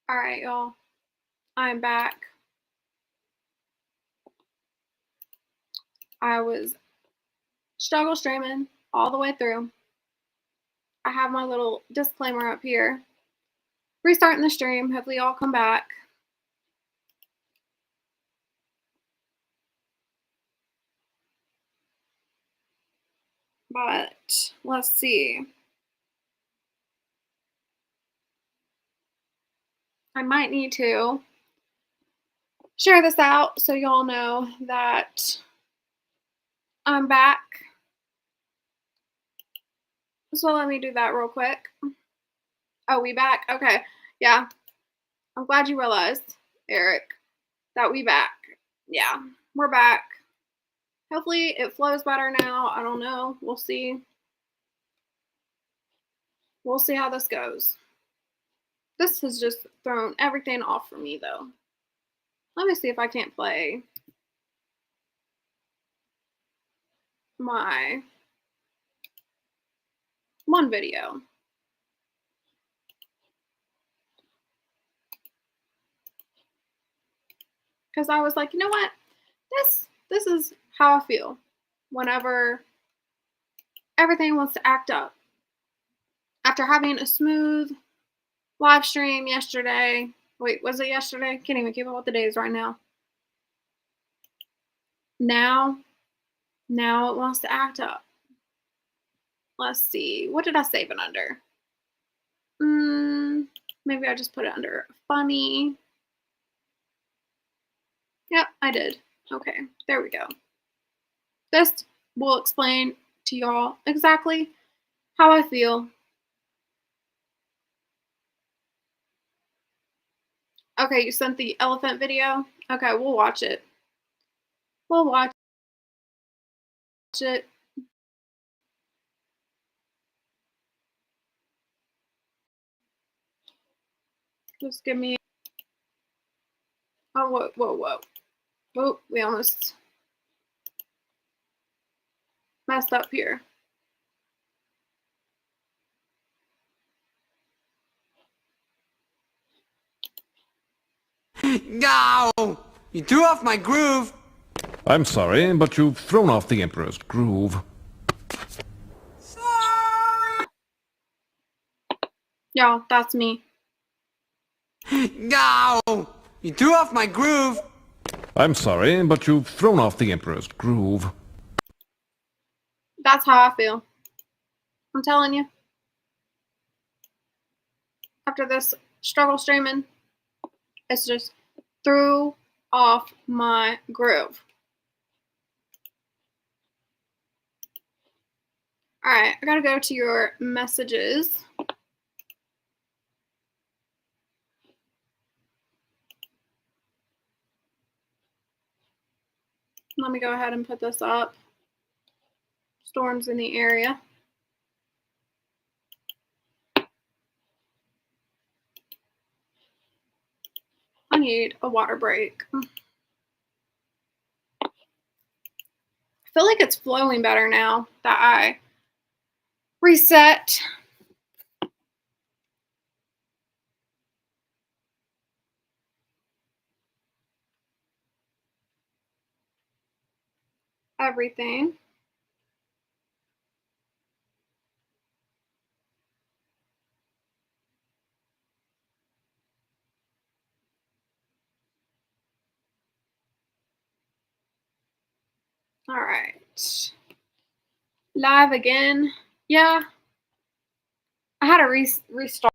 All right, y'all. I'm back. I was struggle streaming all the way through. I have my little disclaimer up here. Restarting the stream. Hopefully y'all come back. But let's see. I might need to share this out so y'all know that I'm back. So let me do that real quick. Oh, we back? Okay. Yeah. I'm glad you realized, Eric, that we back. Yeah, we're back. Hopefully it flows better now. I don't know. We'll see. We'll see how this goes. This has just thrown everything off for me, though. Let me see if I can't play my one video. Because I was like, you know what? This is how I feel whenever everything wants to act up. After having a smooth live stream yesterday. Wait, was it yesterday? Can't even keep up with the days right now. Now it wants to act up. Let's see. What did I save it under? Maybe I just put it under funny. Yep, I did. Okay, there we go. This will explain to y'all exactly how I feel. Okay, you sent the elephant video? Okay, we'll watch it. We'll watch it. Just give me... Oh, whoa. Oh, we almost messed up here. No! You threw off my groove! I'm sorry, but you've thrown off the Emperor's groove. Sorry! Y'all, that's me. No! You threw off my groove! I'm sorry, but you've thrown off the Emperor's groove. That's how I feel. I'm telling you. After this struggle streaming, it's just threw off my groove. All right, I gotta go to your messages. Let me go ahead and put this up. Storms in the area. I need a water break. I feel like it's flowing better now that I reset. Everything. All right. Live again. Yeah. I had to restart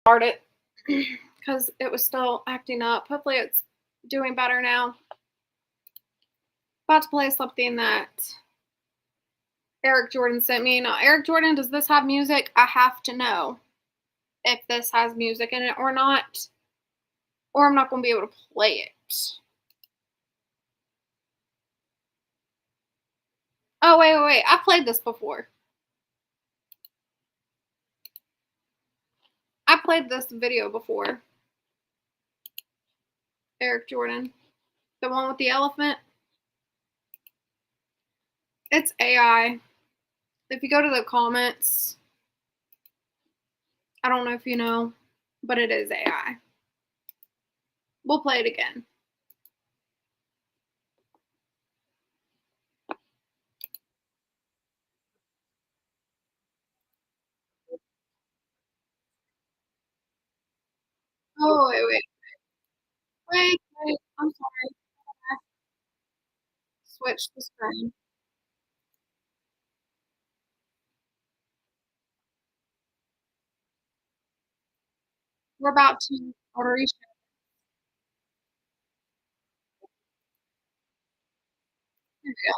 it because it was still acting up. Hopefully it's doing better now. About to play something that Eric Jordan sent me. Now, Eric Jordan, does this have music? I have to know if this has music in it or not, or I'm not going to be able to play it. Oh, wait. I played this before. I played this video before. Eric Jordan. The one with the elephant. It's AI. If you go to the comments, I don't know if you know, but it is AI. We'll play it again. Oh, wait. I'm sorry. Switch the screen. We're about to order each. Here we go.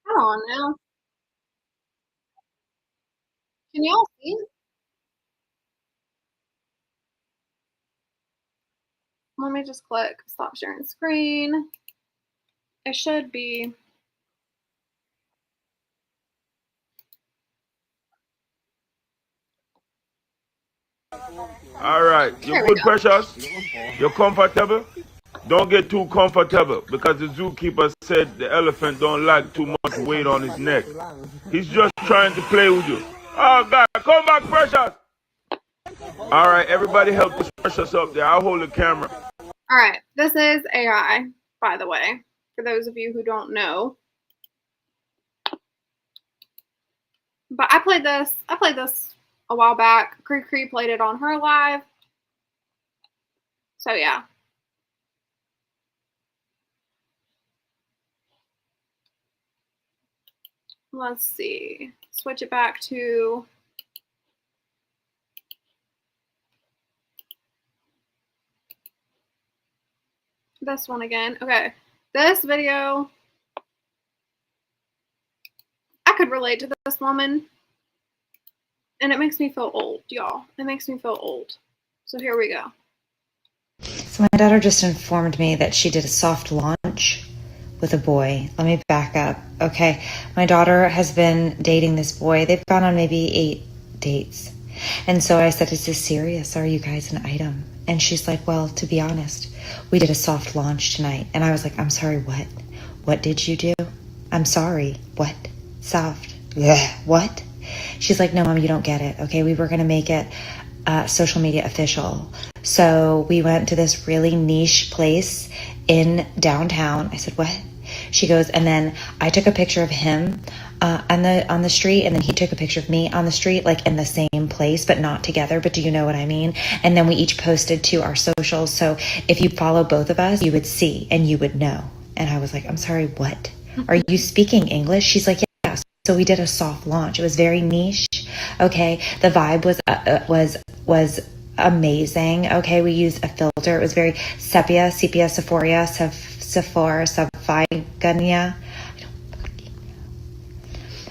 Come on now. Can y'all see it? Let me just click stop sharing screen. It should be. All right. There You we good, go. Precious? You're comfortable? Don't get too comfortable because the zookeeper said the elephant don't like too much weight on his neck. He's just trying to play with you. Oh, God. Come back, Precious. All right. Everybody help this Precious up there. I'll hold the camera. All right. This is AI, by the way, for those of you who don't know. But I played this a while back. Cree played it on her live. So yeah. Let's see. Switch it back to this one again. Okay. This video, I could relate to this woman. And it makes me feel old, y'all. It makes me feel old. So here we go. So my daughter just informed me that she did a soft launch with a boy. Let me back up. Okay. My daughter has been dating this boy. They've gone on maybe 8 dates. And so I said, is this serious? Are you guys an item? And she's like, well, to be honest, we did a soft launch tonight. And I was like, I'm sorry, what? What did you do? I'm sorry. What? Soft. Ugh, what? She's like, no, Mom, you don't get it. Okay, we were going to make it social media official. So we went to this really niche place in downtown. I said, what? She goes, and then I took a picture of him on the street, and then he took a picture of me on the street, like in the same place, but not together. But do you know what I mean? And then we each posted to our socials. So if you follow both of us, you would see and you would know. And I was like, I'm sorry, what? Are you speaking English? She's like, yeah. So we did a soft launch. It was very niche. Okay, the vibe was amazing. Okay, we used a filter. It was very sepia, Sephora, Saphigania.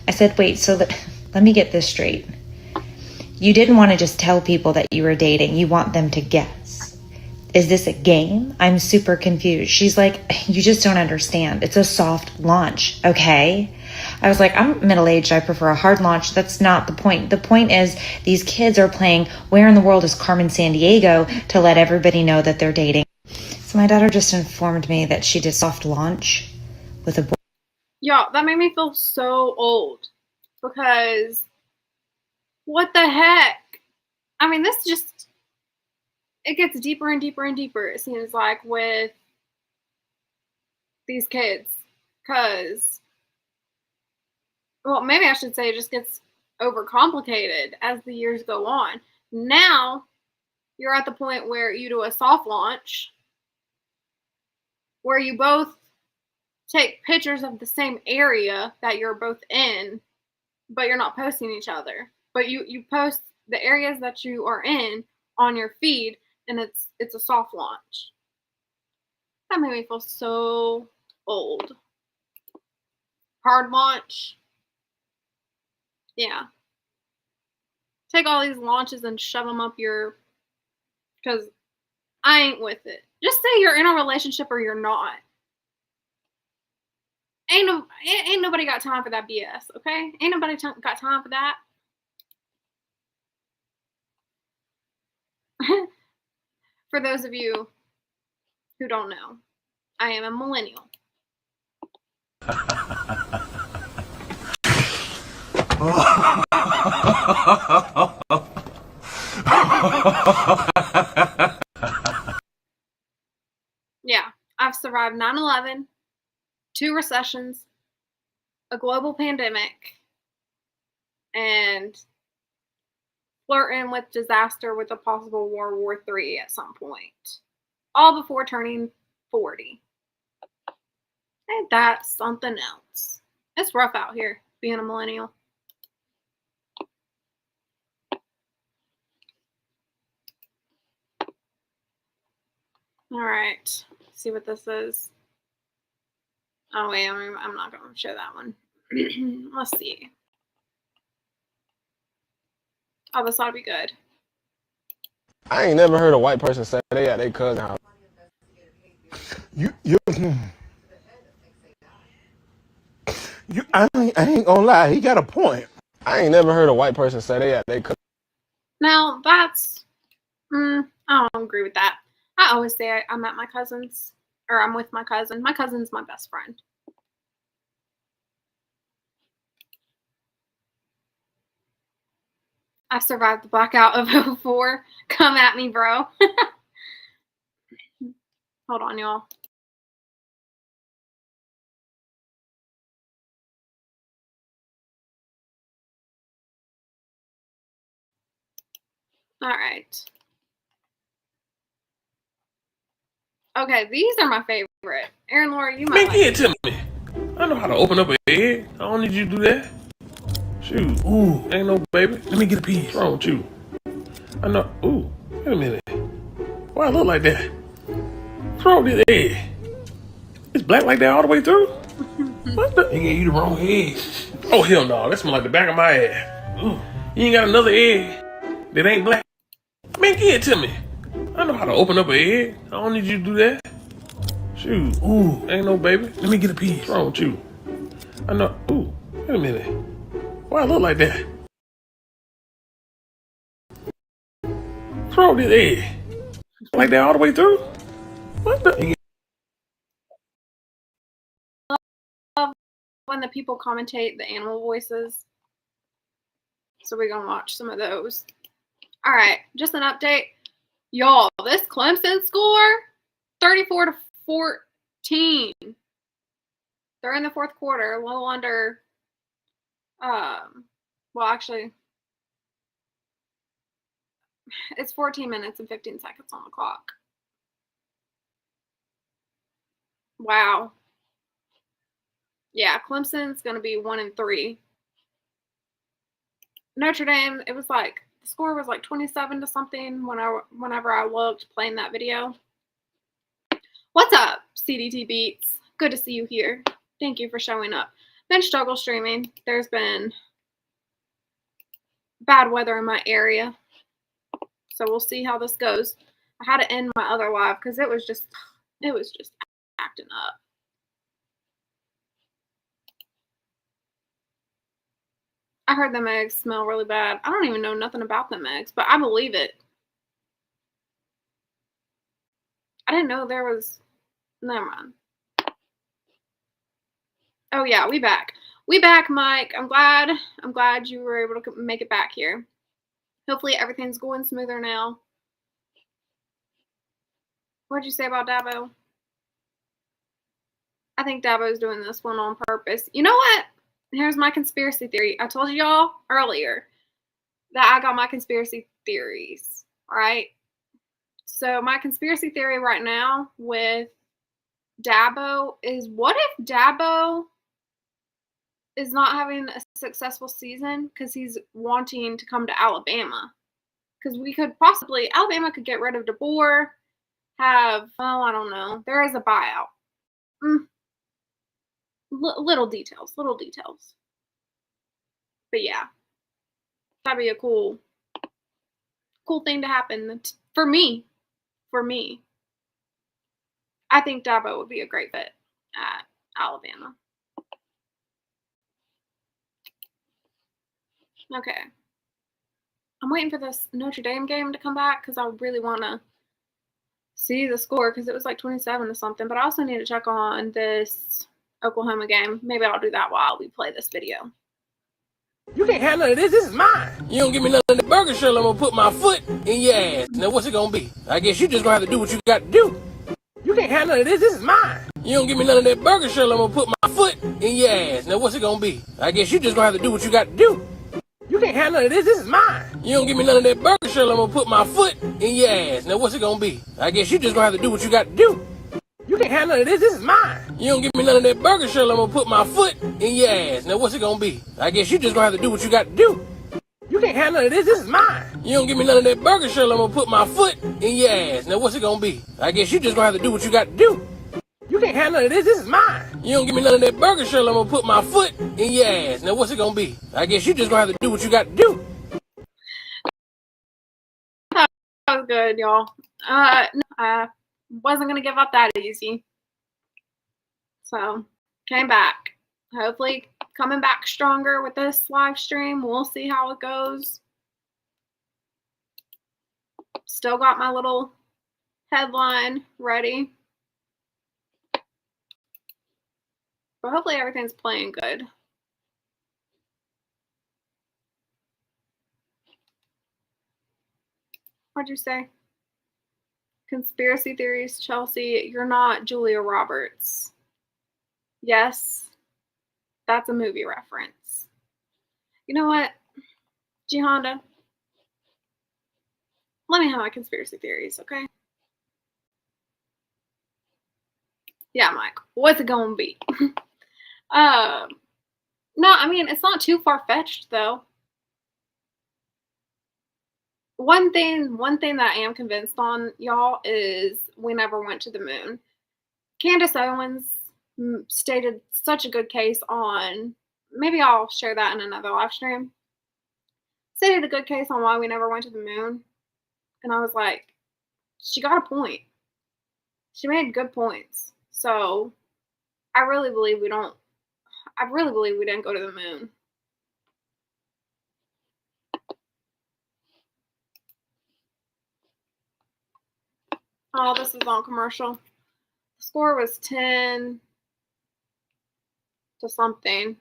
I said, wait, so let me get this straight. You didn't want to just tell people that you were dating. You want them to guess. Is this a game? I'm super confused. She's like, you just don't understand. It's a soft launch, okay? I was like, I'm middle-aged. I prefer a hard launch. That's not the point. The point is these kids are playing Where in the World is Carmen Sandiego to let everybody know that they're dating. So my daughter just informed me that she did soft launch with a boy. Y'all, that made me feel so old. Because what the heck? I mean, this just, it gets deeper and deeper and deeper, it seems like, with these kids. Because, well, maybe I should say it just gets overcomplicated as the years go on. Now, you're at the point where you do a soft launch where you both take pictures of the same area that you're both in, but you're not posting each other. But you post the areas that you are in on your feed, and it's a soft launch. That made me feel so old. Hard launch. Yeah. Take all these launches and shove them up your, because I ain't with it. Just say you're in a relationship or you're not. Ain't nobody got time for that BS, okay? Ain't nobody got time for that. For those of you who don't know, I am a millennial. Yeah, I've survived 9/11, 2 recessions, a global pandemic, and flirting with disaster with a possible World War III at some point. All before turning 40. Ain't that something else? It's rough out here being a millennial. All right, see what this is. Oh wait, I'm not going to show that one. Let's see. Oh, this ought to be good. I ain't never heard a white person say they at their cousin house. I ain't gonna lie, he got a point. I ain't never heard a white person say they at their cousin. Now that's, I don't agree with that. I always say I'm at my cousin's, or I'm with my cousin. My cousin's my best friend. I survived the blackout of 04. Come at me, bro. Hold on, y'all. All right. Okay, these are my favorite. Aaron, Laura, you might Man, give it to me. I know how to open up an egg. I don't need you to do that. Shoot. Ooh, ain't no baby. Let me get a piece. What's wrong with you? I know. Ooh, wait a minute. Why I look like that? What's wrong with this egg? It's black like that all the way through? What the? They gave you the wrong egg. Oh, hell no. That smells like the back of my ass. Ooh, you ain't got another egg that ain't black? Man, give it to me. I know how to open up an egg. I don't need you to do that. Shoot. Ooh, ain't no baby. Let me get a piece. What's wrong with you? I know. Ooh, wait a minute. Why I look like that? What's wrong with this egg? Like that all the way through? What the? When the people commentate the animal voices. So we're going to watch some of those. All right, just an update. Y'all, this Clemson score, 34-14. They're in the fourth quarter, a little under, well, actually, it's 14 minutes and 15 seconds on the clock. Wow. Yeah, Clemson's going to be 1-3. Notre Dame, it was like, the score was like 27 to something whenever I looked playing that video. What's up, CDT Beats? Good to see you here. Thank you for showing up. Been struggle streaming. There's been bad weather in my area. So we'll see how this goes. I had to end my other live because it was just acting up. I heard them eggs smell really bad. I don't even know nothing about them eggs, but I believe it. I didn't know there was, never mind. Oh yeah, we back. We back, Mike. I'm glad you were able to make it back here. Hopefully everything's going smoother now. What'd you say about Dabo? I think Dabo's doing this one on purpose. You know what? Here's my conspiracy theory. I told y'all earlier that I got my conspiracy theories, right? So my conspiracy theory right now with Dabo is, what if Dabo is not having a successful season because he's wanting to come to Alabama? Because we could possibly, Alabama could get rid of DeBoer, have, oh, I don't know. There is a buyout. Little details. But yeah, that'd be a cool thing to happen for me. I think Dabo would be a great fit at Alabama. Okay. I'm waiting for this Notre Dame game to come back because I really want to see the score because it was like 27 to something. But I also need to check on this Oklahoma game. Maybe I'll do that while we play this video. You can't have none of this. This is mine. You don't give me none of the burger shell, I'm gonna put my foot in your ass. Now what's it gonna be? I guess you just gonna have to do what you got to do. You can't have none of this. This is mine. You don't give me none of that burger shell, I'm gonna put my foot in your ass. Now what's it gonna be? I guess you just gonna have to do what you got to do. You can't have none of this. This is mine. You don't give me none of that burger shell, I'm gonna put my foot in your ass. Now what's it gonna be? I guess you just gonna have to do what you got to do. You can't have none of this. This is mine. You don't give me none of that burger shell, I'm gonna put my foot in your ass. Now what's it gonna be? I guess you just gonna have to do what you got to do. You can't have none of this. This is mine. You don't give me none of that burger shell, I'm gonna put my foot in your ass. Now what's it gonna be? I guess you just gonna have to do what you got to do. You can't have none of this. This is mine. You don't give me none of that burger shell, I'm gonna put my foot in your ass. Now what's it gonna be? I guess you just gonna have to do what you got to do. That was good, y'all. No, I wasn't gonna give up that easy. So came back. Hopefully coming back stronger with this live stream. We'll see how it goes. Still got my little headline ready. But hopefully everything's playing good. What'd you say? Conspiracy theories, Chelsea. You're not Julia Roberts. Yes, that's a movie reference. You know what, G Honda? Let me have my conspiracy theories, okay? Yeah, Mike. What's it gonna be? No, I mean, it's not too far-fetched, though. One thing that I am convinced on, y'all, is we never went to the moon. Candace Owens stated such a good case on, maybe I'll share that in another live stream. Stated a good case on why we never went to the moon. And I was like, she got a point. She made good points. So I really believe we didn't go to the moon. Oh, this is on commercial. The score was 10 to something.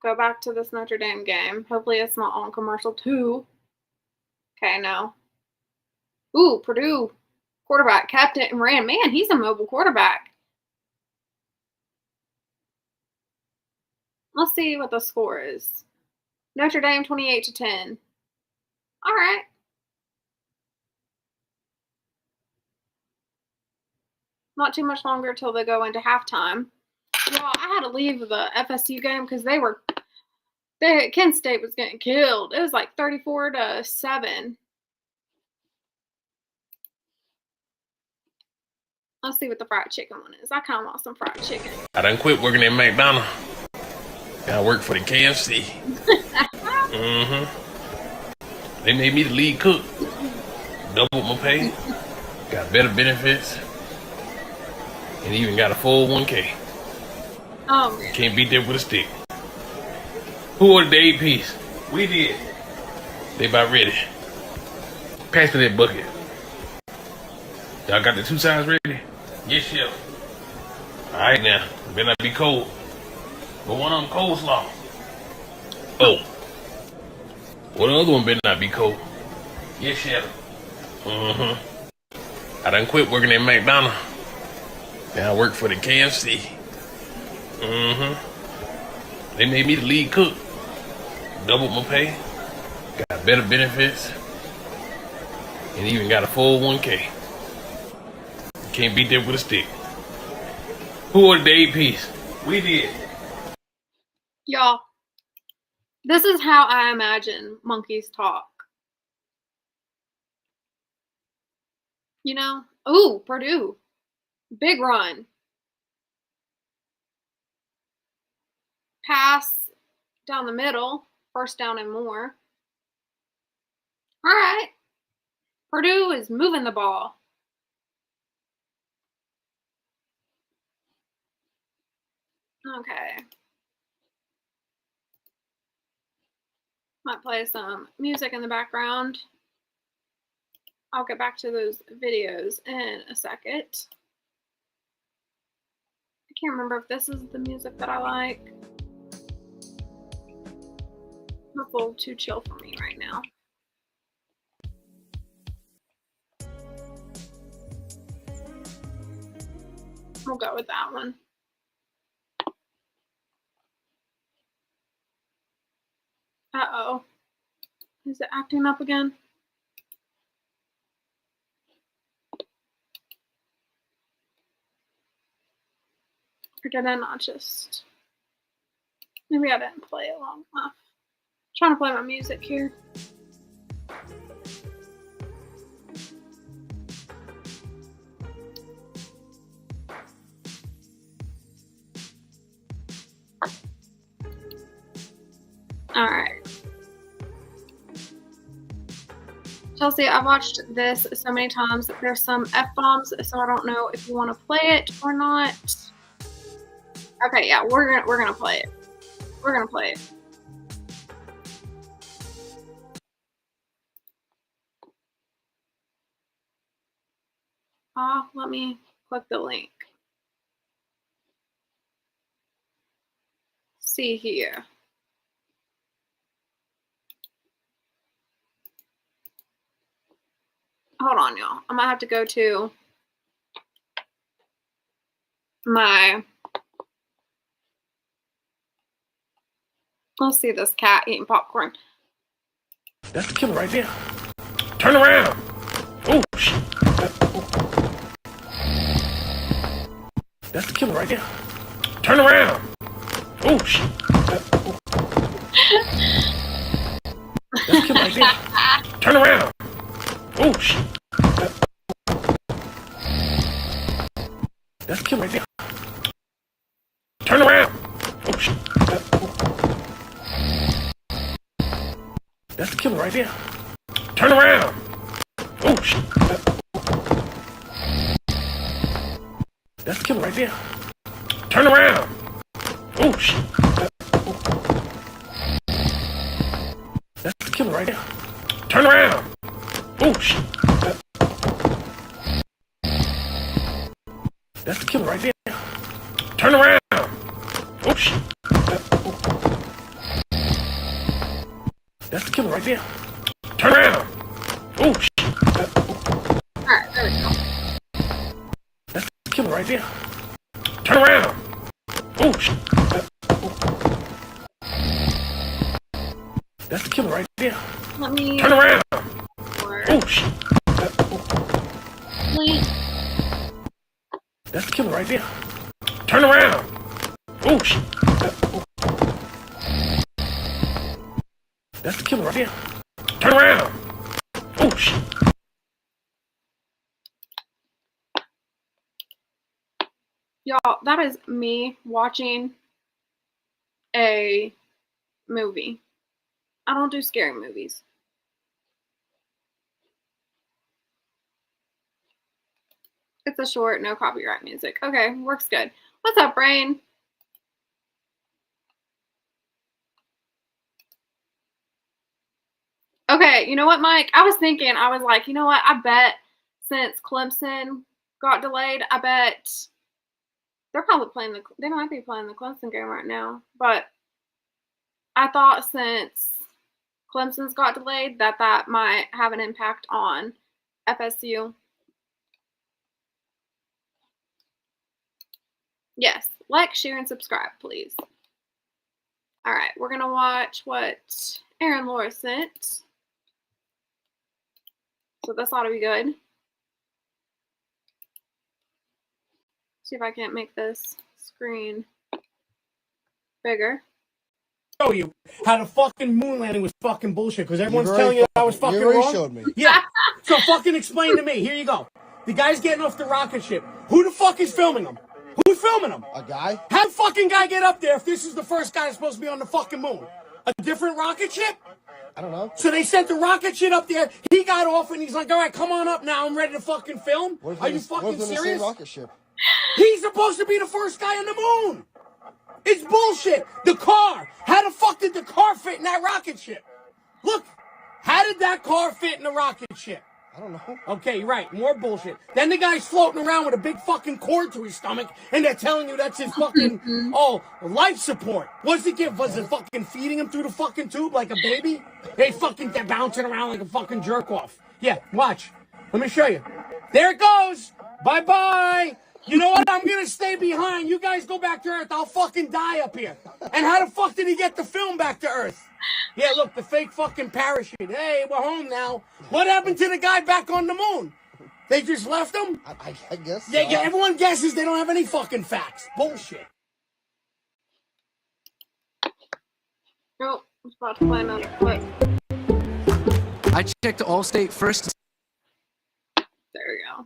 Go back to this Notre Dame game. Hopefully it's not on commercial too. Okay, no. Ooh, Purdue quarterback kept it and ran. Man, he's a mobile quarterback. Let's see what the score is. Notre Dame 28 to 10. All right. Not too much longer till they go into halftime. Y'all, I had to leave the FSU game because Kent State was getting killed. It was like 34 to 7. Let's see what the fried chicken one is. I kind of want some fried chicken. I done quit working at McDonald's. I work for the KFC. They made me the lead cook. Doubled my pay. Got better benefits. And even got a 401k. Oh, man. Can't beat that with a stick. Who ordered the 8-piece? We did. They about ready. Pass me that bucket. Y'all got the 2 sides ready? Yes, chef. Alright now. Better not be cold. But one of them coleslaw. Oh. Well, the other one better not be cold. Yes, chef. I done quit working at McDonald's. Now I work for the KFC. They made me the lead cook. Doubled my pay. Got better benefits. And even got a 401k. Can't beat that with a stick. Who ordered the 8-piece? We did. Y'all, this is how I imagine monkeys talk. You know? Ooh, Purdue. Big run. Pass down the middle. First down and more. All right. Purdue is moving the ball. Okay. Might play some music in the background. I'll get back to those videos in a second. I can't remember if this is the music that I like. It's a little too chill for me right now. We'll go with that one. Uh-oh. Is it acting up again? Or did I not just... Maybe I didn't play it long enough. I'm trying to play my music here. Alright. Chelsea, I've watched this so many times. There's some F-bombs, so I don't know if you want to play it or not. Okay, yeah, we're gonna play it. We're gonna play it. Let me click the link. See here. Hold on, y'all. I might have to go to my... Let's see this cat eating popcorn. That's the killer right there. Turn around. Oh, shit. That's the killer right there. Turn around. Oh, shit. That's the killer right there. Turn around. Oh, shit. That's the killer right there. Turn around. Oh, shit. That's the killer right there. Turn around. Oh, shit. That's the killer right there. Turn around. Oh, shit. That's the killer right there. Turn around. Oh, shit. That's the killer right there. Turn around. Oh, shit. That's the killer right there. Turn around. Oh, shit. Alright, there we go. That's the killer right there. Turn around. Oh, shit. That's the killer right there. Let me... Turn around. Work. Oh, shit. Wait. That's the killer right there. Turn around. Oh, shit. That's the killer right there. Turn around. Oh, shit. Y'all, that is me watching a movie. I don't do scary movies. It's a short, no copyright music. Okay, works good. What's up, Brain? Okay, you know what, Mike? I was thinking, I was like, you know what? I bet since Clemson got delayed, I bet they're probably playing they might be playing the Clemson game right now. But I thought since Clemson's got delayed that might have an impact on FSU. Yes, like, share, and subscribe, please. All right, we're going to watch what Aaron Laura sent. So this ought to be good. See if I can't make this screen bigger. Show you how the fucking moon landing was fucking bullshit because everyone's telling you I was fucking wrong. showed me. Yeah. So fucking explain to me. Here you go. The guy's getting off the rocket ship. Who the fuck is filming him? Who's filming him? A guy? How the fucking guy get up there if this is the first guy that's supposed to be on the fucking moon? A different rocket ship? I don't know. So they sent the rocket ship up there. He got off and he's like, all right, come on up now. I'm ready to fucking film. Are you fucking serious? Rocket ship? He's supposed to be the first guy on the moon. It's bullshit. The car. How the fuck did the car fit in that rocket ship? Look, how did that car fit in the rocket ship? I don't know. Okay, right. More bullshit. Then the guy's floating around with a big fucking cord to his stomach, and they're telling you that's his fucking, life support. What's it give? Was it fucking feeding him through the fucking tube like a baby? They're bouncing around like a fucking jerk off. Yeah, watch. Let me show you. There it goes. Bye-bye. You know what? I'm gonna stay behind. You guys go back to Earth. I'll fucking die up here. And how the fuck did he get the film back to Earth? Yeah, look, the fake fucking parachute. Hey, we're home now. What happened to the guy back on the moon? They just left him? I guess so. Yeah, everyone guesses they don't have any fucking facts. Bullshit. Oh, I was about to play another clip. I checked Allstate first. There we go.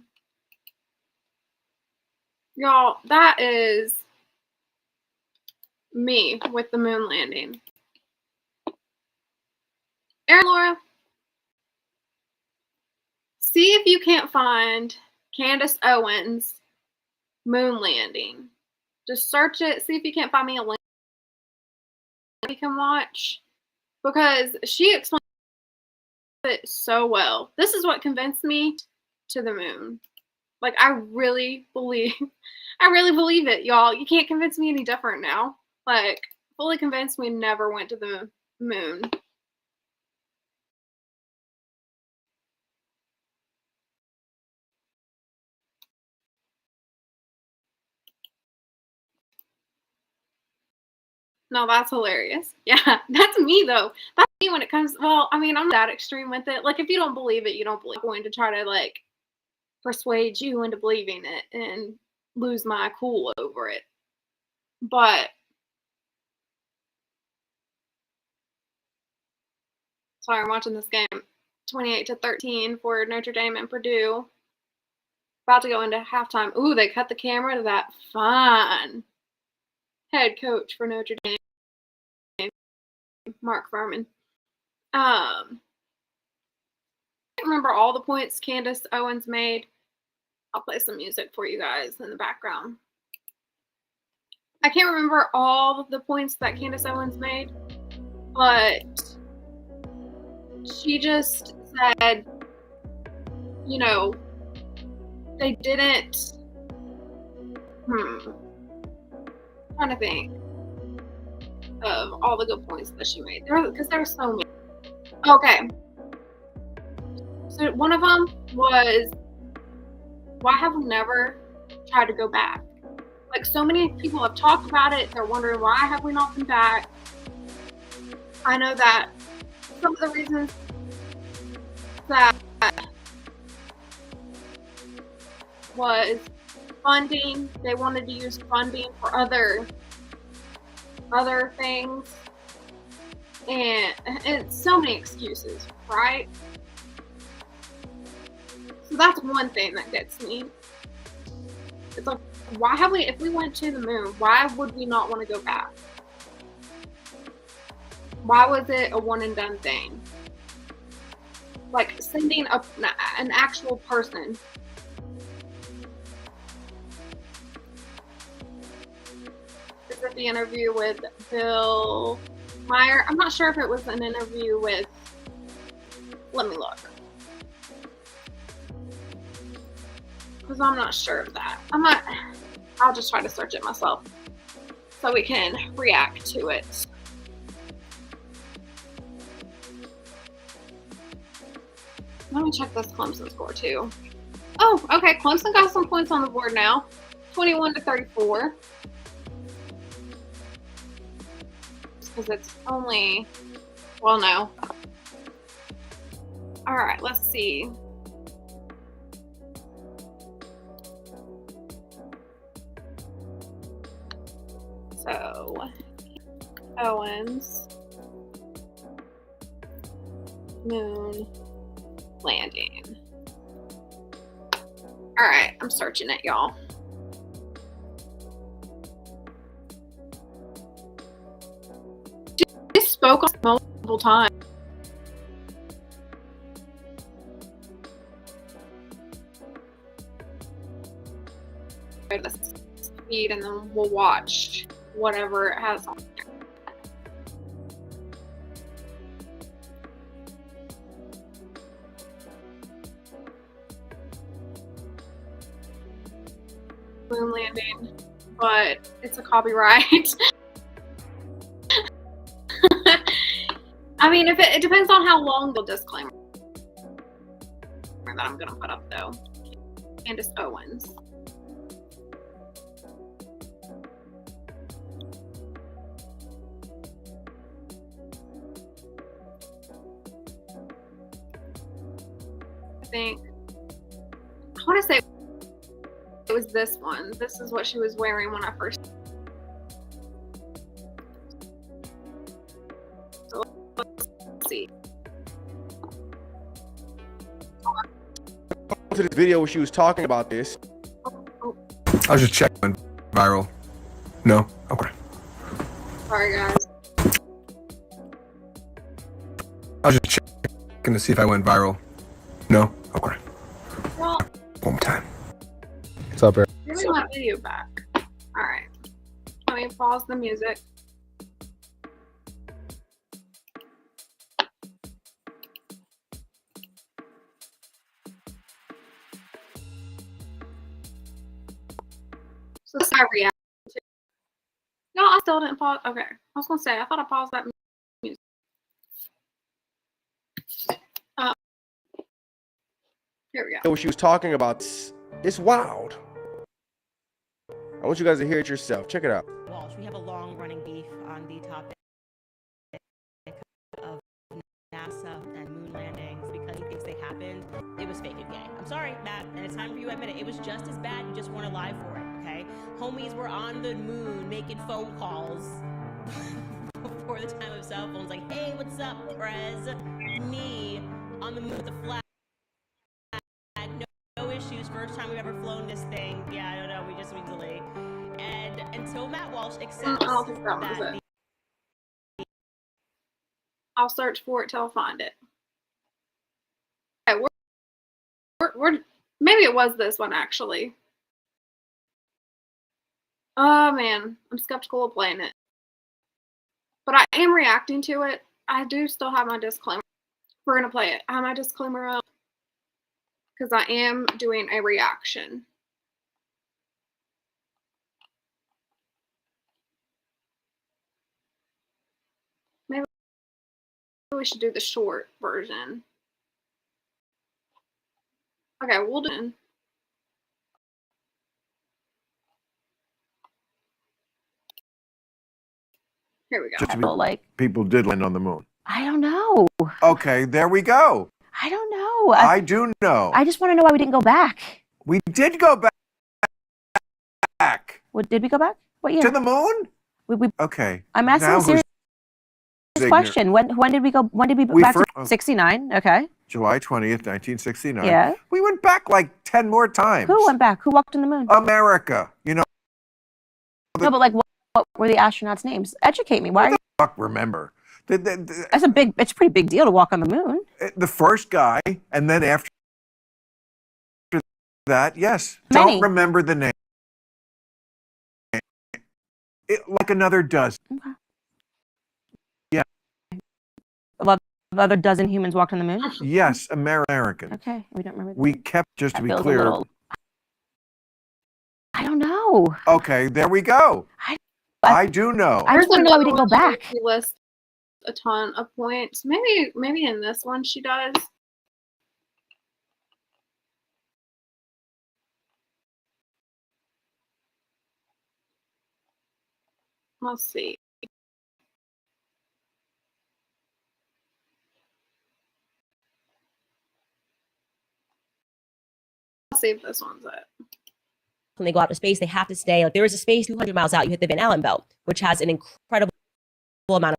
Y'all, that is me with the moon landing. Erin Laura, see if you can't find Candace Owens moon landing. Just search it, see if you can't find me a link you can watch. Because she explains it so well. This is what convinced me to the moon. Like, I really believe it, y'all. You can't convince me any different now. Like, fully convinced we never went to the moon. No, that's hilarious. Yeah, that's me, though. That's me when it comes, well, I mean, I'm not that extreme with it. Like, if you don't believe it, you don't believe it. I'm going to try to, like, persuade you into believing it and lose my cool over it. But sorry, I'm watching this game. 28-13 for Notre Dame and Purdue. About to go into halftime. Ooh, they cut the camera to that fine head coach for Notre Dame, Mark Furman. I can't remember all the points Candace Owens made. I'll play some music for you guys in the background. I can't remember all of the points that Candace Owens made, but she just said, you know, they didn't, trying to think of all the good points that she made. Because there were so many. Okay. So one of them was, why have we never tried to go back? Like, so many people have talked about it. They're wondering, why have we not been back? I know that some of the reasons that was funding. They wanted to use funding for other things. And so many excuses, right? So that's one thing that gets me. It's like, why have we, if we went to the moon, why would we not want to go back? Why was it a one and done thing? Like sending an actual person. Is it the interview with Bill Meyer? I'm not sure if it was an interview with, let me look. Because I'm not sure of that. I'll just try to search it myself so we can react to it. Let me check this Clemson score too. Oh, okay. Clemson got some points on the board now. 21-34. Because it's only, well, no. All right, let's see. So, Owens, moon landing. All right, I'm searching it, y'all. She spoke multiple times. Let's speed, and then we'll watch whatever it has on there. moon landing, but it's a copyright. I mean, if it depends on how long the disclaimer that I'm gonna put up though. Candace Owens. I want to say it was this one. This is what she was wearing when I first. So let's see. To this video where she was talking about this. I was just checking viral. No? Okay. Sorry, guys. I was just checking to see if I went viral. No? Okay. Well, one more time. What's up, Eric? give me my video back. All right. Let me pause the music. So this is my reaction to. No, I still didn't pause. Okay. I was going to say, I thought I paused that music. Here we go. Where she was talking about this. It's wild. I want you guys to hear it yourself. Check it out. Walsh, we have a long-running beef on the topic of NASA and moon landings because he thinks they happened. It was fake and gay. I'm sorry, Matt, and it's time for you to admit it. It was just as bad. You just weren't alive for it, okay? Homies were on the moon making phone calls before the time of cell phones. Like, hey, what's up, Prez? Me on the moon with the flag. No issues. First time we've ever flown this thing. Yeah, I don't know. We delay. And until Matt Walsh accepts that I'll search for it till I find it. Okay, we're maybe it was this one actually. Oh man, I'm skeptical of playing it, but I am reacting to it. I do still have my disclaimer. We're gonna play it. I have my disclaimer up because I am doing a reaction. Maybe we should do the short version. Okay, we'll do it. Here we go. Like people did land on the moon. I don't know. Okay, there we go. I don't know. I do know. I just want to know why we didn't go back. We did go back. What did we go back? What year? To the moon? We Okay. I'm asking Now a serious who's question. When did we go? When did we go back to 69? Okay. July 20th, 1969. Yeah. We went back like 10 more times. Who went back? Who walked on the moon? America. You know. No, but like, what were the astronauts' names? Educate me. Why are you? Fuck, remember. It's a pretty big deal to walk on the moon. The first guy, and then after that, yes. Many. Don't remember the name. Like another dozen. Okay. Yeah. Another dozen humans walked on the moon? Yes, American. Okay, we don't remember. We kept, just to be feels a clear. little- I don't know. Okay, there we go. I do know. I just want to know why we didn't go back. She lists a ton of points. Maybe in this one she does. Let's see. Let's see if this one's it. when they go out to space, they have to stay. Like there is a space 200 miles out, you hit the Van Allen belt, which has an incredible amount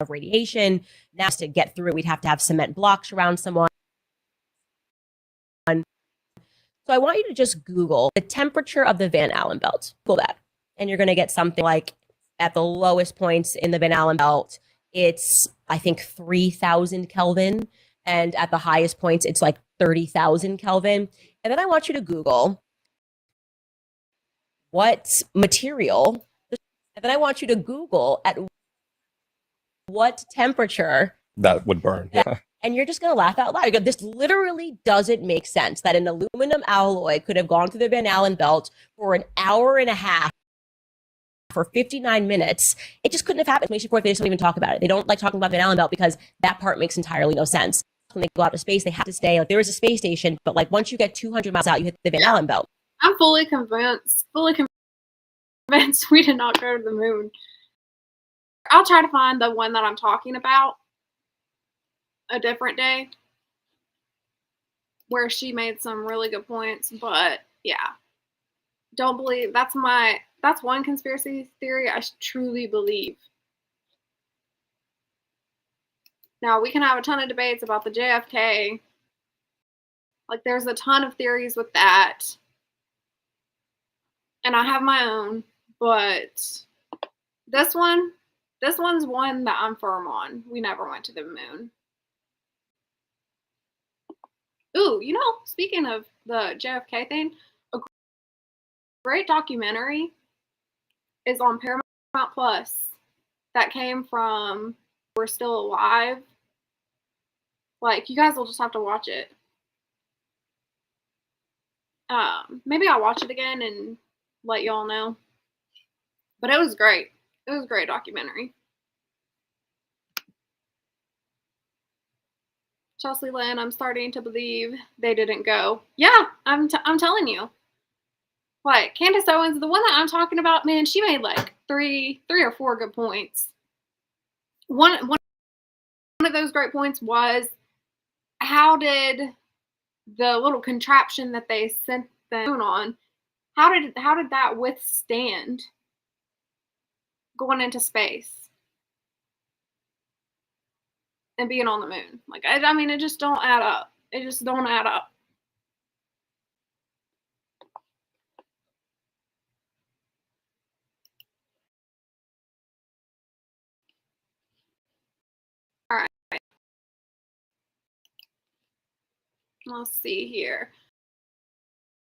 of radiation. Now, to get through it, we'd have to have cement blocks around someone. So I want you to just Google the temperature of the Van Allen belt. Google that. And you're going to get something like at the lowest points in the Van Allen belt, it's, I think, 3,000 Kelvin. And at the highest points, it's like 30,000 Kelvin. And then I want you to Google what material, and then I want you to Google at what temperature that would burn. Yeah. And you're just going to laugh out loud. You go, this literally doesn't make sense that an aluminum alloy could have gone through the Van Allen belt for an hour and a half for 59 minutes. It just couldn't have happened. Makes you they just don't even talk about it. They don't like talking about Van Allen belt because that part makes entirely no sense. When they go out to space, they have to stay. Like, there is a space station, but like once you get 200 miles out, you hit the Van Allen belt. I'm fully convinced we did not go to the moon. I'll try to find the one that I'm talking about a different day where she made some really good points, but yeah, don't believe that's one conspiracy theory I truly believe. Now we can have a ton of debates about the JFK. Like, there's a ton of theories with that, and I have my own, but this one's one that I'm firm on. We never went to the moon. Ooh, you know, speaking of the JFK thing, a great documentary is on Paramount Plus that came from We're Still Alive. Like, you guys will just have to watch it. Maybe I'll watch it again and let y'all know. But it was great. It was a great documentary. Chelsea Lynn, I'm starting to believe they didn't go. Yeah, I'm telling you. Like, Candace Owens, the one that I'm talking about, man, she made like three or four good points. One of those great points was, how did the little contraption that they sent the moon on, how did that withstand going into space and being on the moon? Like, I mean, it just don't add up. It just don't add up. All right. Let's see here.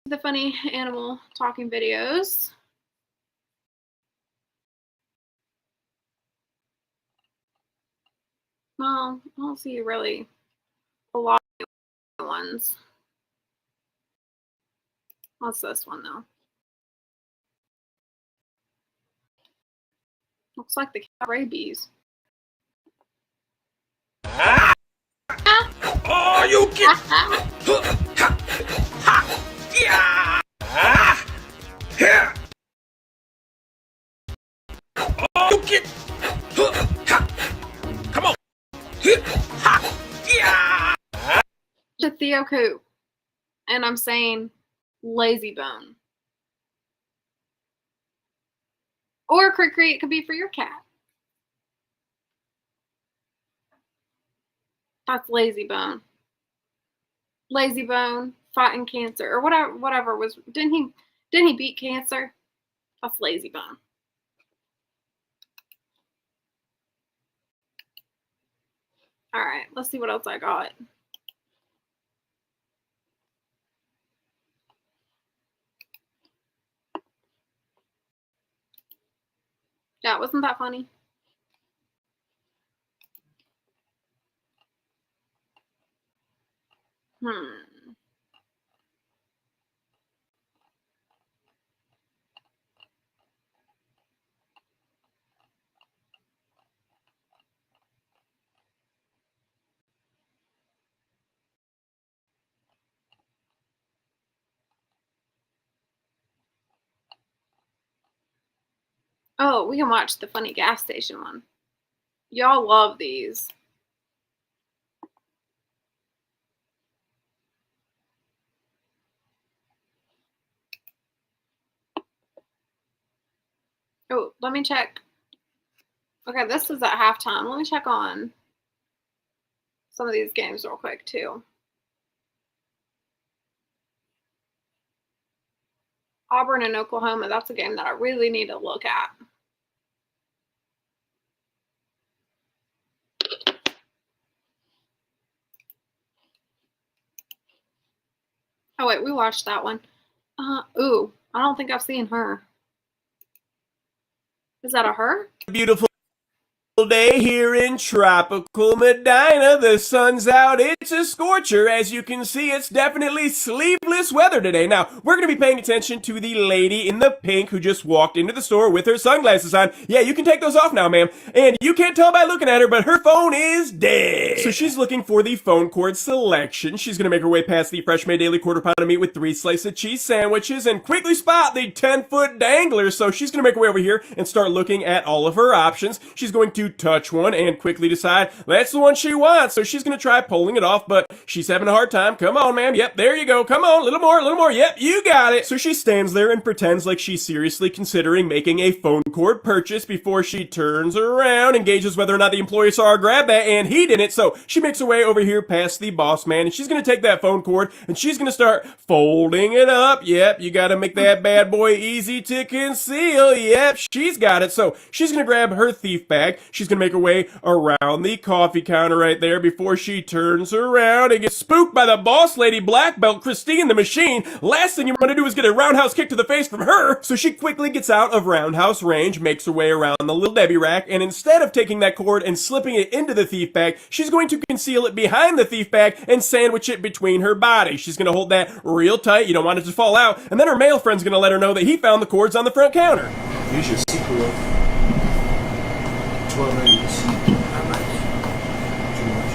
The funny animal talking videos. Well, I don't see really a lot of ones. What's this one, though? Looks like the cat rabies. Oh, you get. Yeah. Here. Oh, you get. Come on. Yeah. To Theo Coop, and I'm saying lazy bone. Or Crickery, it could be for your cat. That's lazy bone. Lazy bone fighting cancer, or whatever was. Didn't he beat cancer? That's lazy bone. All right, let's see what else I got. Yeah, wasn't that funny? Oh, we can watch the funny gas station one. Y'all love these. Oh, let me check. Okay, this is at halftime. Let me check on some of these games real quick, too. Auburn and Oklahoma, that's a game that I really need to look at. Oh, wait, we watched that one. Ooh, I don't think I've seen her. Is that a her? Beautiful day here in tropical Medina. The sun's out, it's a scorcher. As you can see, it's definitely sleeveless weather today. Now, we're going to be paying attention to the lady in the pink who just walked into the store with her sunglasses on. Yeah, you can take those off now, ma'am. And you can't tell by looking at her, but her phone is dead. So she's looking for the phone cord selection. She's going to make her way past the fresh made daily quarter pound of meat with 3 slices of cheese sandwiches and quickly spot the 10-foot dangler. So she's going to make her way over here and start looking at all of her options. She's going to touch one and quickly decide that's the one she wants. So she's going to try pulling it off, but she's having a hard time. Come on, ma'am. Yep, there you go. Come on, a little more, a little more. Yep, you got it. So she stands there and pretends like she's seriously considering making a phone cord purchase before she turns around and gauges whether or not the employee saw her grab that, and he didn't. So she makes her way over here past the boss man, and she's going to take that phone cord and she's going to start folding it up. Yep, you got to make that bad boy easy to conceal. Yep, she's got it. So she's going to grab her thief bag. She's going to make her way around the coffee counter right there before she turns around and gets spooked by the boss lady black belt Christine the Machine. Last thing you want to do is get a roundhouse kick to the face from her. So she quickly gets out of roundhouse range, makes her way around the little Debbie rack, and instead of taking that cord and slipping it into the thief bag, she's going to conceal it behind the thief bag and sandwich it between her body. She's going to hold that real tight. You don't want it to fall out. And then her male friend's going to let her know that he found the cords on the front counter. Here's your secret. 12 rings. How much? Too much.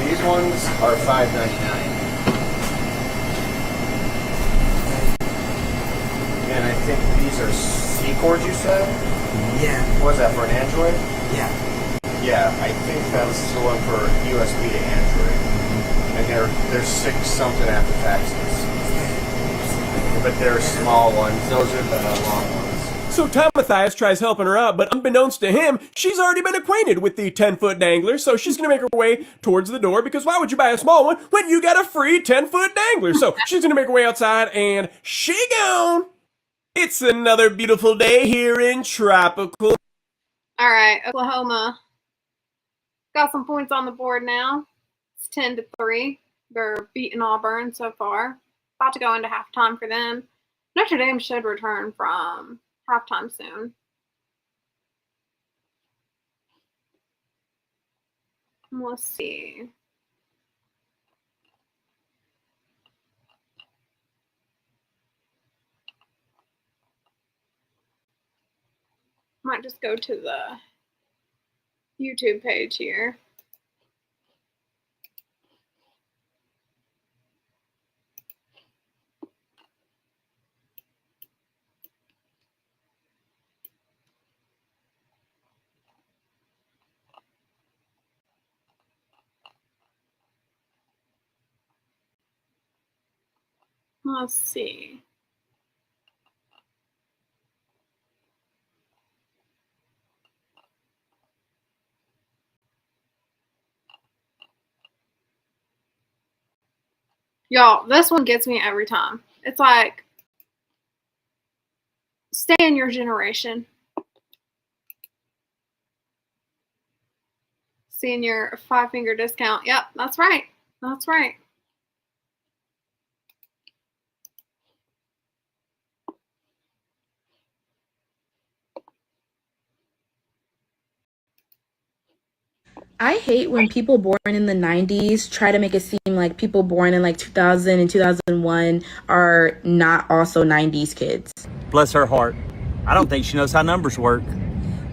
These ones are $5.99. And I think these are C cords, you said? Yeah. What's that, for an Android? Yeah. Yeah, I think that's the one for USB to Android. And they're 6 something after taxes. But they're small ones. Those are the long ones. So Tom Mathias tries helping her out, but unbeknownst to him, she's already been acquainted with the 10-foot dangler, so she's going to make her way towards the door, because why would you buy a small one when you got a free 10-foot dangler? So she's going to make her way outside, and she gone. It's another beautiful day here in tropical. All right, Oklahoma got some points on the board now. It's 10-3. They're beating Auburn so far. About to go into halftime for them. Notre Dame should return from halftime soon. Let's see. Might just go to the YouTube page here. Let's see. Y'all, this one gets me every time. It's like, stay in your generation. Senior 5-finger discount. Yep, that's right. That's right. I hate when people born in the 90s try to make it seem like people born in like 2000 and 2001 are not also 90s kids. Bless her heart. I don't think she knows how numbers work.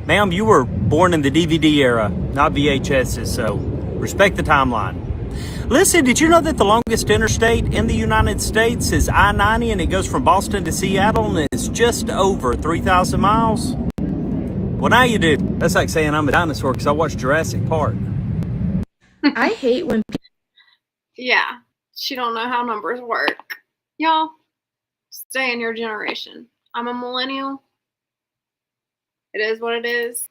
Ma'am, you were born in the DVD era, not VHSs, so respect the timeline. Listen, did you know that the longest interstate in the United States is I-90 and it goes from Boston to Seattle and it's just over 3,000 miles? Well, now you do. That's like saying I'm a dinosaur because I watched Jurassic Park. I hate when Yeah, she don't know how numbers work. Y'all, stay in your generation. I'm a millennial. It is what it is.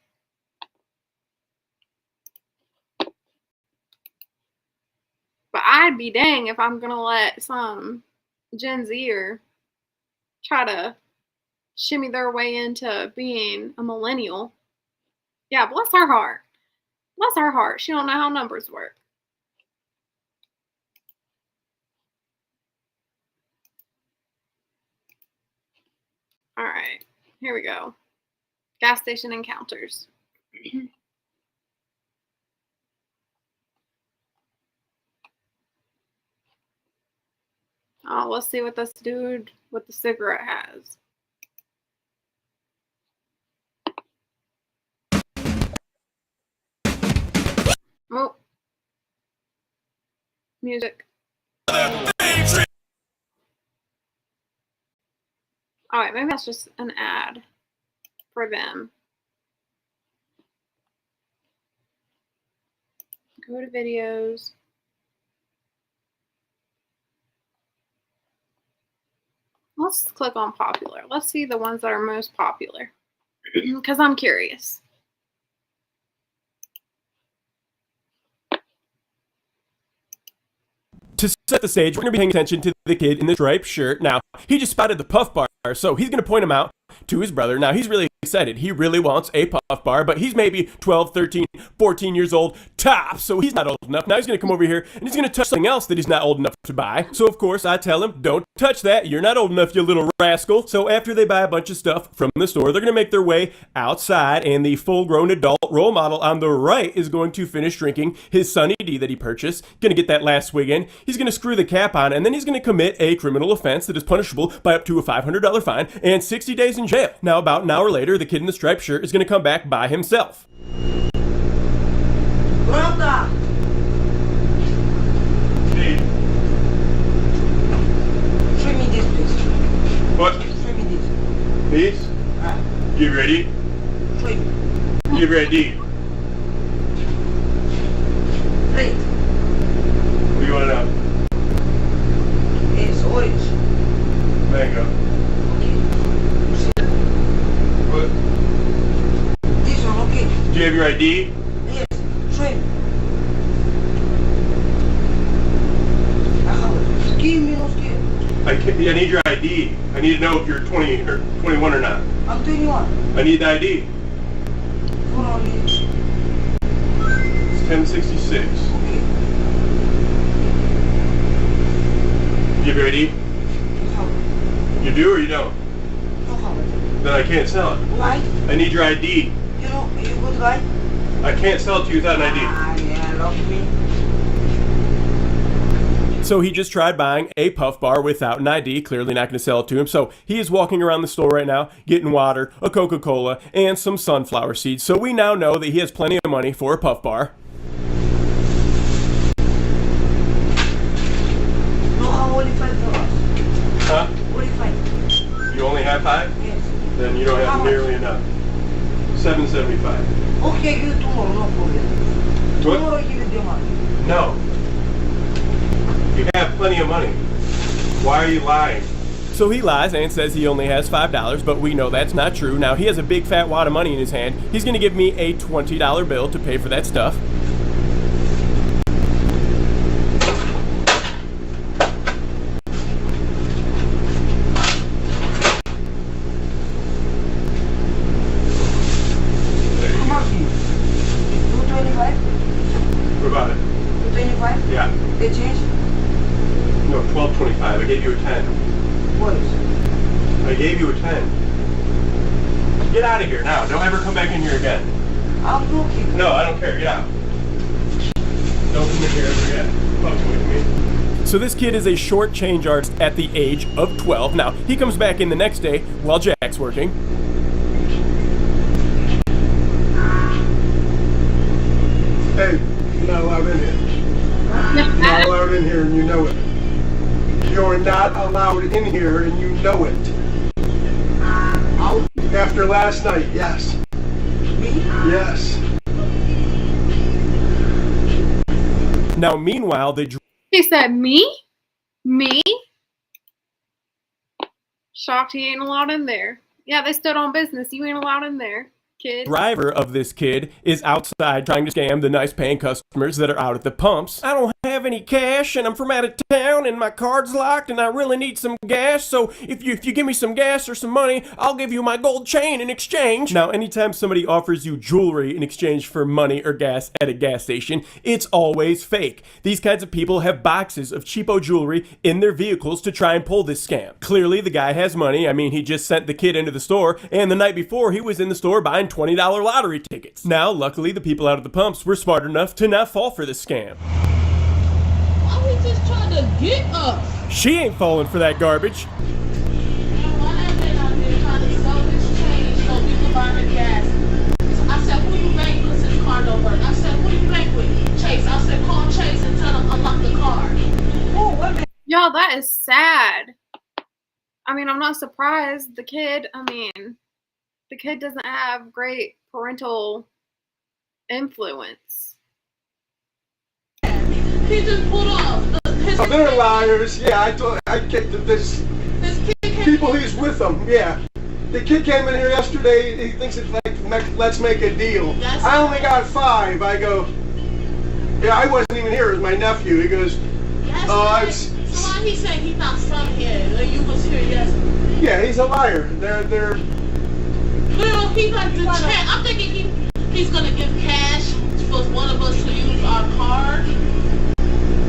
But I'd be dang if I'm going to let some Gen Zer try to shimmy their way into being a millennial. Yeah, bless her heart. Bless her heart. She don't know how numbers work. All right, here we go. Gas station encounters. Oh, let's see what this dude with the cigarette has. Oh. Music. Alright, maybe that's just an ad for them. Go to videos. Let's click on popular. Let's see the ones that are most popular. Because I'm curious. To set the stage, we're going to be paying attention to the kid in the striped shirt. Now, he just spotted the puff bar, so he's going to point him out to his brother. Now, he's really excited. He really wants a puff bar, but he's maybe 12, 13, 14 years old tops, so he's not old enough. Now, he's going to come over here, and he's going to touch something else that he's not old enough to buy. So, of course, I tell him, don't touch that. You're not old enough, you little rascal. So, after they buy a bunch of stuff from the store, they're going to make their way outside, and the full-grown adult role model on the right is going to finish drinking his Sunny D that he purchased. Going to get that last swig in. He's going to screw the cap on, and then he's going to commit a criminal offense that is punishable by up to a $500 fine and 60 days in jail. Now, about an hour later, the kid in the striped shirt is going to come back by himself. Brother! Steve, Show me this, please. what? Show me this. Please? You ready? Show me. You ready? Right. What do you want to know? It's orange. Mango. What? This one, okay. Do you have your ID? Yes. Show me. Give me no skin. I need your ID. I need to know if you're 20 or 21 or not. I'm 21. I need the ID. Hold on, please. It's 1066. Okay. Do you have your ID? You do or you don't? Then I can't sell it. Why? I need your ID. You know, are you a good guy? I can't sell it to you without an ID. Yeah, love me. So he just tried buying a puff bar without an ID, clearly not going to sell it to him. So he is walking around the store right now, getting water, a Coca-Cola, and some sunflower seeds. So we now know that he has plenty of money for a puff bar. No, I'm only $5. Huh? Only 5. You only have 5? Yes. Then you don't How have much? nearly enough. $7.75. Okay, give it tomorrow, no problem. What? Tomorrow give it the money. No. You have plenty of money. Why are you lying? So he lies and says he only has $5, but we know that's not true. Now he has a big fat wad of money in his hand. He's going to give me a $20 bill to pay for that stuff. How much is it? 225? What about it? 225? Yeah. They change? No, $12.25. I gave you a 10. What is it? I gave you a 10. Get out of here now. Don't ever come back in here again. I'm looking. No, I don't care. Get out. Don't come in here ever again. Fuck with me. So this kid is a short change artist at the age of 12. Now, he comes back in the next day while Jack's working. Hey, you're not allowed in here. You're not allowed in here and you know it. You're not allowed in here and you know it. Out? After last night, yes. Me? Yes. Now, meanwhile, He said, me? Me? Shocked he ain't allowed in there. Yeah, they stood on business. You ain't allowed in there. kid. driver of this kid is outside trying to scam the nice paying customers that are out at the pumps. I don't have any cash and I'm from out of town and my card's locked and I really need some gas, so if you give me some gas or some money, I'll give you my gold chain in exchange. Now, anytime somebody offers you jewelry in exchange for money or gas at a gas station, it's always fake. These kinds of people have boxes of cheapo jewelry in their vehicles to try and pull this scam. Clearly, the guy has money. I mean, he just sent the kid into the store, and the night before, he was in the store buying $20 lottery tickets. Now, luckily, the people out of the pumps were smart enough to not fall for this scam. Why we just trying to get us? She ain't falling for that garbage. Why have they out there trying to sell this change so we can buy her gas? I said, who you bank with since car don't work? I said, who you bank with? Chase. I said, call Chase and tell them unlock the car. Oh, what a minute. Y'all, that is sad. I mean, I'm not surprised. The kid doesn't have great parental influence. He just pulled off. They're liars. Yeah, I kicked this people he's with them. Yeah. The kid came in here yesterday. He thinks it's like, let's make a deal. I only got 5. I go, yeah, I wasn't even here. It was my nephew. He goes, so why he said he's not from here? You was here yesterday. Yeah, he's a liar. They're. Well, he got the check. I'm thinking he's gonna give cash for one of us to use our card.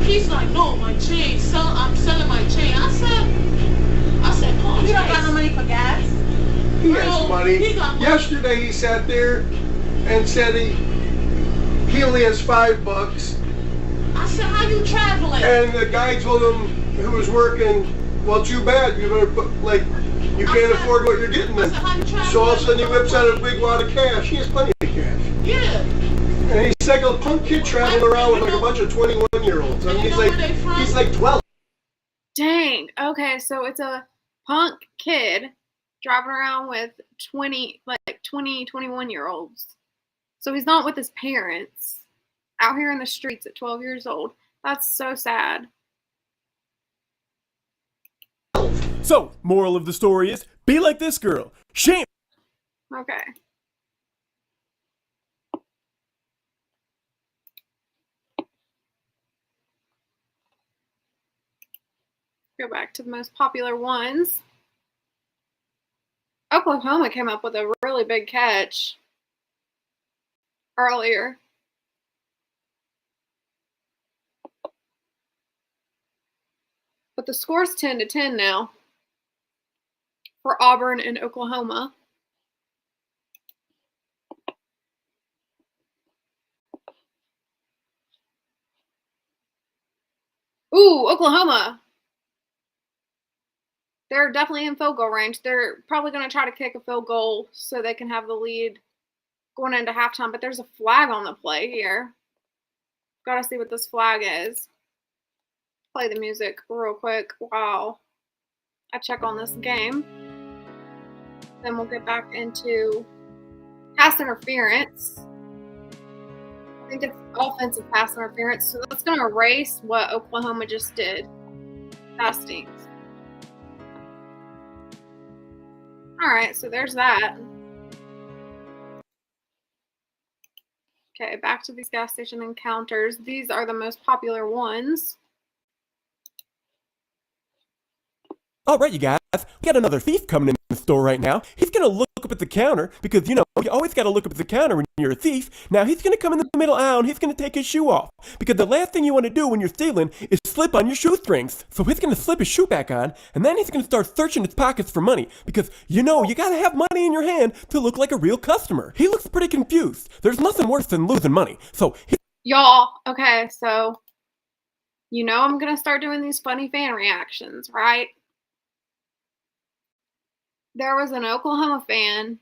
He's like, no, my chain. I'm selling my chain. I said, call Chase. You don't got no money for gas? He has money. Yesterday he sat there and said he only has $5. I said, how you traveling? And the guy told him who was working, well, too bad. You better put, you can't afford what you're getting then. So all of a sudden he whips out a big wad of cash. He has plenty of cash. Yeah. And he's like a punk kid traveling around with like a bunch of 21-year-olds. I mean, he's like 12. Dang. Okay, so it's a punk kid driving around with 21-year-olds. So he's not with his parents. Out here in the streets at 12 years old. That's so sad. So, moral of the story is, be like this girl. Shame. Okay. Go back to the most popular ones. Oklahoma came up with a really big catch earlier. But the score's 10-10 now for Auburn and Oklahoma. Ooh, Oklahoma. They're definitely in field goal range. They're probably going to try to kick a field goal so they can have the lead going into halftime. But there's a flag on the play here. Got to see what this flag is. Play the music real quick while I check on this game. Then we'll get back into pass interference. I think it's offensive pass interference. So that's going to erase what Oklahoma just did. That stinks. All right, so there's that. Okay, back to these gas station encounters. These are the most popular ones. All right, you guys, we got another thief coming in the store right now. He's going to look up at the counter because, you always got to look up at the counter when you're a thief. Now, he's going to come in the middle aisle and he's going to take his shoe off because the last thing you want to do when you're stealing is slip on your shoestrings. So he's going to slip his shoe back on and then he's going to start searching his pockets for money because, you got to have money in your hand to look like a real customer. He looks pretty confused. There's nothing worse than losing money. So, y'all, okay, so, I'm going to start doing these funny fan reactions, right? There was an Oklahoma fan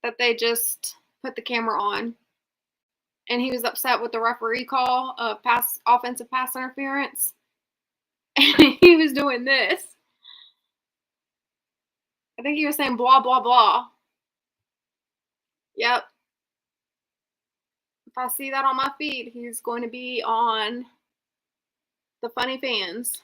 that they just put the camera on, and he was upset with the referee call of offensive pass interference, and he was doing this. I think he was saying blah, blah, blah. Yep. If I see that on my feed, he's going to be on the funny fans.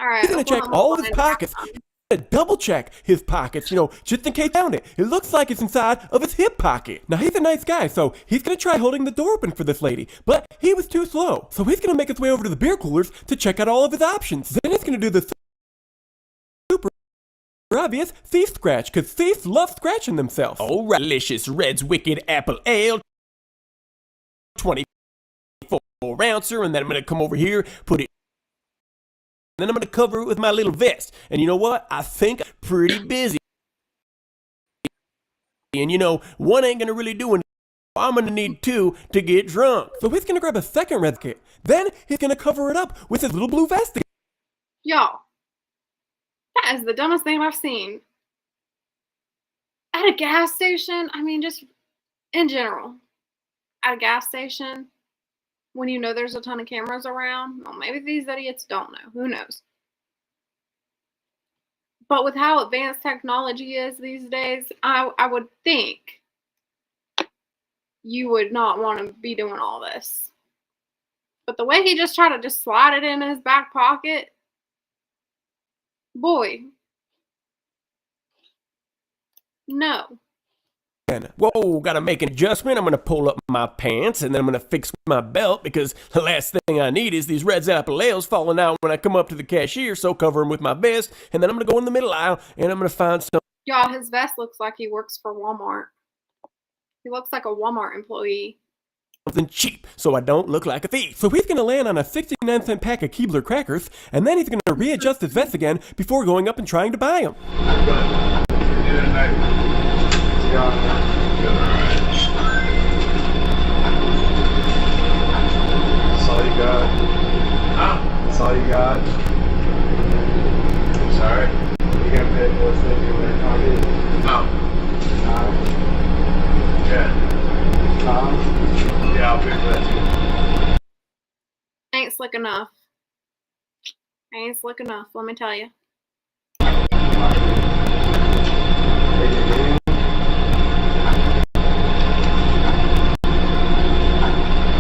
All right. He's gonna check all of his pockets. He's gonna double check his pockets, just in case he found it. It looks like it's inside of his hip pocket. Now he's a nice guy, so he's gonna try holding the door open for this lady, but he was too slow. So he's gonna make his way over to the beer coolers to check out all of his options. Then he's gonna do the super obvious thief scratch, because thieves love scratching themselves. Oh, delicious Red's Wicked Apple Ale, 24 ouncer, and then I'm gonna come over here, put it. Then I'm going to cover it with my little vest. And you know what? I think I'm pretty busy. And one ain't going to really do anything. I'm going to need two to get drunk. So he's going to grab a second red kit. Then he's going to cover it up with his little blue vest. Y'all, that is the dumbest thing I've seen. At a gas station, I mean, just in general, at a gas station, when you know there's a ton of cameras around. Well, maybe these idiots don't know. Who knows? But with how advanced technology is these days, I would think you would not want to be doing all this. But the way he just tried to just slide it in his back pocket, boy, no. Whoa, gotta make an adjustment. I'm gonna pull up my pants and then I'm gonna fix my belt because the last thing I need is these Red's Apple Ales falling out when I come up to the cashier, so cover them with my vest. And then I'm gonna go in the middle aisle and I'm gonna find some. Y'all, his vest looks like he works for Walmart. He looks like a Walmart employee. Something cheap so I don't look like a thief. So he's gonna land on a 69-cent pack of Keebler crackers and then he's gonna readjust his vest again before going up and trying to buy them. That's all you got. That's all you got. Sorry. You gonna pay for what's in your pocket? No. Yeah. Yeah, I'll pay for that too. Ain't slick enough. Ain't slick enough, let me tell you.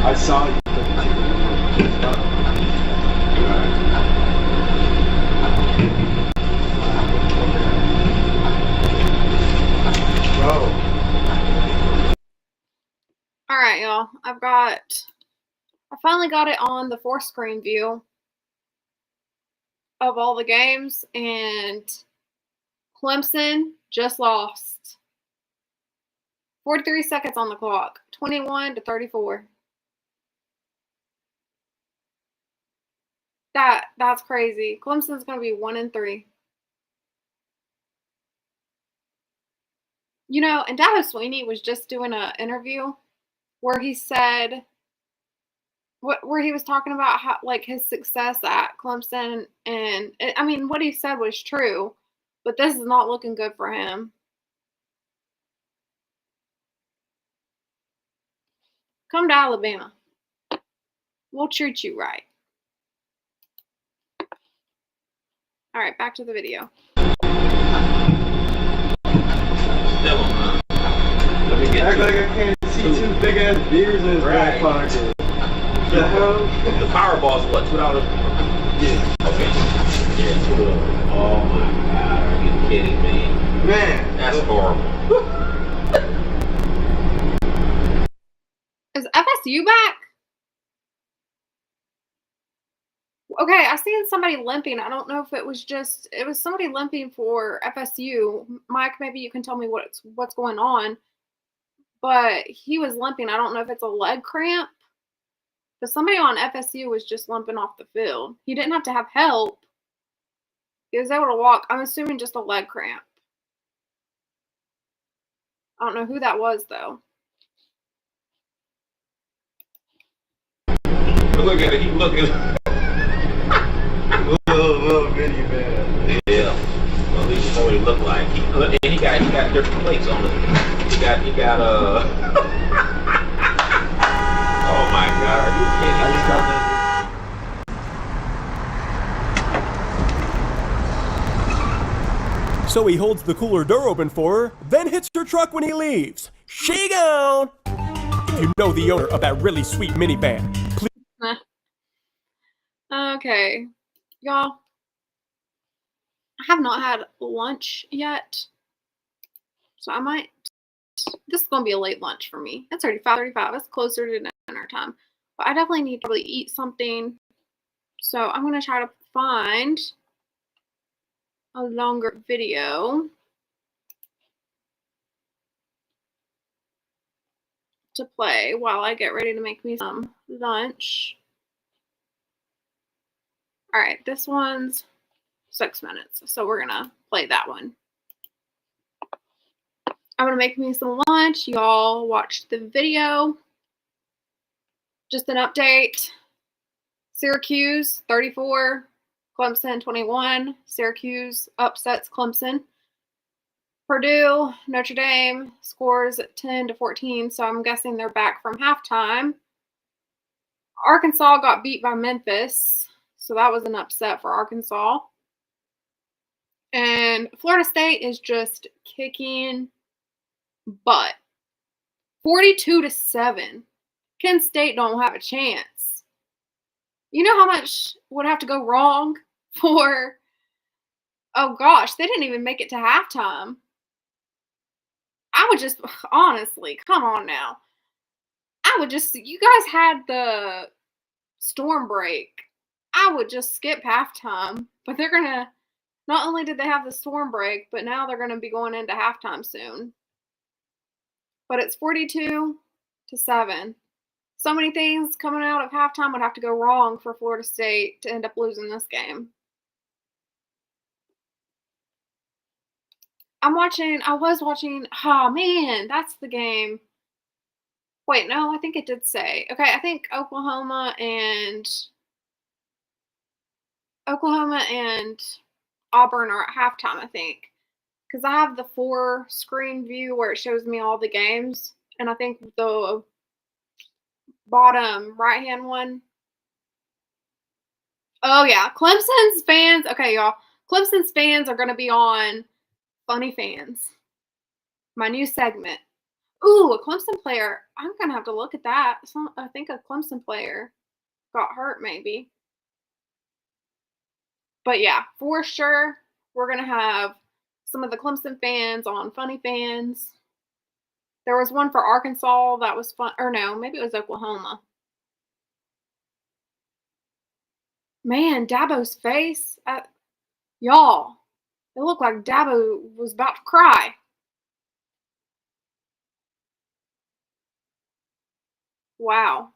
I saw you. Alright, y'all. I finally got it on the 4-screen view of all the games, and Clemson just lost. 43 seconds on the clock. 21-34. That's crazy. Clemson's going to be 1-3. And Dabo Swinney was just doing an interview where he said, where he was talking about how, like, his success at Clemson, and I mean, what he said was true, but this is not looking good for him. Come to Alabama. We'll treat you right. All right, back to the video. Act like I can't see two big ass beers in his back pocket. The hell? The Powerball's what, $2? Yeah. Okay. Yeah, $2. Oh my god, are you kidding me? Man. That's horrible. Is FSU back? Okay, I seen somebody limping. I don't know if it was somebody limping for FSU. Mike, maybe you can tell me what's going on. But he was limping. I don't know if it's a leg cramp. But somebody on FSU was just limping off the field. He didn't have to have help. He was able to walk. I'm assuming just a leg cramp. I don't know who that was, though. Look at it. Keep looking. little bitty man. Yeah. Well, at least you know what he looked like. And he got different plates on it. He got oh my god, are you kidding? I just got So he holds the cooler door open for her, then hits her truck when he leaves. She gone! If you know the owner of that really sweet minivan, please. Okay. Y'all, I have not had lunch yet, so I might. This is gonna be a late lunch for me. It's already 5:35. It's closer to dinner time, but I definitely need to really eat something. So I'm gonna try to find a longer video to play while I get ready to make me some lunch. All right, this one's 6 minutes, so we're gonna play that one. I'm gonna make me some lunch. Y'all watched the video. Just an update. Syracuse 34, Clemson 21. Syracuse upsets Clemson. Purdue, Notre Dame scores 10-14, so I'm guessing they're back from halftime. Arkansas got beat by Memphis, so that was an upset for Arkansas. And Florida State is just kicking butt. 42-7. Kent State don't have a chance. You know how much would have to go wrong for, oh gosh, they didn't even make it to halftime. I would just, honestly, come on now. You guys had the storm break. I would just skip halftime. But they're going to, not only did they have the storm break, but now they're going to be going into halftime soon. But it's 42-7. So many things coming out of halftime would have to go wrong for Florida State to end up losing this game. I was watching, oh man, that's the game. Wait, no, I think it did say. Okay, I think Oklahoma and Auburn are at halftime, I think. Because I have the 4-screen view where it shows me all the games. And I think the bottom right-hand one. Oh, yeah. Clemson's fans. Okay, y'all. Clemson's fans are going to be on Funny Fans. My new segment. Ooh, a Clemson player. I'm going to have to look at that. I think a Clemson player got hurt, maybe. But yeah, for sure, we're going to have some of the Clemson fans on Funny Fans. There was one for Arkansas that was fun. Or no, maybe it was Oklahoma. Man, Dabo's face. Y'all, it looked like Dabo was about to cry. Wow.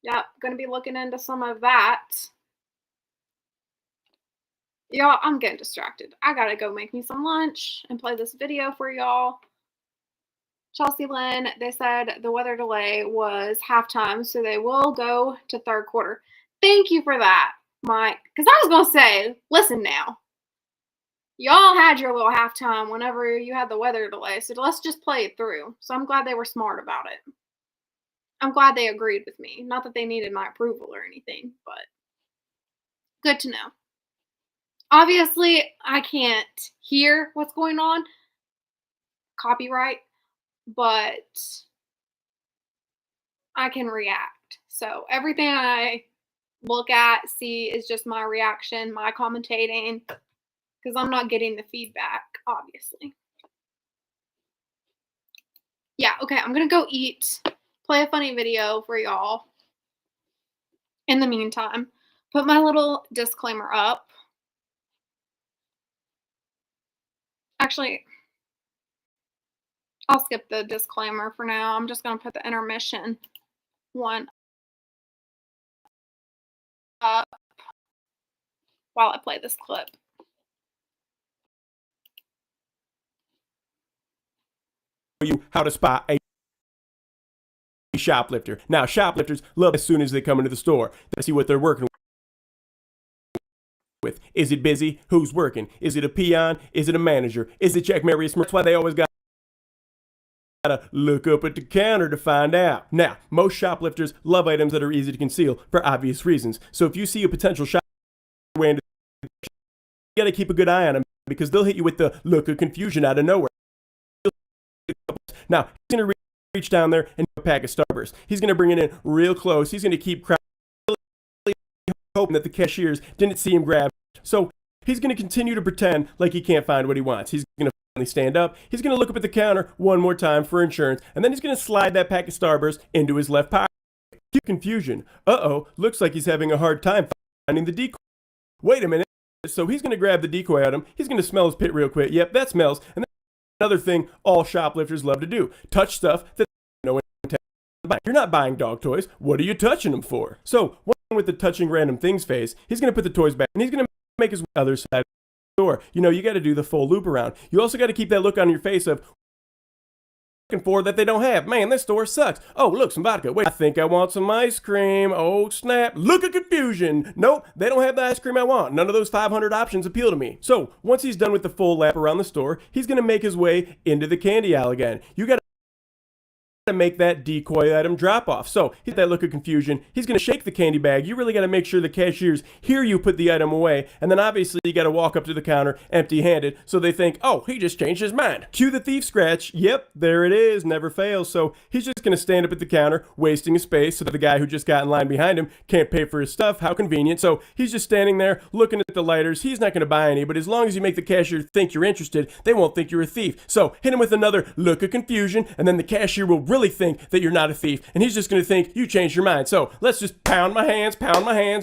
Yep, gonna be looking into some of that. Y'all, I'm getting distracted. I gotta go make me some lunch and play this video for y'all. Chelsea Lynn, they said the weather delay was halftime, so they will go to third quarter. Thank you for that, Mike. Because I was going to say, listen now. Y'all had your little halftime whenever you had the weather delay, so let's just play it through. So I'm glad they were smart about it. I'm glad they agreed with me. Not that they needed my approval or anything, but good to know. Obviously, I can't hear what's going on. Copyright. But I can react. So everything I look at, see is just my reaction, my commentating, because I'm not getting the feedback, obviously. Yeah, okay, I'm going to go eat, play a funny video for y'all. In the meantime, put my little disclaimer up. Actually, I'll skip the disclaimer for now. I'm just going to put the intermission one up while I play this clip. You how to spot a shoplifter. Now, shoplifters love as soon as they come into the store. They see what they're working with. Is it busy? Who's working? Is it a peon? Is it a manager? Is it Jack Mary Smith? That's why they always got to look up at the counter to find out. Now, most shoplifters love items that are easy to conceal for obvious reasons. So if you see a potential shoplifter, you got to keep a good eye on them because they'll hit you with the look of confusion out of nowhere. Now, he's going to reach down there and do a pack of Starburst. He's going to bring it in real close. He's going to keep hoping that the cashiers didn't see him grab. So he's going to continue to pretend like he can't find what he wants. He's going to finally stand up. He's going to look up at the counter one more time for insurance, and then he's going to slide that pack of Starburst into his left pocket. Cue confusion. Uh-oh, looks like he's having a hard time finding the decoy. Wait a minute. So he's going to grab the decoy item. He's going to smell his pit real quick. Yep, that smells. And then another thing all shoplifters love to do. Touch stuff that no one intends to buy. You're not buying dog toys. What are you touching them for? So, one with the touching random things face, he's going to put the toys back, and he's going to make his way to the other side of the store. You know, you got to do the full loop around. You also got to keep that look on your face of looking for that they don't have. Man, this store sucks. Oh, look, some vodka. Wait, I think I want some ice cream. Oh, snap. Look at confusion. Nope, they don't have the ice cream I want. None of those 500 options appeal to me. So, once he's done with the full lap around the store, he's going to make his way into the candy aisle again. You got to make that decoy item drop off. So, hit that look of confusion. He's going to shake the candy bag. You really got to make sure the cashiers hear you put the item away. And then obviously you got to walk up to the counter empty-handed so they think, oh, he just changed his mind. Cue the thief scratch. Yep, there it is. Never fails. So he's just going to stand up at the counter, wasting his space so that the guy who just got in line behind him can't pay for his stuff. How convenient. So he's just standing there looking at the lighters. He's not going to buy any, but as long as you make the cashier think you're interested, they won't think you're a thief. So hit him with another look of confusion, and then the cashier will really think that you're not a thief, and he's just going to think you changed your mind. So let's just pound my hands,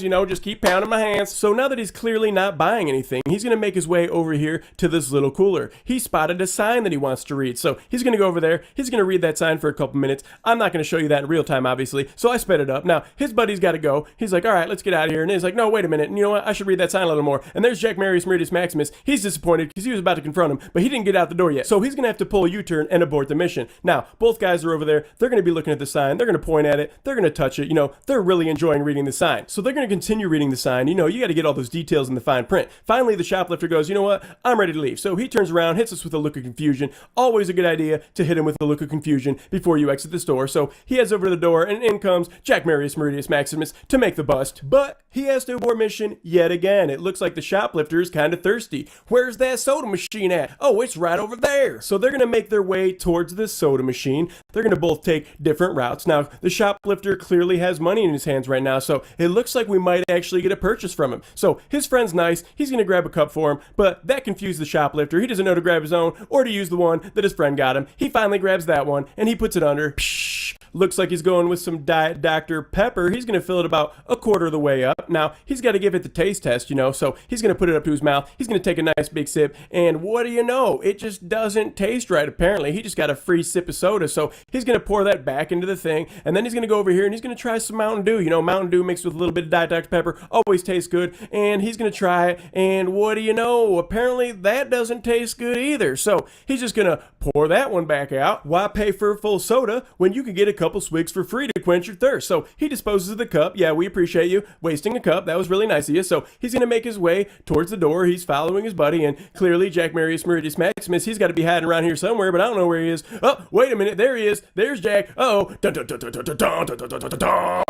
you know, just keep pounding my hands. So now that he's clearly not buying anything, he's going to make his way over here to this little cooler. He spotted a sign that he wants to read, so he's going to go over there. He's going to read that sign for a couple minutes. I'm not going to show you that in real time, obviously, so I sped it up. Now, his buddy's got to go. He's like, all right, let's get out of here. And he's like, no, wait a minute. And you know what? I should read that sign a little more. And there's Jack Marius Meridius Maximus. He's disappointed because he was about to confront him, but he didn't get out the door yet. So he's going to have to pull a U-turn and abort the mission. Now, both guys are over there. They're going to be looking at the sign. They're going to point at it. They're going to touch it. You know, they're really enjoying reading the sign. So they're going to continue reading the sign. You know, you got to get all those details in the fine print. Finally, the shoplifter goes, you know what? I'm ready to leave. So he turns around, hits us with a look of confusion. Always a good idea to hit him with a look of confusion before you exit the store. So he heads over to the door, and in comes Jack Marius Meridius Maximus to make the bust. But he has to abort mission yet again. It looks like the shoplifter is kind of thirsty. Where's that soda machine at? Oh, it's right over there. So they're going to make their way towards this soda machine. They're going to both take different routes. Now, the shoplifter clearly has money in his hands right now, so it looks like we might actually get a purchase from him. So his friend's nice. He's going to grab a cup for him, but that confused the shoplifter. He doesn't know to grab his own or to use the one that his friend got him. He finally grabs that one, and he puts it under. Psh, looks like he's going with some Diet Dr. Pepper. He's going to fill it about a quarter of the way up. Now, he's got to give it the taste test, you know, so he's going to put it up to his mouth. He's going to take a nice big sip, and what do you know? It just doesn't taste right, apparently. He just got a free sip of soda, so he's going to pour that back into the thing, and then he's going to go over here, and he's going to try some Mountain Dew. You know, Mountain Dew mixed with a little bit of Diet Dr. Pepper always tastes good, and he's going to try it, and what do you know? Apparently, that doesn't taste good either, so he's just going to pour that one back out. Why pay for a full soda when you can get a couple swigs for free to quench your thirst? So he disposes of the cup. Yeah, we appreciate you wasting a cup. That was really nice of you. So he's going to make his way towards the door. He's following his buddy, and clearly Jack Marius Meridius Maximus, he's got to be hiding around here somewhere, but I don't know where he is. Oh, wait a minute. There he is. There's Jack. Uh-oh. Dun, dun, dun, dun, dun, dun, dun, dun, dun, dun, dun, dun.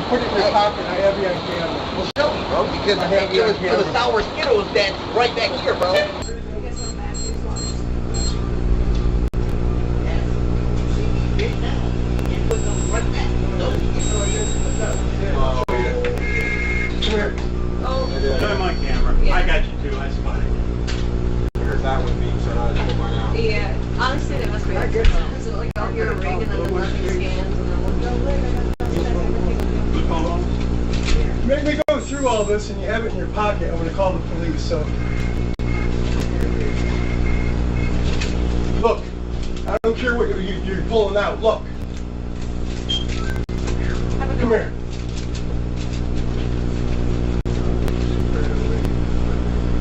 Put it in your pocket. I have you on camera. Well, show me, bro, because it was sour Skittles that's right back here, bro. Turn my camera. Yeah. I got you too. That's fine. That would be so I just by now. Yeah, honestly, that must be a good one. Is it like I'll hear a ring and then the working scans and then Make me go through all this and you have it in your pocket. I'm going to call the police. So, look, I don't care what you're pulling out. Look, come here.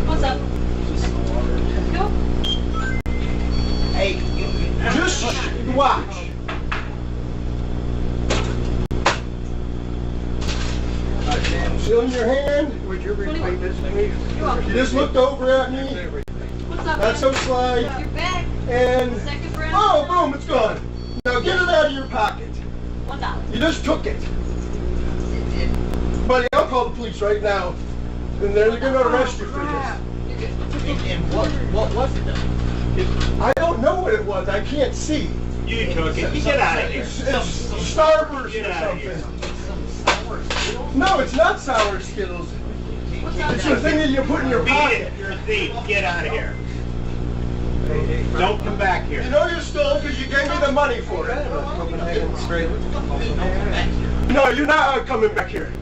What's up? Go. Hey, just watch. Still in your hand? Would you replay this thing? You just looked over at me. What's up? That's so slide. You're back. And Second round. oh, boom, it's gone. Now get it out of your pocket. $1. You just took it. Buddy, I'll call the police right now. then they're going to arrest you for this. And what was it though? I don't know what it was. I can't see. You took it. You get out of here. It's Starburst or something. No, it's not sour Skittles. It's the thing that you put in your pocket. You're a thief. Get out of here. Don't come back here. You know you stole because you gave me the money for it. No, you're not coming back here.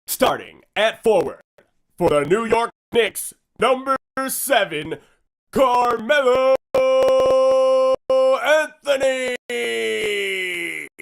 Starting at forward for the New York Knicks, number 7, Carmelo Anthony.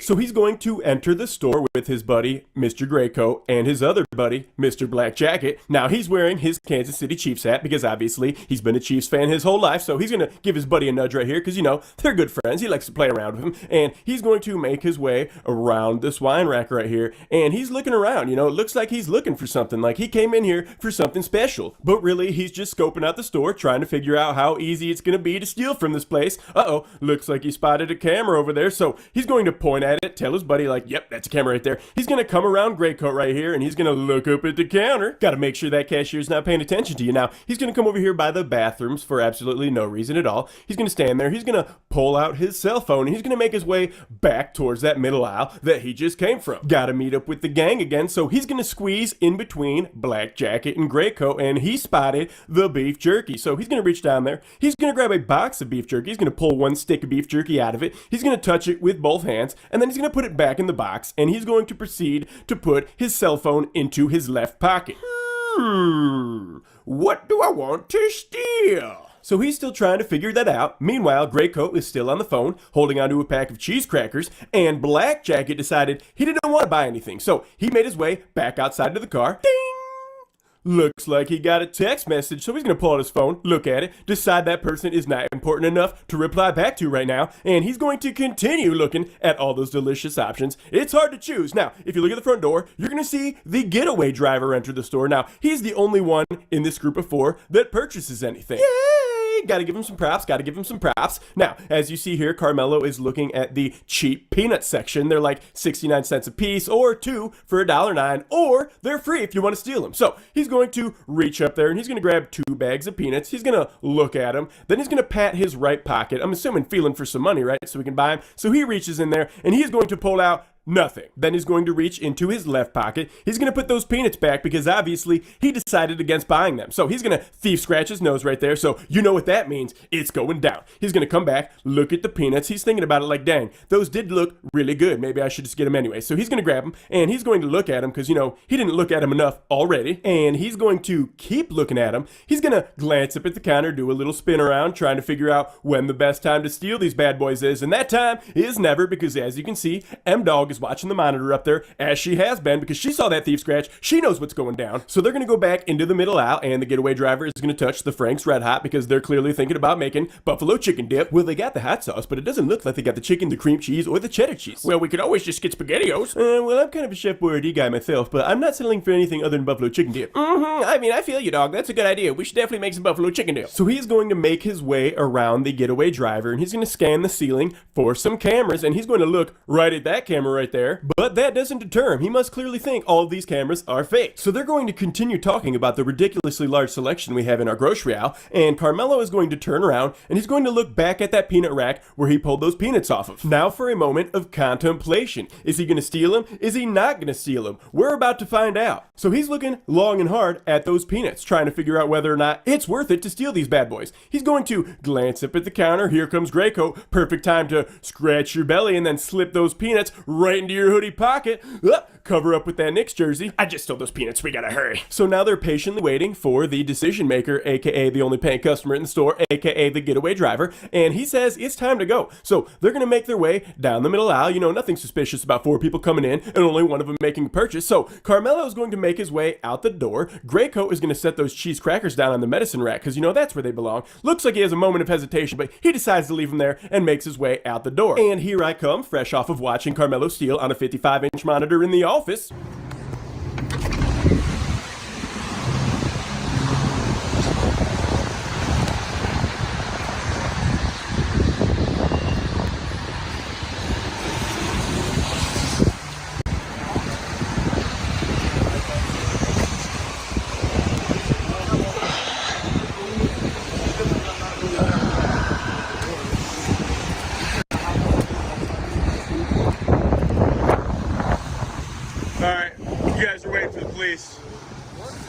So he's going to enter the store with his buddy, Mr. Graycoat, and his other buddy, Mr. Black Jacket. Now, he's wearing his Kansas City Chiefs hat because obviously he's been a Chiefs fan his whole life. So he's going to give his buddy a nudge right here because, you know, they're good friends. He likes to play around with him. And he's going to make his way around this wine rack right here. And he's looking around. You know, it looks like he's looking for something. Like he came in here for something special. But really, he's just scoping out the store, trying to figure out how easy it's going to be to steal from this place. Uh-oh, looks like he spotted a camera over there. So he's going to point at it, tell his buddy, like, yep, that's a camera right there. He's going to come around Graycoat right here, and he's going to look up at the counter. Got to make sure that cashier's not paying attention to you. Now, he's going to come over here by the bathrooms for absolutely no reason at all. He's going to stand there. He's going to pull out his cell phone, and he's going to make his way back towards that middle aisle that he just came from. Got to meet up with the gang again, so he's going to squeeze in between Black Jacket and Graycoat, and he spotted the beef jerky. So he's going to reach down there. He's going to grab a box of beef jerky. He's going to pull one stick of beef jerky out of it. He's going to touch it with both hands, and then he's going to put it back in the box, and he's going to proceed to put his cell phone into his left pocket. What do I want to steal? So he's still trying to figure that out. Meanwhile, Graycoat is still on the phone, holding onto a pack of cheese crackers, and Black Jacket decided he didn't want to buy anything. So he made his way back outside to the car. Ding! Looks like he got a text message, so he's going to pull out his phone, look at it, decide that person is not important enough to reply back to right now, and he's going to continue looking at all those delicious options. It's hard to choose. Now, if you look at the front door, you're going to see the getaway driver enter the store. Now, he's the only one in this group of 4 that purchases anything. Yay! Gotta give him some props, gotta give him some props. Now, as you see here, Carmelo is looking at the cheap peanut section. They're like 69 cents a piece, or 2 for $1.09, or they're free if you want to steal them. So, he's going to reach up there and he's going to grab 2 bags of peanuts. He's going to look at them. Then he's going to pat his right pocket. I'm assuming feeling for some money, right? So we can buy them. So he reaches in there and he's going to pull out nothing. Then he's going to reach into his left pocket. He's going to put those peanuts back because obviously he decided against buying them. So he's going to thief scratch his nose right there. So you know what that means. It's going down. He's going to come back, look at the peanuts. He's thinking about it like, dang, those did look really good. Maybe I should just get them anyway. So he's going to grab them and he's going to look at them because, you know, he didn't look at them enough already. And he's going to keep looking at them. He's going to glance up at the counter, do a little spin around, trying to figure out when the best time to steal these bad boys is. And that time is never because, as you can see, M-Dog is watching the monitor up there, as she has been, because she saw that thief scratch. She knows what's going down. So they're going to go back into the middle aisle, and the getaway driver is going to touch the Frank's Red Hot because they're clearly thinking about making buffalo chicken dip. Well, they got the hot sauce, but it doesn't look like they got the chicken, the cream cheese, or the cheddar cheese. Well, we could always just get SpaghettiOs. Well, I'm kind of a Chef Boyardee guy myself, but I'm not settling for anything other than buffalo chicken dip. I mean, I feel you, dog. That's a good idea. We should definitely make some buffalo chicken dip. So he's going to make his way around the getaway driver, and he's going to scan the ceiling for some cameras, and he's going to look right at that camera right there. But that doesn't deter him. He must clearly think all of these cameras are fake. So they're going to continue talking about the ridiculously large selection we have in our grocery aisle, and Carmelo is going to turn around, and he's going to look back at that peanut rack where he pulled those peanuts off of. Now for a moment of contemplation. Is he going to steal them? Is he not going to steal them? We're about to find out. So he's looking long and hard at those peanuts, trying to figure out whether or not it's worth it to steal these bad boys. He's going to glance up at the counter. Here comes Graycoat. Perfect time to scratch your belly and then slip those peanuts right right into your hoodie pocket. Cover up with that Knicks jersey. I just stole those peanuts. We gotta hurry. So now they're patiently waiting for the decision maker, aka the only paying customer in the store, aka the getaway driver, and he says it's time to go. So they're gonna make their way down the middle aisle. You know, nothing suspicious about 4 people coming in and only one of them making a purchase. So Carmelo is going to make his way out the door. Greycoat is going to set those cheese crackers down on the medicine rack because, you know, that's where they belong. Looks like he has a moment of hesitation, but he decides to leave them there and makes his way out the door. And here I come, fresh off of watching Carmelo steal on a 55-inch monitor in the office. Alright, you guys are waiting for the police.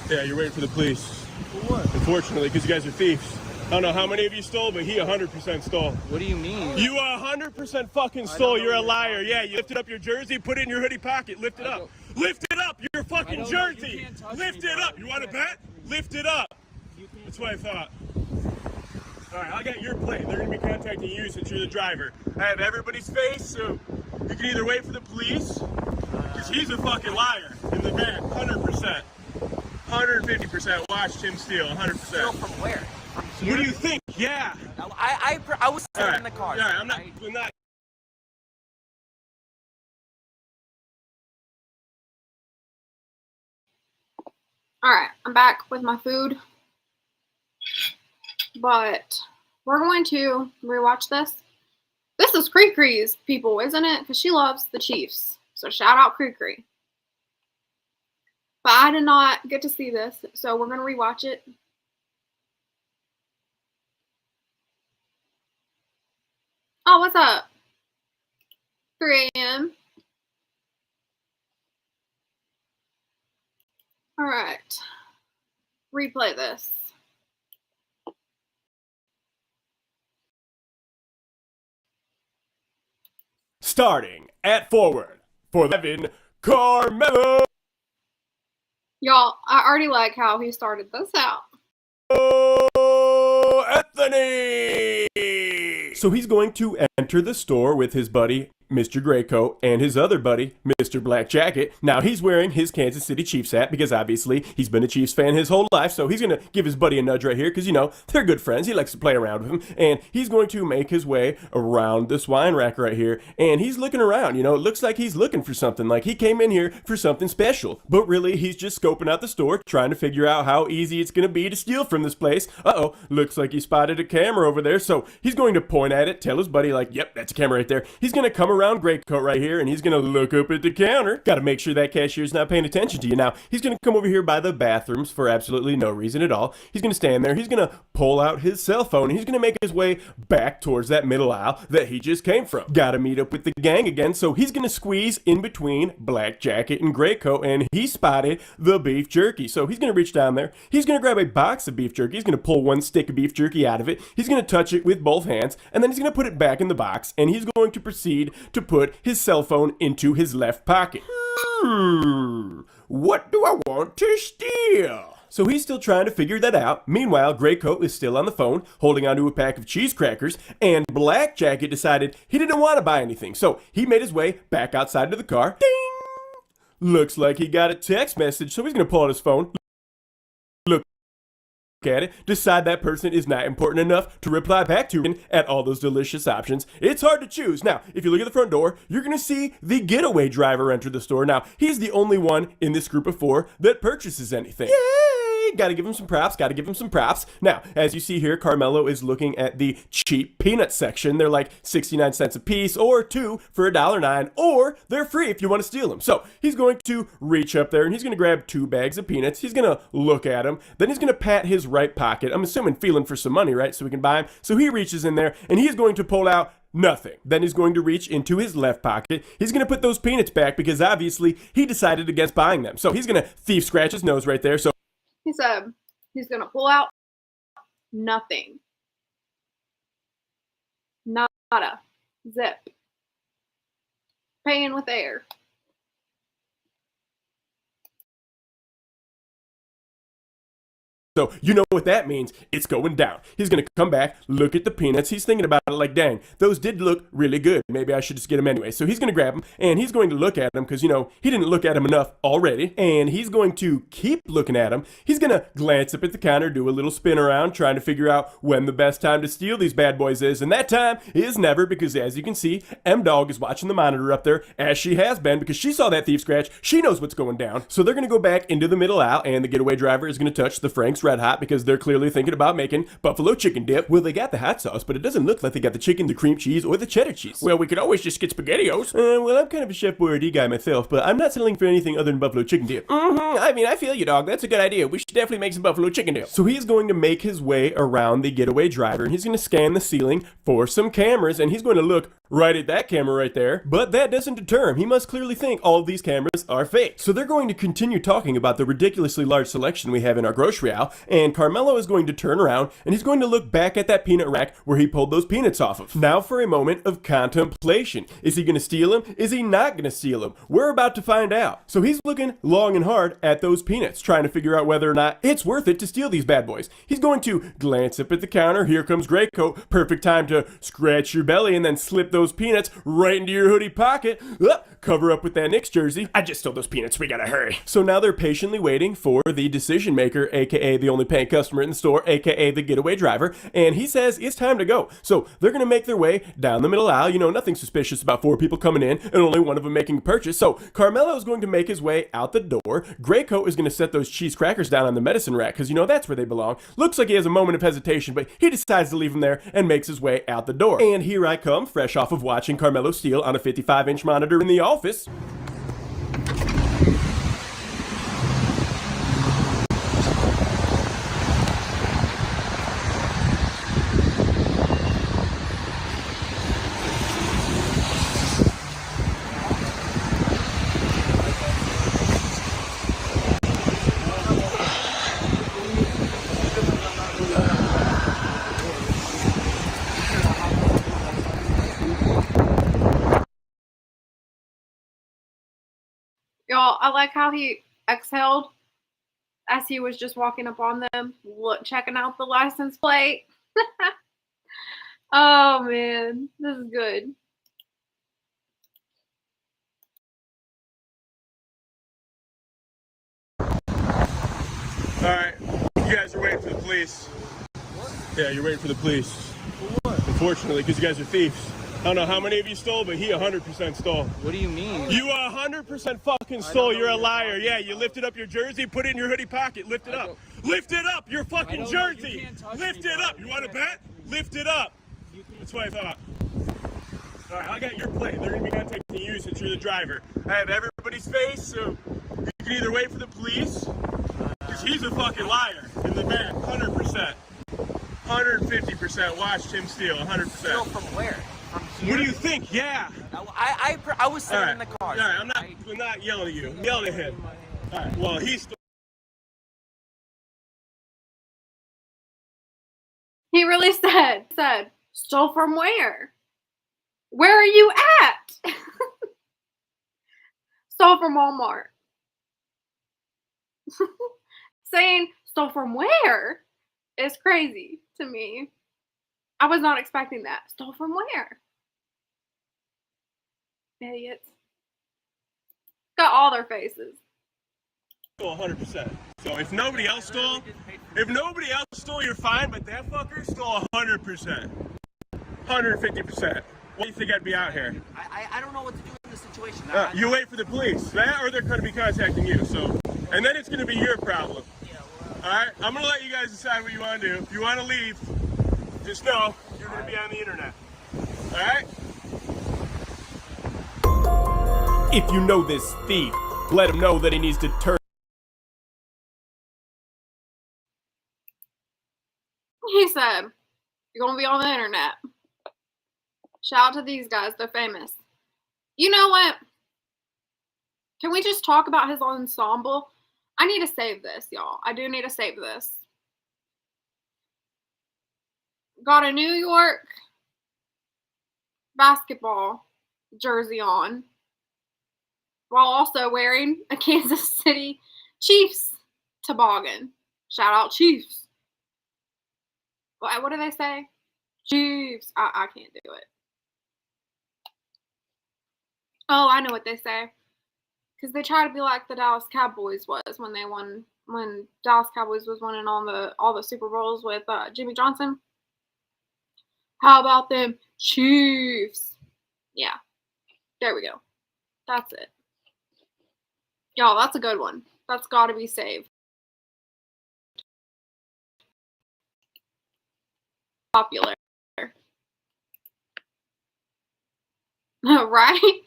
Yeah, you're waiting for the police. For what? Unfortunately, because you guys are thieves. I don't know how many of you stole, but he 100% stole. What do you mean? You 100% fucking stole. You're a liar. Yeah, you lifted up your jersey, put it in your hoodie pocket. Lift it up. Lift it up, your fucking jersey. Lift it up. You want to bet? Lift it up. That's what I thought. Alright, I'll get your plate. They're going to be contacting you since you're the driver. I have everybody's face, so you can either wait for the police, because he's a fucking liar in the back, 100%. 150% watched him steal, 100%. Steal from where? From here? What do you think? Yeah. I was sitting in the car. Yeah, I'm not. All right, I'm back with my food, but we're going to rewatch this. This is Cree-Cree's people, isn't it? Because she loves the Chiefs. So shout out Cree-Cree. But I did not get to see this, so we're going to rewatch it. Oh, what's up? 3 a.m. All right. Replay this. Starting at forward for Levin Carmelo. Y'all, I already like how he started this out. Anthony! So he's going to enter the store with his buddy, Mr. Greycoat, and his other buddy, Mr. Black Jacket. Now, he's wearing his Kansas City Chiefs hat because obviously he's been a Chiefs fan his whole life, so he's going to give his buddy a nudge right here because, you know, they're good friends. He likes to play around with him, and he's going to make his way around this wine rack right here, and he's looking around. You know, it looks like he's looking for something, like he came in here for something special, but really he's just scoping out the store, trying to figure out how easy it's going to be to steal from this place. Uh-oh, looks like he spotted a camera over there, so he's going to point at it, tell his buddy, like, yep, that's a camera right there. He's going to come around Greycoat right here, and he's going to look up at the counter. Got to make sure that cashier's not paying attention to you. Now, he's going to come over here by the bathrooms for absolutely no reason at all. He's going to stand there. He's going to pull out his cell phone, and he's going to make his way back towards that middle aisle that he just came from. Got to meet up with the gang again, so he's going to squeeze in between Black Jacket and Greycoat, and he spotted the beef jerky. So he's going to reach down there. He's going to grab a box of beef jerky. He's going to pull one stick of beef jerky out of it. He's going to touch it with both hands, and then he's going to put it back in the box, and he's going to proceed to put his cell phone into his left pocket. What do I want to steal? So he's still trying to figure that out. Meanwhile, Greycoat is still on the phone, holding onto a pack of cheese crackers, and Black Jacket decided he didn't want to buy anything, so he made his way back outside to the car. Ding! Looks like he got a text message, so he's going to pull out his phone, look at it, decide that person is not important enough to reply back to him at all those delicious options. It's hard to choose. Now, if you look at the front door, you're going to see the getaway driver enter the store. Now, he's the only one in this group of 4 that purchases anything. Yay! Gotta give him some props, gotta give him some props. Now, as you see here, Carmelo is looking at the cheap peanut section. They're like 69 cents a piece, or 2 for $1.09, or they're free if you want to steal them. So, he's going to reach up there and he's going to grab 2 bags of peanuts. He's going to look at them. Then he's going to pat his right pocket. I'm assuming feeling for some money, right? So we can buy them. So he reaches in there and he's going to pull out nothing. Then he's going to reach into his left pocket. He's going to put those peanuts back because obviously he decided against buying them. So he's going to thief scratch his nose right there. So He said he's going to pull out nothing. Nada. Zip. paying with air. So you know what that means. It's going down. He's going to come back, look at the peanuts. He's thinking about it like, dang, those did look really good. Maybe I should just get them anyway. So he's going to grab them, and he's going to look at them because, he didn't look at them enough already. And he's going to keep looking at them. He's going to glance up at the counter, do a little spin around, trying to figure out when the best time to steal these bad boys is. And that time is never, because as you can see, M-Dog is watching the monitor up there, as she has been, because she saw that thief scratch. She knows what's going down. So they're going to go back into the middle aisle, and the getaway driver is going to touch the Frank's Red Hot because they're clearly thinking about making buffalo chicken dip. Well, they got the hot sauce, but it doesn't look like they got the chicken, the cream cheese, or the cheddar cheese. Well, we could always just get SpaghettiOs. Well, I'm kind of a Chef Boyardee guy myself, but I'm not settling for anything other than buffalo chicken dip. I mean, I feel you, dog. That's a good idea. We should definitely make some buffalo chicken dip. So he's going to make his way around the getaway driver, and he's going to scan the ceiling for some cameras, and he's going to look right at that camera right there. But that doesn't deter him. He must clearly think all of these cameras are fake. So they're going to continue talking about the ridiculously large selection we have in our grocery aisle, and Carmelo is going to turn around, and he's going to look back at that peanut rack where he pulled those peanuts off of. Now for a moment of contemplation. Is he going to steal them? Is he not going to steal them? We're about to find out. So he's looking long and hard at those peanuts, trying to figure out whether or not it's worth it to steal these bad boys. He's going to glance up at the counter. Here comes Grey Coat. Perfect time to scratch your belly and then slip those peanuts right into your hoodie pocket. Cover up with that Knicks jersey. I just stole those peanuts. We gotta hurry. So now they're patiently waiting for the decision maker, aka the only paying customer in the store, aka the getaway driver, and he says it's time to go. So they're gonna make their way down the middle aisle. Nothing suspicious about 4 people coming in and only one of them making a purchase. So Carmelo is going to make his way out the door. Grey Coat is gonna set those cheese crackers down on the medicine rack because that's where they belong. Looks like he has a moment of hesitation, but he decides to leave them there and makes his way out the door. And here I come, fresh off of watching Carmelo steal on a 55-inch monitor in the office. Y'all, I like how he exhaled as he was just walking up on them, checking out the license plate. Oh, man. This is good. Alright, you guys are waiting for the police. Yeah, you're waiting for the police. For what? Unfortunately, because you guys are thieves. I don't know how many of you stole, but he 100% stole. What do you mean? You 100% fucking stole. You're a liar. Yeah, you lifted up your jersey, put it in your hoodie pocket. Lift it up. Lift it up, your fucking jersey. Lift it up. You want to bet? Lift it up. That's what I thought. All right, I got your plate. They're going to be contacting you since you're the driver. I have everybody's face, so you can either wait for the police, because he's a fucking liar in the back, 100%. 150%. Watched him steal, 100%. Steal from where? From here? What do you think? Yeah. I was sitting in the car. All right, I'm not yelling at you. I'm yelling at him. All right, well, he's... He really said, stole from where? Where are you at? Stole from Walmart. Saying stole from where is crazy to me. I was not expecting that. Stole from where? Idiots. Got all their faces. 100%. So if nobody else stole, you're fine, but that fucker stole 100%. 150%. What do you think I'd be out here? I don't know what to do in this situation. You wait for the police, that or they're going to be contacting you. So, and then it's going to be your problem. All right, I'm going to let you guys decide what you want to do. If you want to leave, just know you're going to be on the internet. All right? If you know this thief, let him know that he needs to turn. He said, you're going to be on the internet. Shout out to these guys. They're famous. You know what? Can we just talk about his ensemble? I need to save this, y'all. I do need to save this. Got a New York basketball jersey on. while also wearing a Kansas City Chiefs toboggan. Shout out Chiefs. What do they say? Chiefs. I can't do it. Oh, I know what they say. Because they try to be like the Dallas Cowboys was when they won, when Dallas Cowboys was winning all the Super Bowls with Jimmy Johnson. How about them Chiefs? Yeah. There we go. That's it. Y'all, that's a good one. That's got to be saved. Popular. Right?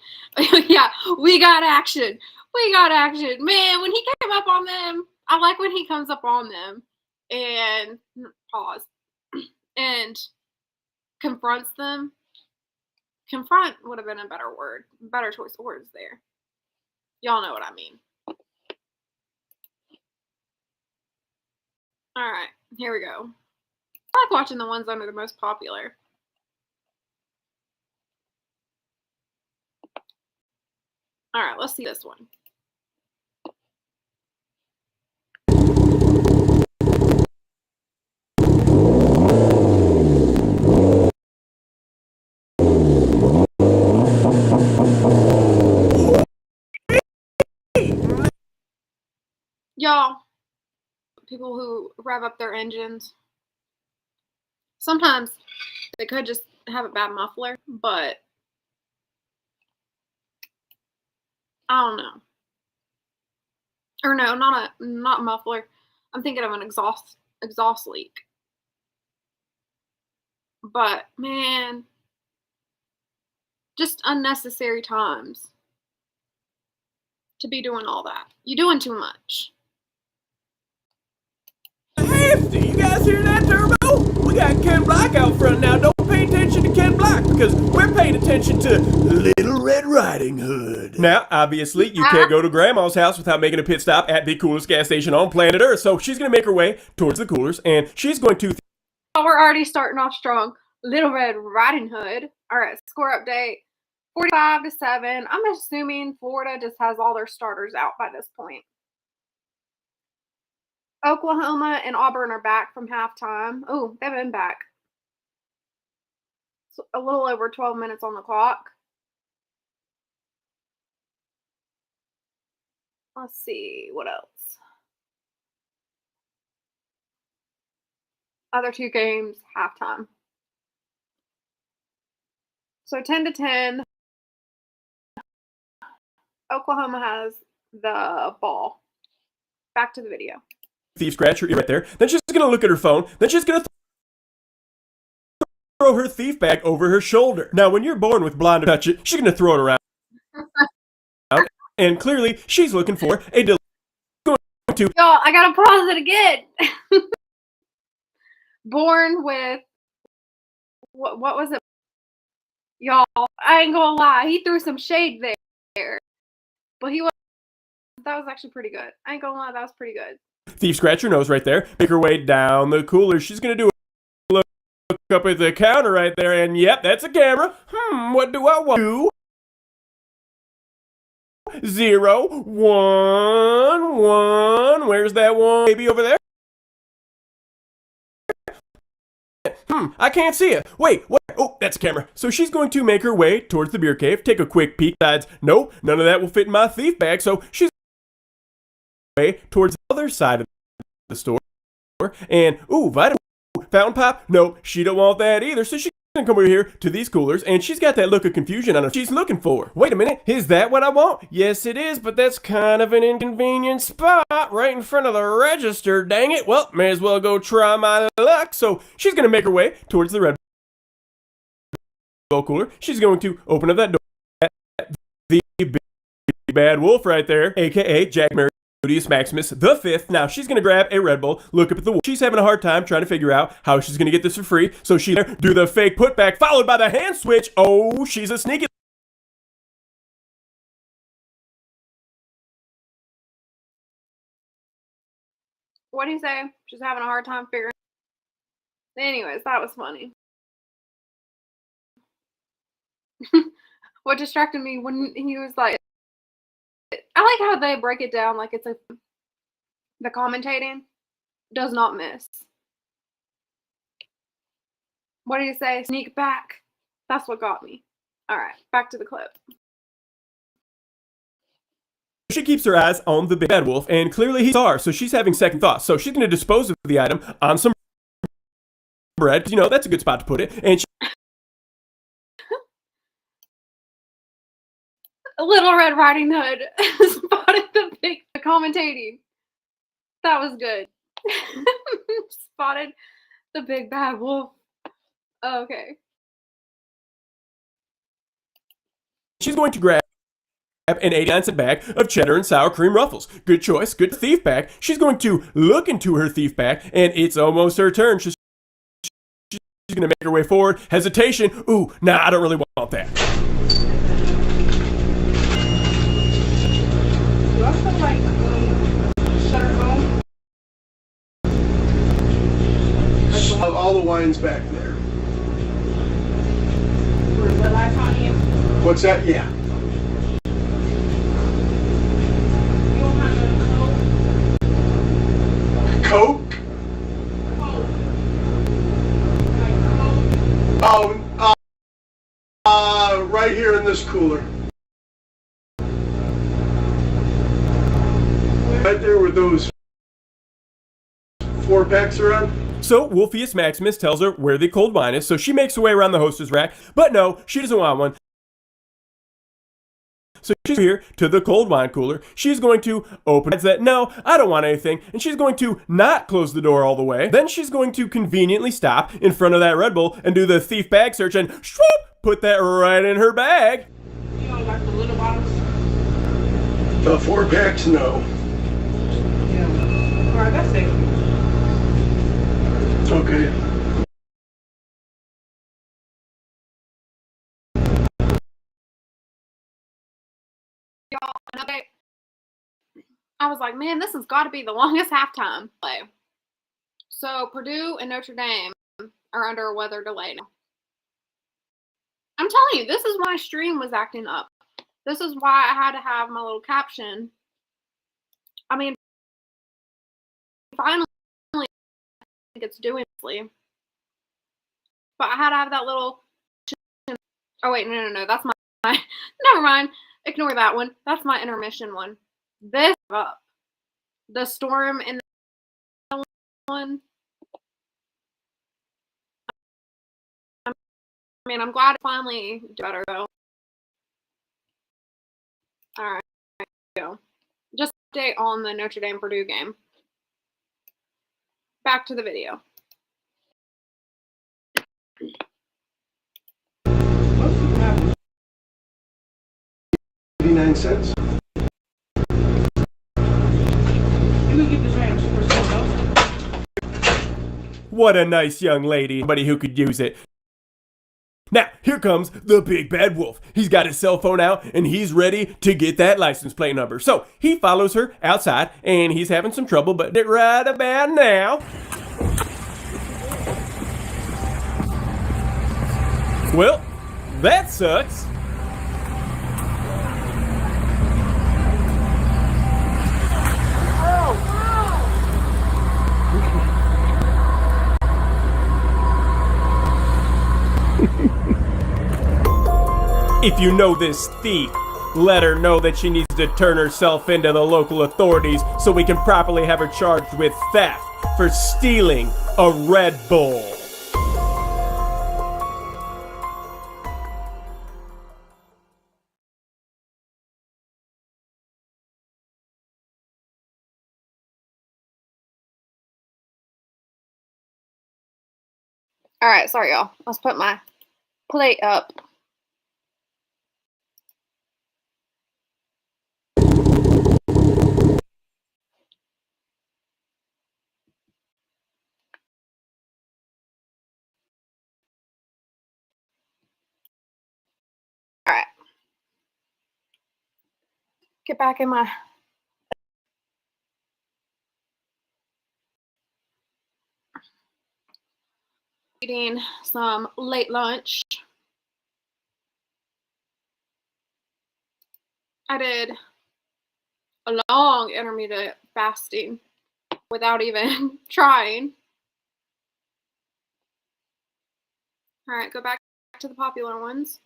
Yeah, we got action. We got action. Man, when he came up on them, I like when he comes up on them and pause and confronts them. Confront would have been a better word. Better choice of words there. Y'all know what I mean. Alright, here we go. I like watching the ones that are the most popular. Alright, let's see this one. Y'all, people who rev up their engines, sometimes they could just have a bad muffler, but I don't know. Or no, not muffler. I'm thinking of an exhaust leak. But man, just unnecessary times to be doing all that. You're doing too much. Hefty, you guys hear that, Turbo? We got Ken Black out front now. Don't pay attention to Ken Black because we're paying attention to Little Red Riding Hood. Now, obviously, you can't go to Grandma's house without making a pit stop at the coolest gas station on planet Earth. So she's going to make her way towards the coolers and she's going to... Oh, we're already starting off strong. Little Red Riding Hood. All right, score update. 45-7. I'm assuming Florida just has all their starters out by this point. Oklahoma and Auburn are back from halftime. Oh, they've been back. So a little over 12 minutes on the clock. Let's see, what else? Other two games, halftime. So 10-10. Oklahoma has the ball. Back to the video. Thief scratcher right there. Then she's going to look at her phone. Then she's going to throw her thief bag over her shoulder. Now, when you're born with blonde touch it, she's going to throw it around. And clearly, she's looking for a Y'all, I gotta pause it again. Born with what was it? Y'all, I ain't gonna lie, he threw some shade there. But that was actually pretty good. I ain't gonna lie, that was pretty good. Thief scratcher nose right there. Make her way down the cooler. She's going to do a look up at the counter right there. And yep, that's a camera. What do I want to? 0, 1, 1. Where's that one baby over there? I can't see it. Wait, what? Oh, that's a camera. So she's going to make her way towards the beer cave, take a quick peek. Besides, nope, none of that will fit in my thief bag. So she's way towards the other side of the store. And, ooh, vitamin fountain pop. No, she don't want that either. So she's gonna come over here to these coolers, and she's got that look of confusion on her. She's looking for. Wait a minute, is that what I want? Yes, it is, but that's kind of an inconvenient spot right in front of the register. Dang it. Well, may as well go try my luck. So she's gonna make her way towards the Red Bull cooler. She's going to open up that door. The big bad wolf right there, aka Jack Mary Maximus the Fifth. Now she's gonna grab a Red Bull, look up at the wall. She's having a hard time trying to figure out how she's gonna get this for free. So she do the fake putback followed by the hand switch. Oh, she's a sneaky. What do you say? She's having a hard time figuring. Anyways, that was funny. What distracted me when he was like, I like how they break it down like it's the commentating does not miss. What do you say? Sneak back. That's what got me. All right, back to the clip. She keeps her eyes on the big bad wolf, and clearly he's ours, so she's having second thoughts. So she's going to dispose of the item on some bread. You know, that's a good spot to put it. And Little Red Riding Hood spotted the commentating. That was good. Spotted the big bad wolf. Okay. she's going to grab an 89-cent bag of cheddar and sour cream ruffles. Good choice, good thief bag. She's going to look into her thief bag, and it's almost her turn. She's going to make her way forward. Hesitation. Ooh, nah, I don't really want that. Do I feel like shut her home? All the wine's back there. What's that? Yeah. Coke? Oh, right here in this cooler. Right there where those 4-packs are on. So Wolfius Maximus tells her where the cold wine is, so she makes her way around the hostess rack, but no, she doesn't want one. So she's here to the cold wine cooler. She's going to open that. No, I don't want anything. And she's going to not close the door all the way. Then she's going to conveniently stop in front of that Red Bull and do the thief bag search and swoop, put that right in her bag. You don't like the little bottles? The 4-packs, no. Yeah. Alright, that's it. Okay. Y'all, an update. I was like, man, this has got to be the longest halftime play. So Purdue and Notre Dame are under a weather delay now. I'm telling you, this is why my stream was acting up. This is why I had to have my little caption. I mean, finally, I think it's doing it. But I had to have that little. Oh wait, no. That's my. Never mind. Ignore that one. That's my intermission one. This up. The storm in the one. I mean, I'm glad it finally did better though. All right, go. Just update on the Notre Dame Purdue game. Back to the video. 89 cents. What a nice young lady. Somebody who could use it. Now, here comes the big bad wolf. He's got his cell phone out and he's ready to get that license plate number. So he follows her outside and he's having some trouble, but right about now. Well, that sucks. If you know this thief, let her know that she needs to turn herself into the local authorities so we can properly have her charged with theft for stealing a Red Bull. All right, sorry y'all. Let's put my plate up. All right. Get back in my eating some late lunch. I did a long intermittent fasting without even trying. All right, go back to the popular ones.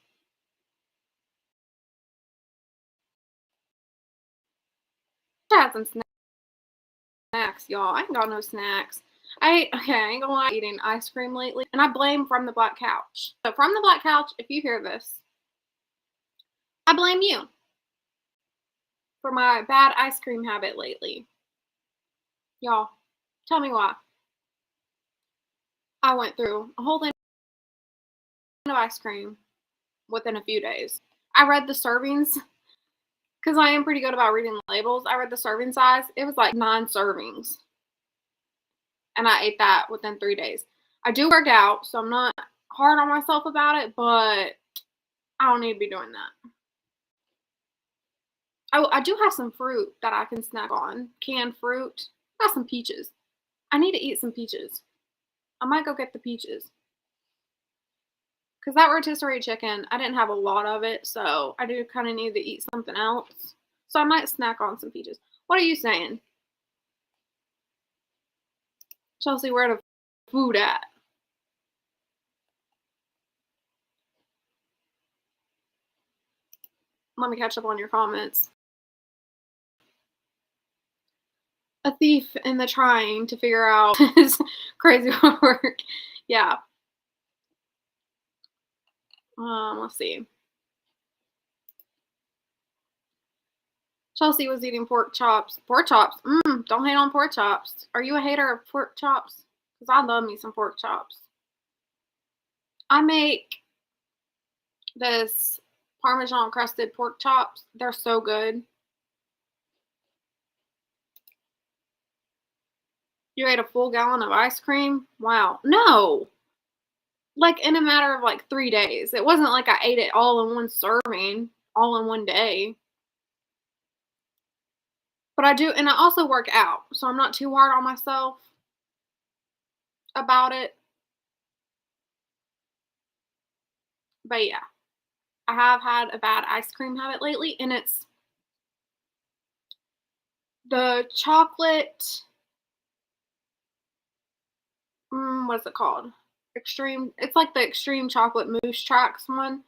I had some snacks, y'all. I ain't got no snacks. I ain't gonna lie, eating ice cream lately, and I blame From the Black Couch. So From the Black Couch, if you hear this, I blame you for my bad ice cream habit lately. Y'all, tell me why. I went through a whole thing of ice cream within a few days. I read the servings because I am pretty good about reading the labels. I read the serving size. It was like 9 servings. And I ate that within 3 days. I do work out, so I'm not hard on myself about it, but I don't need to be doing that. Oh, I do have some fruit that I can snack on. Canned fruit. I got some peaches. I need to eat some peaches. I might go get the peaches. Because that rotisserie chicken, I didn't have a lot of it, so I do kind of need to eat something else. So I might snack on some peaches. What are you saying? Chelsea, where the food at? Let me catch up on your comments. A thief in the trying to figure out his crazy work. Yeah. Let's see. Chelsea was eating pork chops. Pork chops? Don't hate on pork chops. Are you a hater of pork chops? Because I love me some pork chops. I make this Parmesan crusted pork chops. They're so good. You ate a full gallon of ice cream? Wow. No. Like in a matter of like 3 days. It wasn't like I ate it all in one serving, all in one day. But I do, and I also work out, so I'm not too hard on myself about it. But yeah, I have had a bad ice cream habit lately, and it's the chocolate, what's it called? Extreme, it's like the extreme chocolate mousse tracks one,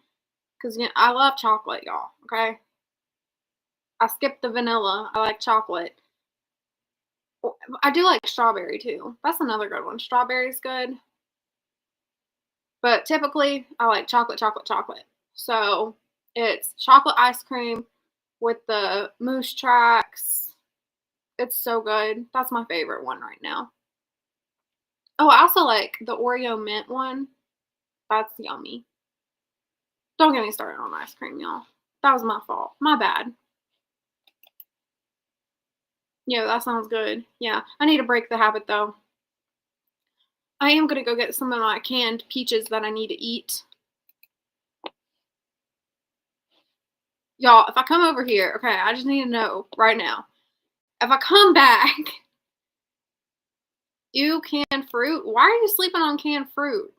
because I love chocolate, y'all, okay? I skipped the vanilla. I like chocolate. I do like strawberry too. That's another good one. Strawberry's good. But typically, I like chocolate, chocolate, chocolate. So it's chocolate ice cream with the mousse tracks. It's so good. That's my favorite one right now. Oh, I also like the Oreo mint one. That's yummy. Don't get me started on ice cream, y'all. That was my fault. My bad. Yeah, that sounds good. Yeah, I need to break the habit though. I am going to go get some of my canned peaches that I need to eat. Y'all, if I come over here, okay, I just need to know right now. If I come back, ew, canned fruit? Why are you sleeping on canned fruit?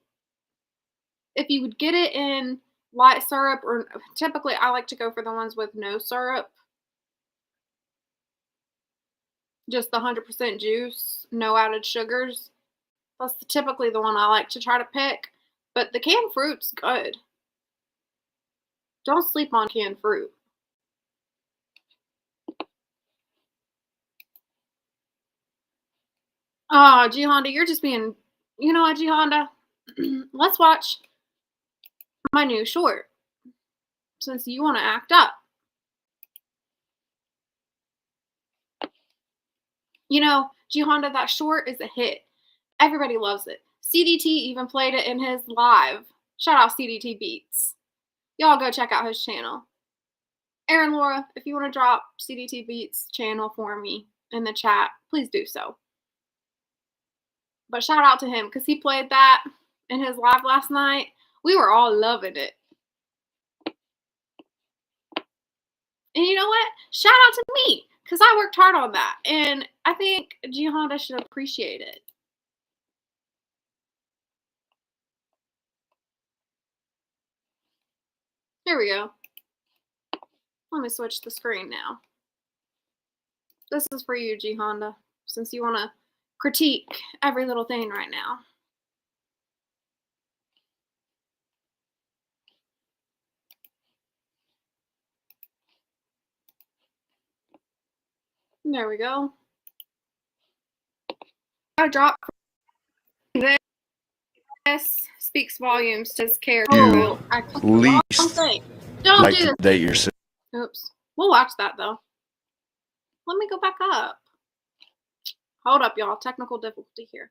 If you would get it in light syrup, or typically I like to go for the ones with no syrup. Just the 100% juice, no added sugars. That's typically the one I like to try to pick. But the canned fruit's good. Don't sleep on canned fruit. Oh, G Honda, you're just being, you know what, G Honda? Let's watch my new short, since you want to act up. You know, G Honda, that short is a hit. Everybody loves it. CDT even played it in his live. Shout out CDT Beats. Y'all go check out his channel. Aaron, Laura, if you want to drop CDT Beats channel for me in the chat, please do so. But shout out to him because he played that in his live last night. We were all loving it. And you know what? Shout out to me because I worked hard on that. And I think G Honda should appreciate it. Here we go. Let me switch the screen now. This is for you, G Honda, since you want to critique every little thing right now. There we go. I dropped this speaks volumes to his character. You I clicked the wrong least thing. Don't like do to this. date yourself. Oops. We'll watch that though. Let me go back up. Hold up, y'all. Technical difficulty here.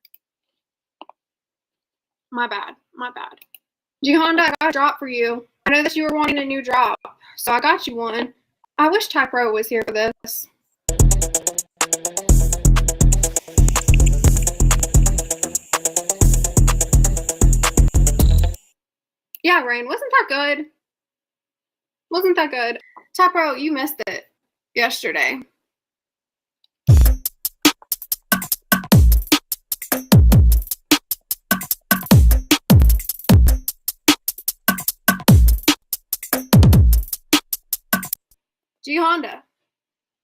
My bad. My bad. G Honda, I got a drop for you. I know that you were wanting a new drop, so I got you one. I wish Ty Pro was here for this. Yeah, Rain, wasn't that good? Wasn't that good? Ty Pro, you missed it yesterday. G Honda,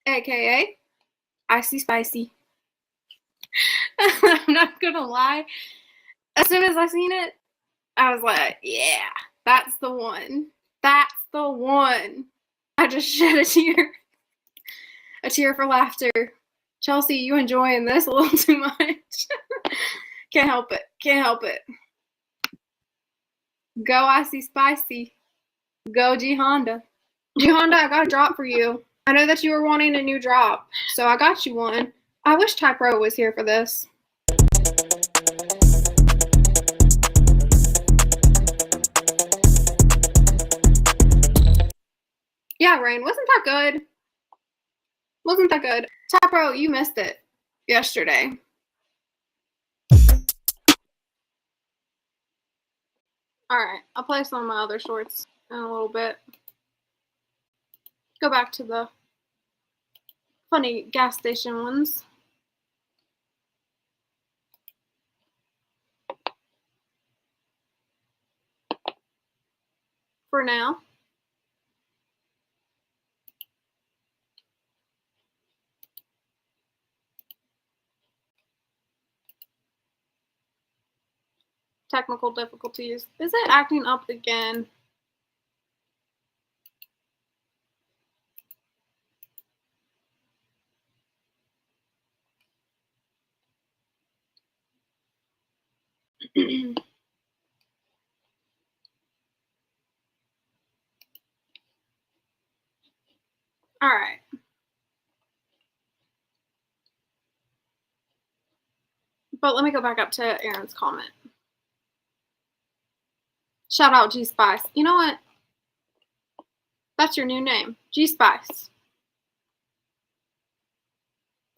aka Icy Spicy. I'm not gonna lie. As soon as I seen it, I was like, yeah, that's the one. That's the one. I just shed a tear. A tear for laughter. Chelsea, you enjoying this a little too much. Can't help it. Can't help it. Go Icy Spicy. Go G Honda. G Honda, I got a drop for you. I know that you were wanting a new drop, so I got you one. I wish Ty Pro was here for this. Yeah, Rain, wasn't that good? Wasn't that good? Ty Pro, you missed it yesterday. Alright, I'll play some of my other shorts in a little bit. Go back to the funny gas station ones. For now. Technical difficulties. Is it acting up again? All right. But let me go back up to Aaron's comment. Shout out G Spice. You know what? That's your new name, G Spice.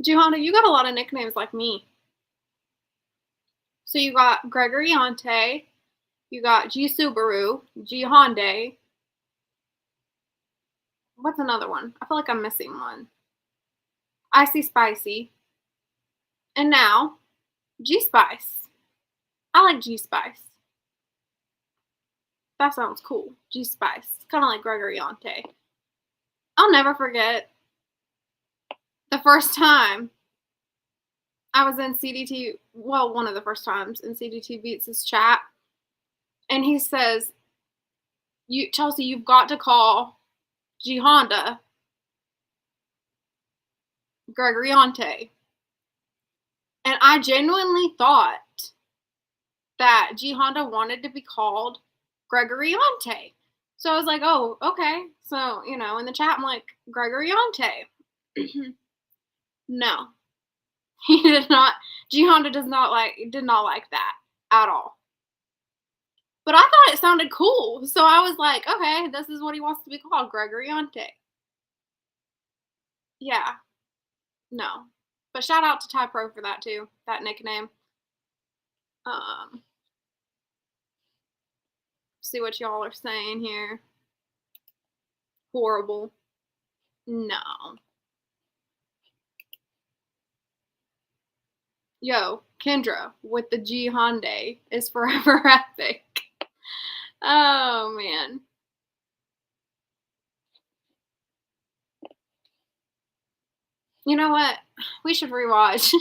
G Honda, you got a lot of nicknames like me. So you got Gregory Yante, you got G Subaru, G Hyundai. What's another one? I feel like I'm missing one. Icy Spicy. And now, G Spice. I like G Spice. That sounds cool. G Spice. Kind of like Gregory Yante. I'll never forget the first time I was in CDT, well, one of the first times in CDT Beats' chat, and he says, Chelsea, you've got to call G Honda Gregory Yante. And I genuinely thought that G Honda wanted to be called Gregory Yante. So I was like, oh, okay. So, you know, in the chat, I'm like, Gregory Yante. No. He did not. G Honda did not like that at all. But I thought it sounded cool. So I was like, okay, this is what he wants to be called, Gregory Yante. Yeah. No. But shout out to Ty Pro for that too, that nickname. See what y'all are saying here. Horrible. No. Yo, Kendra with the G Hyundai is forever epic. Oh, man. You know what? We should rewatch.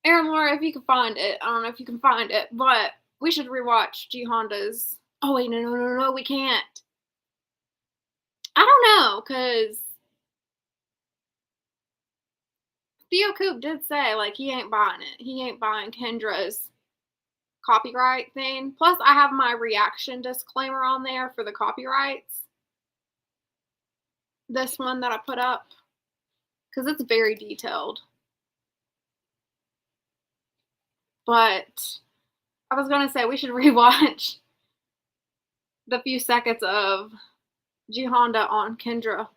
Aaron Laura, if you can find it. I don't know if you can find it, but we should rewatch G Honda's. Oh, wait, no, we can't. I don't know, because Theo Coop did say, like, he ain't buying it. He ain't buying Kendra's copyright thing. Plus, I have my reaction disclaimer on there for the copyrights. This one that I put up, because it's very detailed. But I was going to say we should rewatch the few seconds of G Honda on Kendra.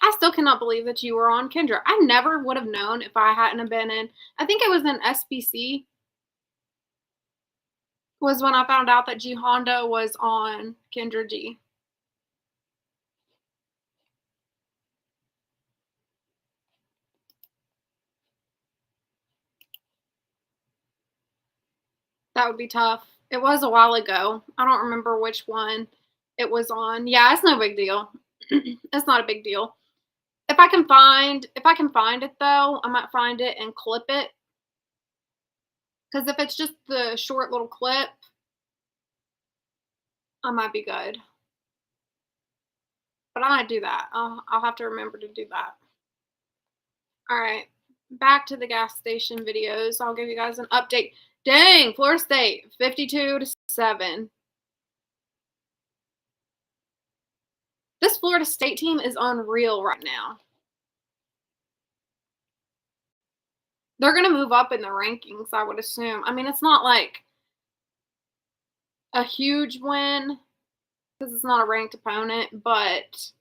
I still cannot believe that you were on Kendra. I never would have known if I hadn't have been in, I think it was in SBC, was when I found out that G Honda was on Kendra G. That would be tough. It was a while ago. I don't remember which one it was on. Yeah, it's no big deal. It's not a big deal. If I can find it though, I might find it and clip it. Because if it's just the short little clip, I might be good. But I might do that. I'll have to remember to do that. All right, back to the gas station videos. I'll give you guys an update. Dang, Florida State, 52-7. This Florida State team is unreal right now. They're going to move up in the rankings, I would assume. I mean, it's not like a huge win because it's not a ranked opponent, but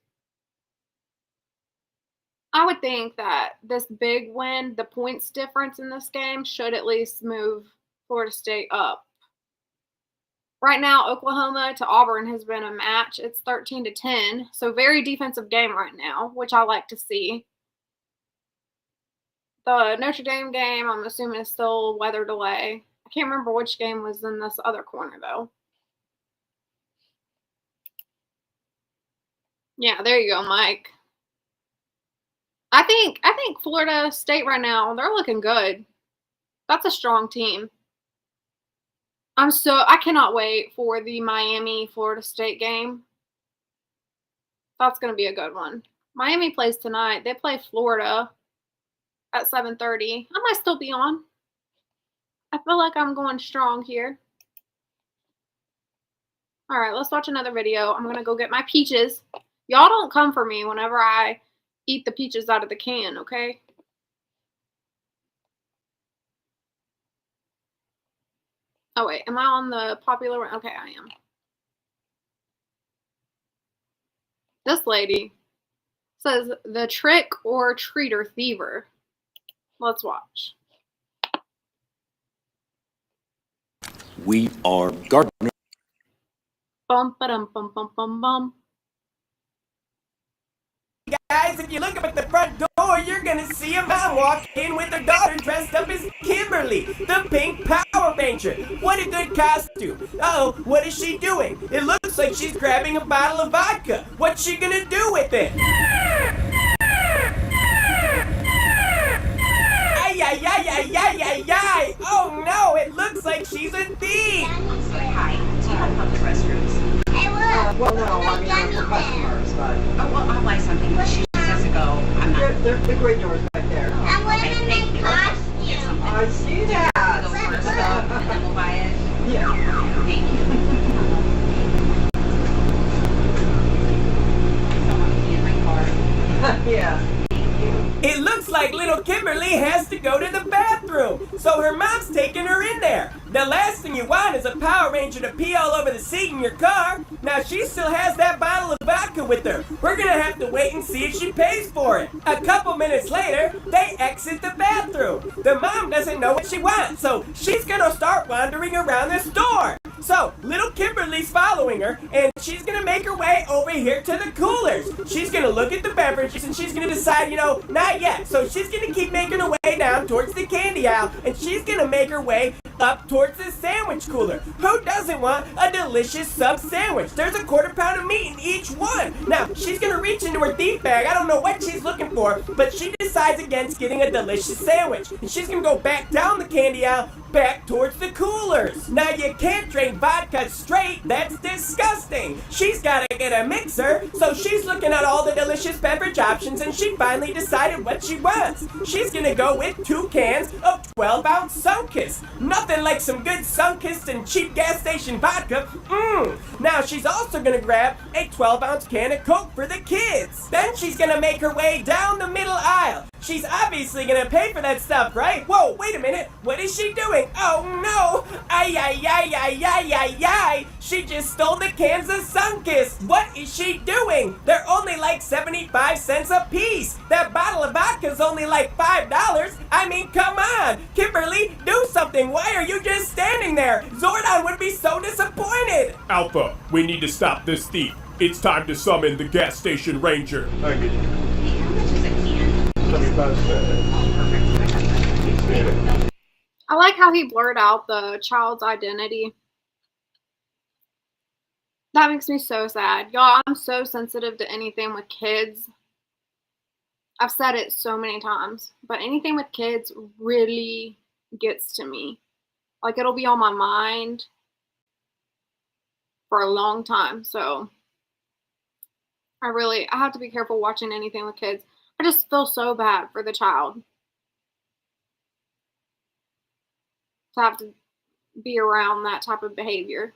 I would think that this big win, the points difference in this game, should at least move Florida State up. Right now, Oklahoma to Auburn has been a match. It's 13-10, so very defensive game right now, which I like to see. The Notre Dame game, I'm assuming, is still weather delay. I can't remember which game was in this other corner, though. Yeah, there you go, Mike. I think Florida State right now, they're looking good. That's a strong team. I cannot wait for the Miami-Florida State game. That's going to be a good one. Miami plays tonight. They play Florida at 7:30. I might still be on. I feel like I'm going strong here. All right, let's watch another video. I'm going to go get my peaches. Y'all don't come for me whenever I eat the peaches out of the can, okay? Oh, wait. Am I on the popular one? Okay, I am. This lady says, the trick or treater thiever. Let's watch. We are gardeners. Bum, ba-dum, bum, bum, bum, bum. Guys, if you look up at the front door, you're gonna see a mom walk in with her daughter dressed up as Kimberly, the pink Power Ranger. What a good costume. Uh-oh, what is she doing? It looks like she's grabbing a bottle of vodka. What's she gonna do with it? Ay, ay, ay, ay, ay, ay, ay. Oh no, it looks like she's a thief. Hi, do you have public restrooms? Well, no, I mean, I'm for customers, but. Oh, well, I'll buy something, but she just has to go. I'm not. They're the great doors back there. Okay, thank you. Get something. I see that. Go first, though, and then we'll buy it. Yeah. Thank you. Someone in my car. Yeah. It looks like little Kimberly has to go to the bathroom, so her mom's taking her in there. The last thing you want is a Power Ranger to pee all over the seat in your car. Now she still has that bottle of vodka with her. We're gonna have to wait and see if she pays for it. A couple minutes later, they exit the bathroom. The mom doesn't know what she wants, so she's gonna start wandering around the store. So, little Kimberly's following her, and she's gonna make her way over here to the coolers. She's gonna look at the beverages, and she's gonna decide, not yet. So she's gonna keep making her way down towards the candy aisle, and she's gonna make her way up towards the sandwich cooler. Who doesn't want a delicious sub sandwich? There's a 1/4 pound of meat in each one. Now, she's gonna reach into her thief bag. I don't know what she's looking for, but she decides against getting a delicious sandwich. And she's gonna go back down the candy aisle, back towards the coolers. Now, you can't drink vodka straight. That's disgusting. She's gotta get a mixer, so she's looking at all the delicious beverage options, and she finally decided what she wants. She's gonna go with 2 cans of 12-ounce Sunkist. Nothing like some good Sunkist and cheap gas station vodka. Now she's also gonna grab a 12-ounce can of Coke for the kids. Then she's gonna make her way down the middle aisle. She's obviously gonna pay for that stuff, right? Whoa, wait a minute. What is she doing? Oh no! Ay, ay, ay, ay, ay, ay, ay! She just stole the cans of Sunkist. What is she doing? They're only like 75 cents a piece. That bottle of vodka's only like $5. I mean, come on. Kimberly, do something. Why are you just standing there? Zordon would be so disappointed. Alpha, we need to stop this thief. It's time to summon the gas station ranger. Hey, how much is a can? 75 cents. I like how he blurred out the child's identity. That makes me so sad. Y'all, I'm so sensitive to anything with kids. I've said it so many times, but anything with kids really gets to me. Like, it'll be on my mind for a long time. So I have to be careful watching anything with kids. I just feel so bad for the child to have to be around that type of behavior.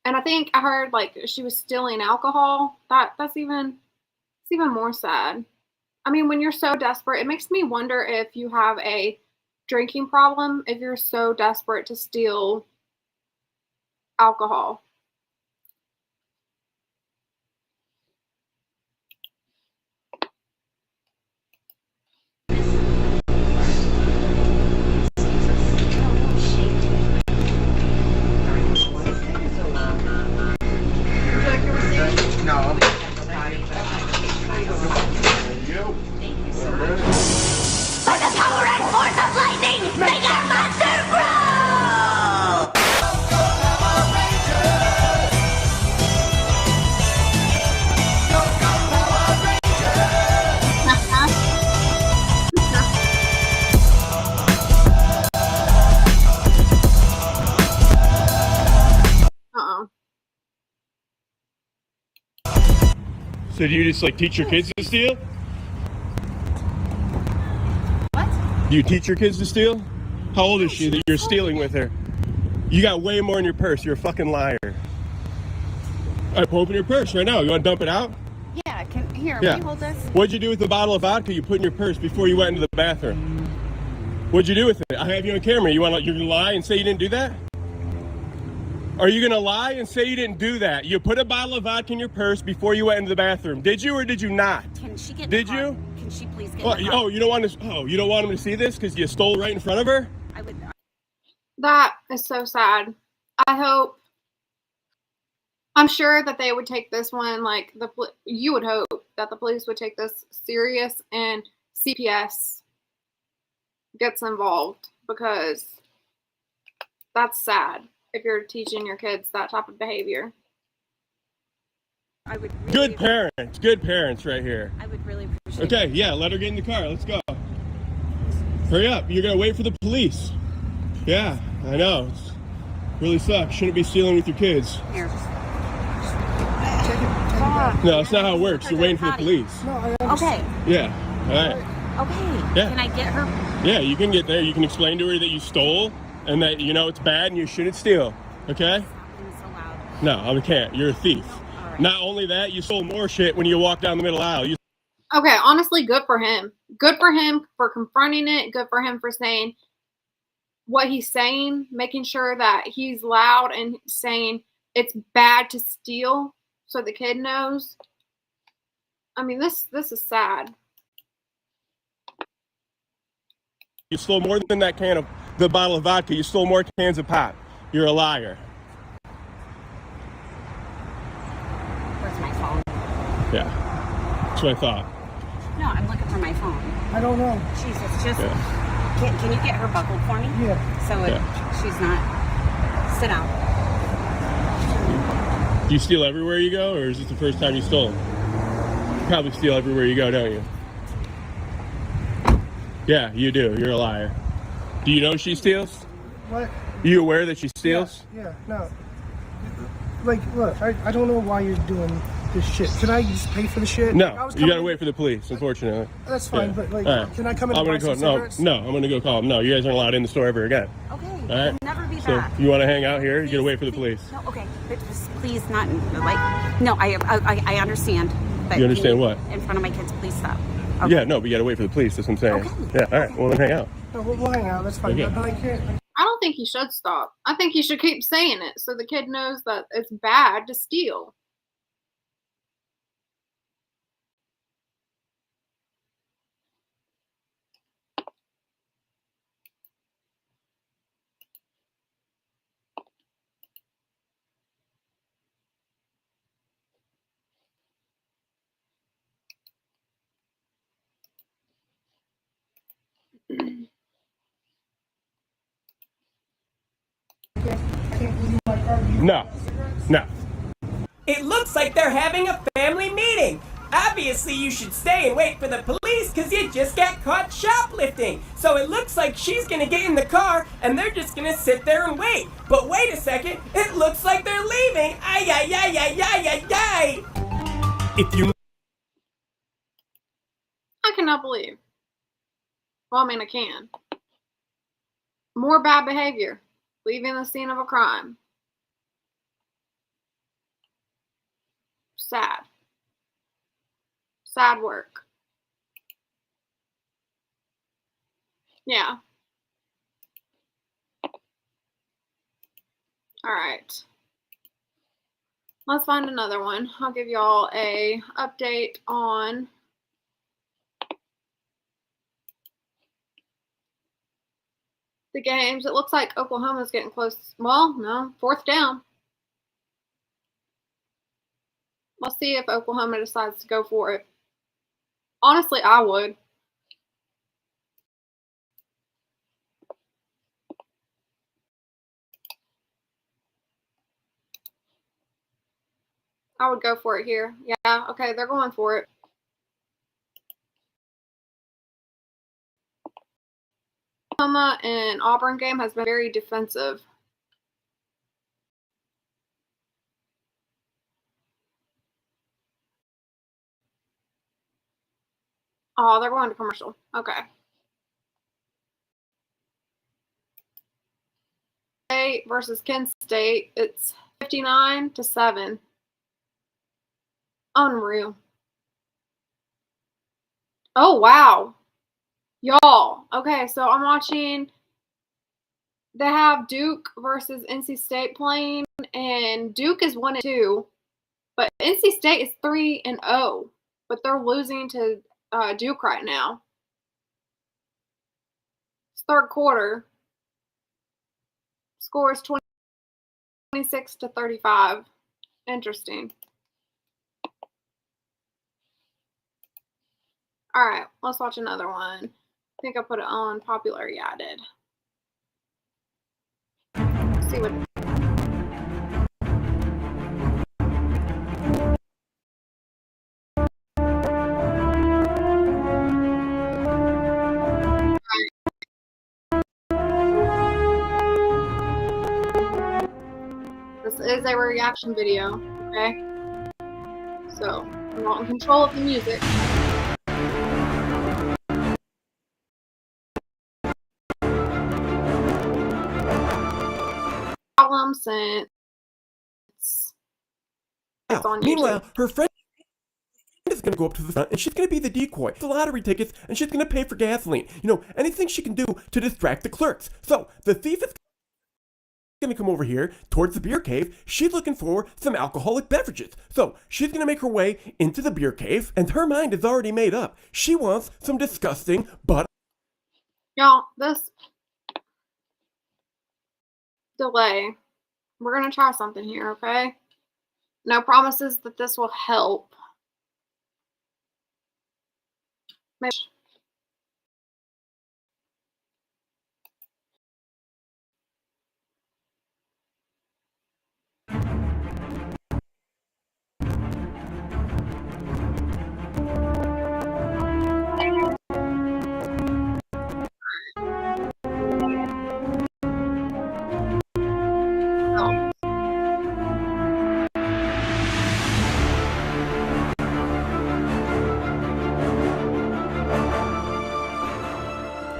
And I think I heard like she was stealing alcohol. It's even more sad. I mean, when you're so desperate, it makes me wonder if you have a drinking problem, if you're so desperate to steal alcohol. By the power and force of lightning, make our monster grow! So do you just like teach your kids to steal? What? Do you teach your kids to steal? How old is she that you're stealing with her? You got way more in your purse. You're a fucking liar. All right, open your purse right now. You want to dump it out? Yeah, will Yeah. you hold this? What'd you do with the bottle of vodka you put in your purse before you went into the bathroom? What'd you do with it? I have you on camera. You're gonna lie and say you didn't do that? Are you gonna lie and say you didn't do that? You put a bottle of vodka in your purse before you went into the bathroom. Did you or did you not? Can she get Did in the car? you? Can she please get in the car? Oh, you don't want him to see this because you stole right in front of her? I would. That is so sad. I'm sure that they would take this one, like, you would hope that the police would take this serious and CPS gets involved, because that's sad if you're teaching your kids that type of behavior. I would Good parents right here. I would really appreciate Okay, yeah, let her get in the car. Let's go. Hurry up. You're going to wait for the police. Yeah, I know. It really sucks. Shouldn't be stealing with your kids. Here. No, that's not how it works. You're waiting for the police. Okay. Yeah, all right. Okay. Yeah. Can I get her? Yeah, you can get there. You can explain to her that you stole and that, it's bad and you shouldn't steal. Okay? No, I can't. You're a thief. Not only that, you stole more shit when you walked down the middle aisle. Okay, honestly, good for him. Good for him for confronting it. Good for him for saying what he's saying, making sure that he's loud and saying it's bad to steal so the kid knows. I mean, this is sad. You stole more than that the bottle of vodka. You stole more cans of pop. You're a liar. Where's my phone? Yeah, that's what I thought. No, I'm looking for my phone. I don't know. Jesus, just. Yeah. Can you get her buckled for me? Yeah. So she's not. Sit down. Do you steal everywhere you go, or is this the first time you stole? You probably steal everywhere you go, don't you? Yeah, you do. You're a liar. Do you know she steals? What? Are you aware that she steals? Yeah, no. Like, look, I don't know why you're doing this shit. Can I just pay for the shit? No, Like, I was you coming gotta wait for the police, unfortunately. That's fine, Yeah. but like, All right. can I come in I'm and gonna buy go. some No, cigarettes? no, I'm gonna go call them. No, you guys aren't allowed in the store ever again. Okay. All right. It'll never be So back. you want to hang out here? You gotta wait for the police. No, okay. But just please not like. No, I understand. But You understand can what? In front of my kids, please stop. Okay. Yeah, no, but you gotta wait for the police. That's what I'm saying. Okay. Yeah. All right. Well, then hang out. No, we'll hang out. That's fine. Okay. But I can't. I don't think he should stop. I think he should keep saying it so the kid knows that it's bad to steal. No. No. It looks like they're having a family meeting. Obviously, you should stay and wait for the police because you just got caught shoplifting. So it looks like she's gonna get in the car and they're just gonna sit there and wait. But wait a second, it looks like they're leaving. Ay, ay, ay, ay, ay, ay, ay. If you I cannot believe. Well, I mean, I can. More bad behavior. Leaving the scene of a crime. Sad. Sad work. Yeah. All right. Let's find another one. I'll give y'all a update on the games. It looks like Oklahoma's getting close. Well, no, 4th down. Let's see if Oklahoma decides to go for it. Honestly, I would. I would go for it here. Yeah, okay, they're going for it. Oklahoma and Auburn game has been very defensive. Oh, they're going to commercial. Okay. State versus Kent State. It's 59-7. Unreal. Oh, wow. Y'all. Okay, so I'm watching. They have Duke versus NC State playing, and Duke is 1-2, but NC State is 3-0, but they're losing to Duke right now. It's 3rd quarter. Score is 26-35. Interesting. All right, let's watch another one. I think I put it on popular. Yeah, I did. Let's see what. This is a reaction video, okay? So, I'm not in control of the music. Problem since it's on YouTube. Meanwhile, her friend is going to go up to the front and she's going to be the decoy. The lottery tickets and she's going to pay for gasoline. You know, anything she can do to distract the clerks. So the thief is going to come over here towards the beer cave. She's looking for some alcoholic beverages. So she's going to make her way into the beer cave and her mind is already made up. She wants some disgusting but Y'all, this delay, we're going to try something here, okay? No promises that this will help.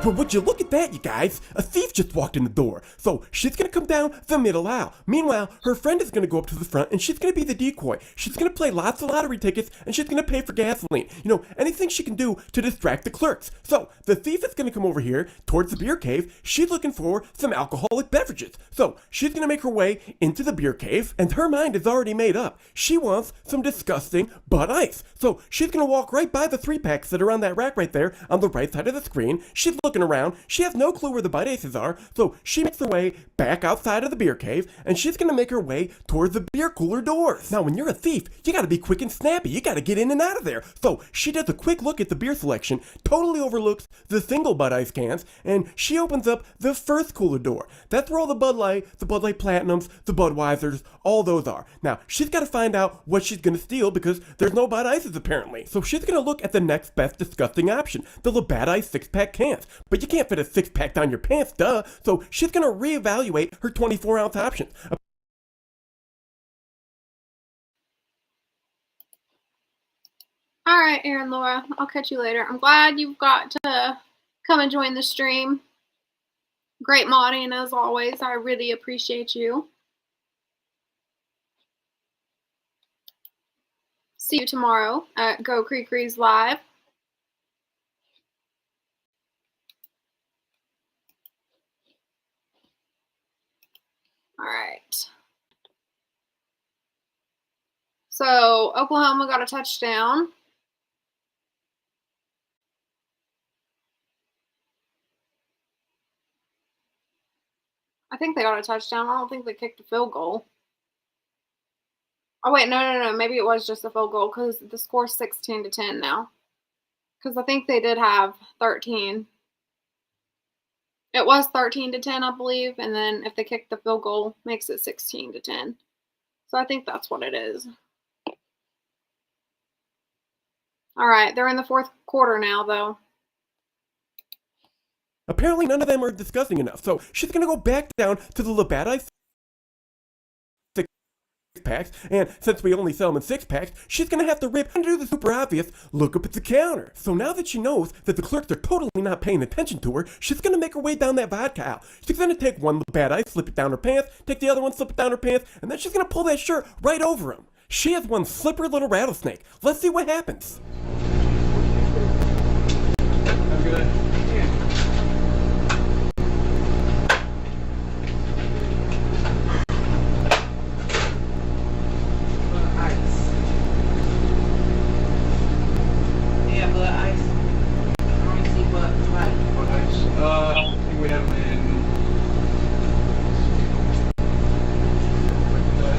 Well, would you look at that, you guys? A thief just walked in the door. So she's gonna come down the middle aisle. Meanwhile, her friend is gonna go up to the front and she's gonna be the decoy. She's gonna play lots of lottery tickets and she's gonna pay for gasoline. You know, anything she can do to distract the clerks. So the thief is gonna come over here towards the beer cave. She's looking for some alcoholic beverages. So she's gonna make her way into the beer cave and her mind is already made up. She wants some disgusting Bud Ice. So she's gonna walk right by the 3-packs that are on that rack right there on the right side of the screen. She's looking around. She has no clue where the Bud Ices are. So she makes her way back outside of the beer cave and she's gonna make her way towards the beer cooler doors. Now when you're a thief, you gotta be quick and snappy. You gotta get in and out of there. So she does a quick look at the beer selection, totally overlooks the single Bud Ice cans, and she opens up the first cooler door. That's where all the Bud Light Platinums, the Budweisers, all those are. Now, she's got to find out what she's going to steal because there's no Bud Ices apparently. So she's going to look at the next best disgusting option, the Labatt Ice 6-pack cans. But you can't fit a 6-pack down your pants, duh. So she's going to reevaluate her 24-ounce options. All right, Aaron, Laura, I'll catch you later. I'm glad you've got to come and join the stream. Great modding as always. I really appreciate you. See you tomorrow at Go Creekries Live. All right. So Oklahoma got a touchdown. I think they got a touchdown. I don't think they kicked a field goal. Oh, wait, no. Maybe it was just a field goal because the score's 16-10 now. Because I think they did have 13. It was 13-10, I believe. And then if they kick the field goal, makes it 16-10. So I think that's what it is. All right, they're in the fourth quarter now, though. Apparently none of them are disgusting enough, so she's gonna go back down to the Labatt Ice 6-packs, and since we only sell them in 6-packs, she's gonna have to rip and do the super obvious look up at the counter. So now that she knows that the clerks are totally not paying attention to her, she's gonna make her way down that vodka aisle. She's gonna take one Labatt Ice, slip it down her pants, take the other one, slip it down her pants, and then she's gonna pull that shirt right over him. She has one slippery little rattlesnake. Let's see what happens. I'm good. I think we have them in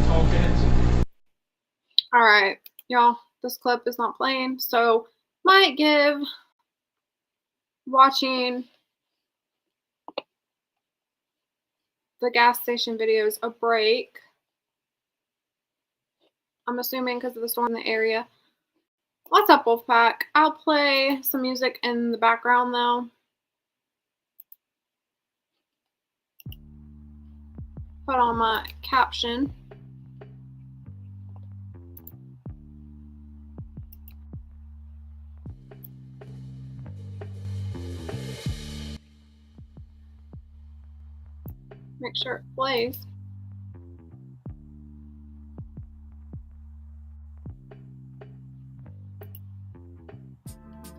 tall cans. All right, y'all, this clip is not playing, so might give watching the gas station videos a break. I'm assuming because of the storm in the area. What's up, Wolfpack? I'll play some music in the background, though. Put on my caption. Make sure it plays.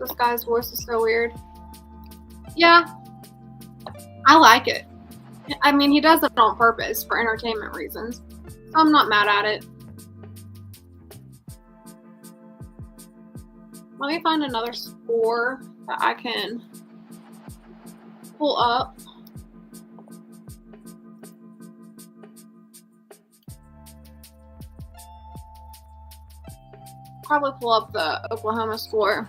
This guy's voice is so weird. Yeah, I like it. I mean, he does it on purpose for entertainment reasons. So I'm not mad at it. Let me find another score that I can pull up. Probably pull up the Oklahoma score.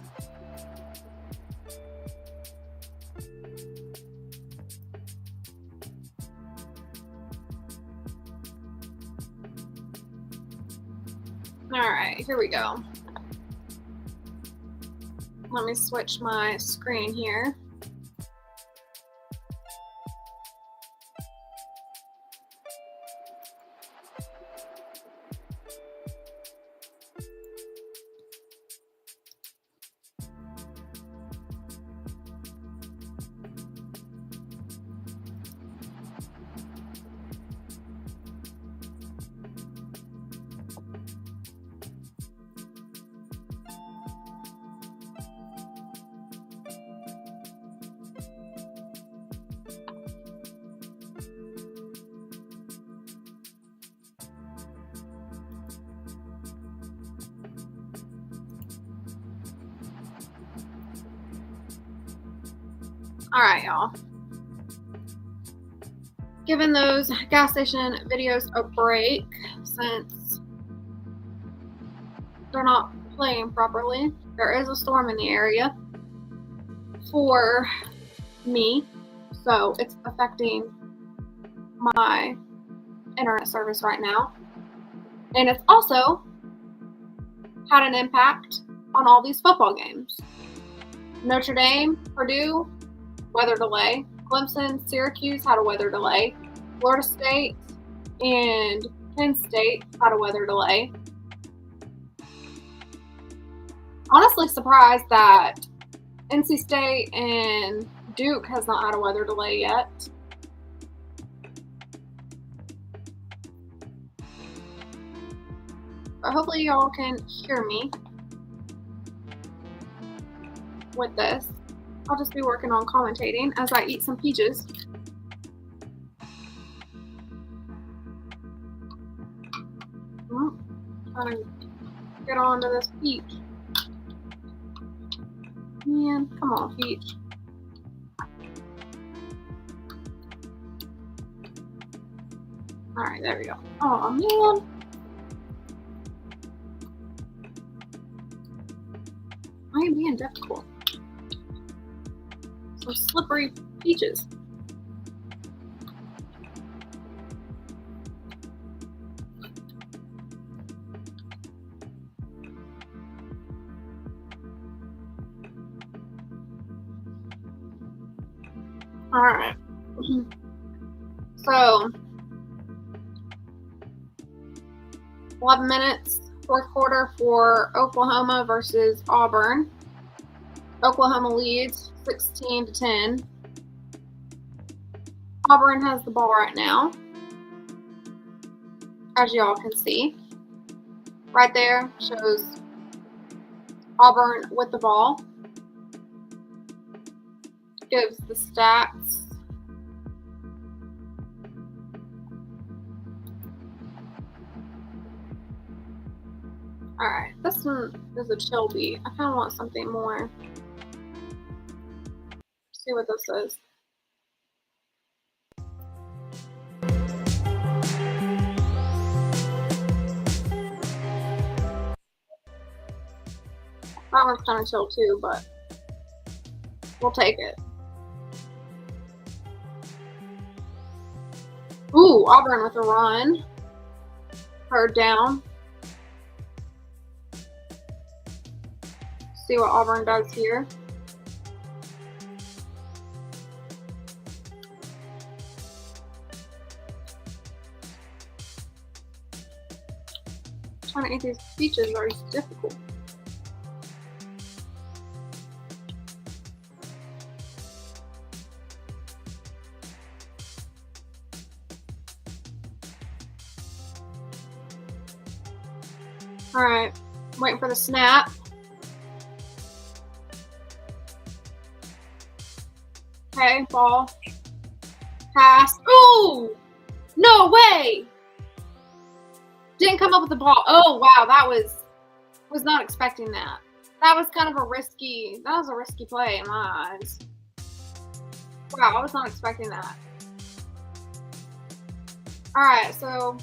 All right, here we go. Let me switch my screen here. Alright, y'all. Giving those gas station videos a break since they're not playing properly. There is a storm in the area for me, so it's affecting my internet service right now. And it's also had an impact on all these football games. Notre Dame, Purdue, weather delay. Clemson, Syracuse had a weather delay. Florida State and Penn State had a weather delay. Honestly surprised that NC State and Duke has not had a weather delay yet. But hopefully y'all can hear me with this. I'll just be working on commentating as I eat some peaches. Trying to get onto this peach. Man, come on, peach. Alright, there we go. Oh, man. I am being difficult. Some slippery peaches. All right. So, 11 minutes, fourth quarter for Oklahoma versus Auburn. Oklahoma leads 16-10. Auburn has the ball right now, as y'all can see. Right there shows Auburn with the ball. Gives the stats. Alright, this one is a chill beat. I kind of want something more. See what this is. That one's kind of chill too, but we'll take it. Ooh, Auburn with a run. Third down. See what Auburn does here. Trying to eat these peaches are difficult. Alright, waiting for the snap. Okay, ball. Pass. Ooh! No way! Didn't come up with the ball. Oh, wow, that was not expecting that. That was kind of a risky play in my eyes. Wow, I was not expecting that. Alright, so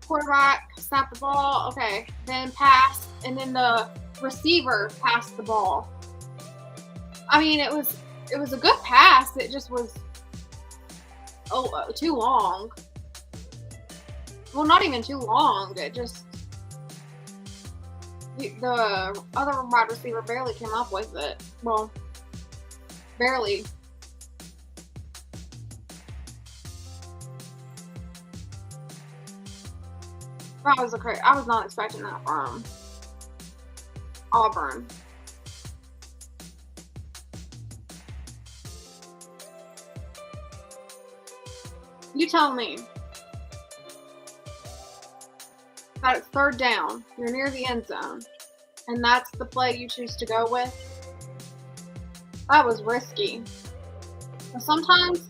quarterback snapped the ball, okay, then pass, and then the receiver passed the ball. I mean, it was a good pass. It just was too long. Well, not even too long. It just the other wide receiver barely came up with it. Well, barely. I was not expecting that from Auburn. You tell me that it's third down, you're near the end zone, and that's the play you choose to go with. That was risky. But sometimes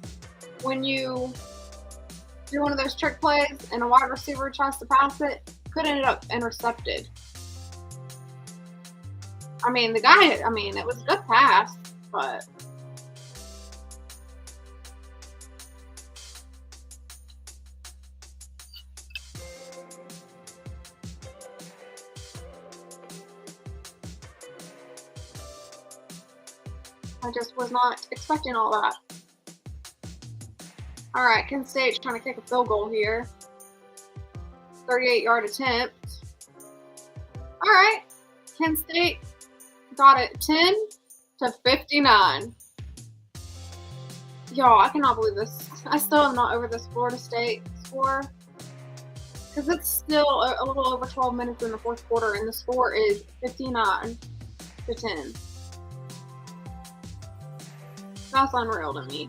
when you do one of those trick plays and a wide receiver tries to pass it, could end up intercepted. I mean, the guy, I mean, it was a good pass, but. I just was not expecting all that. All right, Kent State's trying to kick a field goal here. 38-yard attempt. All right, Kent State got it 10-59. Y'all, I cannot believe this. I still am not over this Florida State score because it's still a little over 12 minutes in the fourth quarter, and the score is 59-10. That's unreal to me.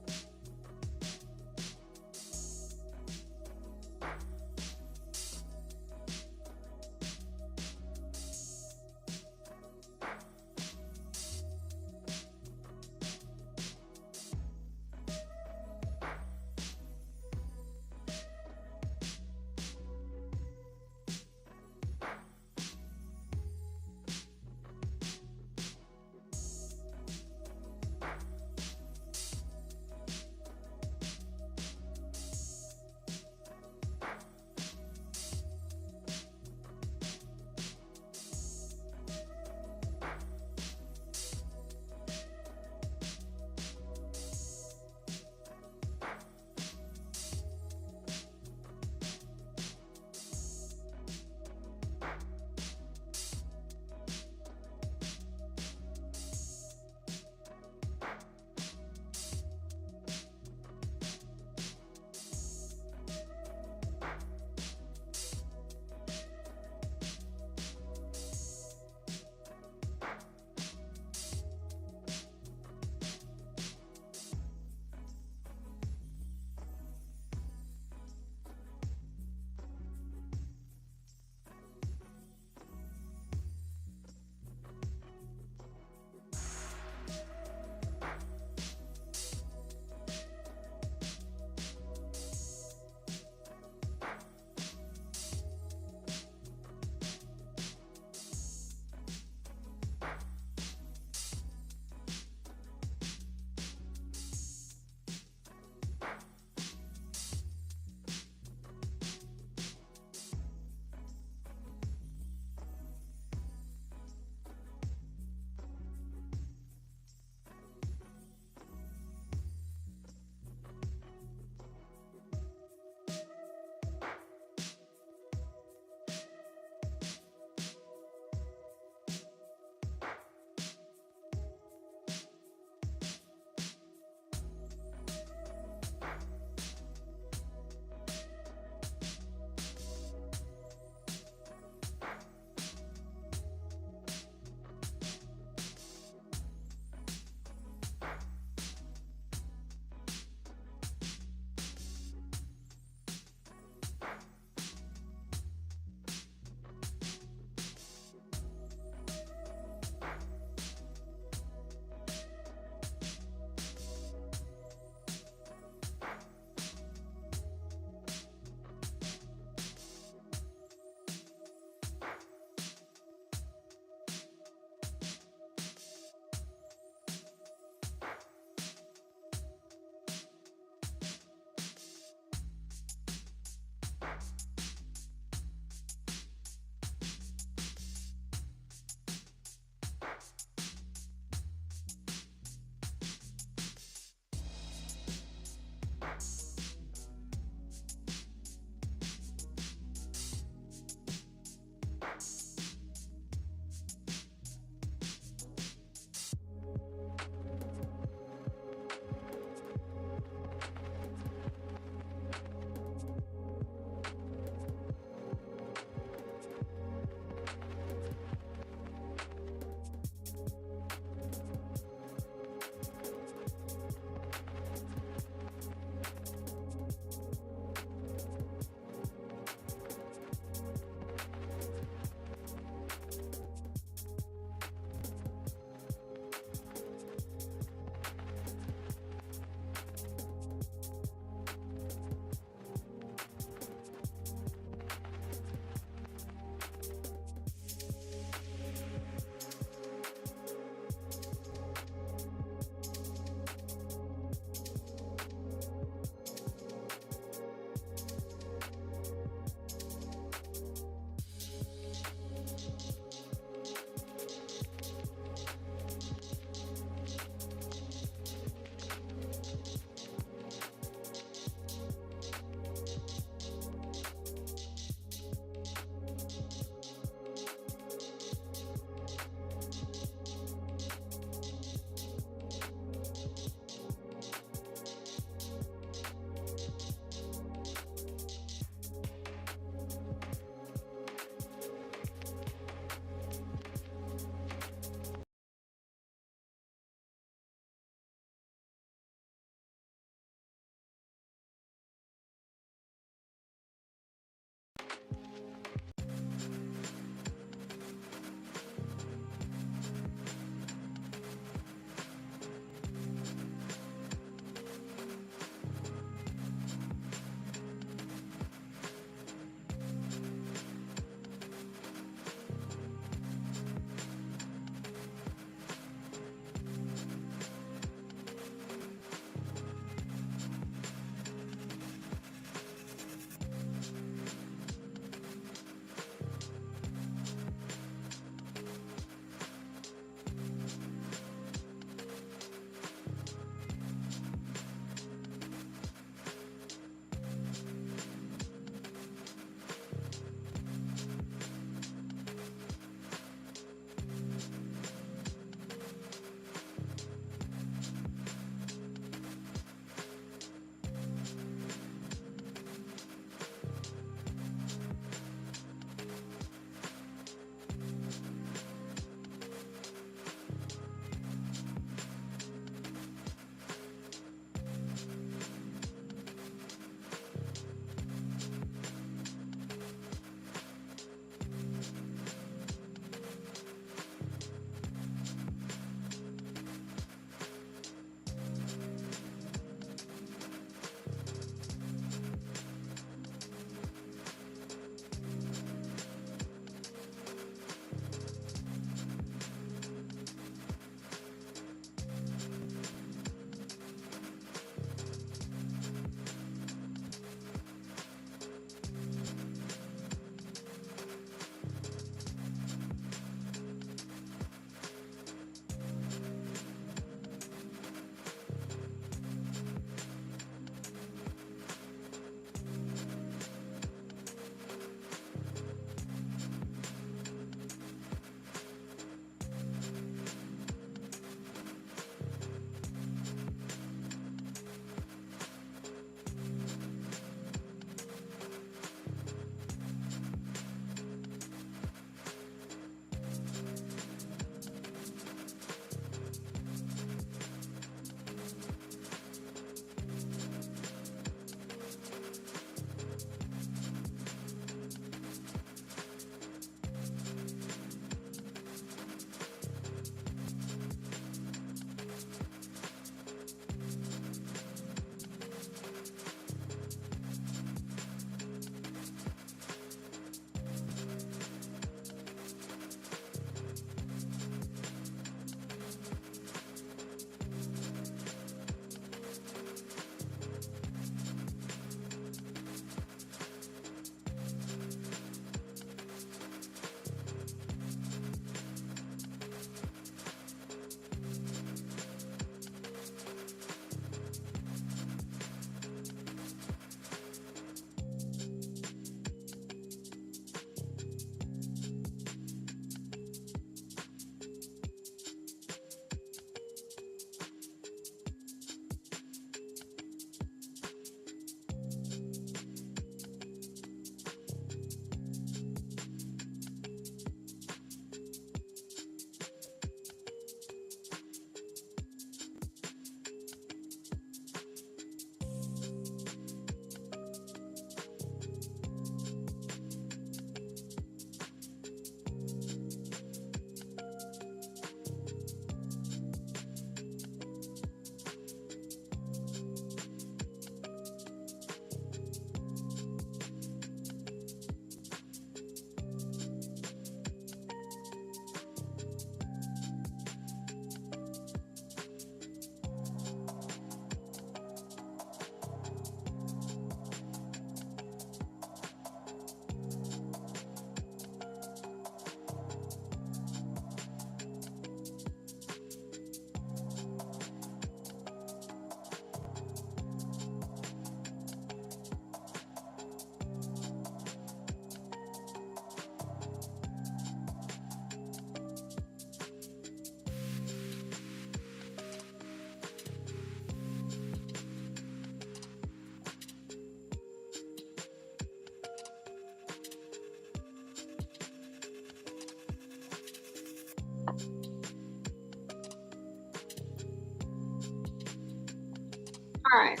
Alright.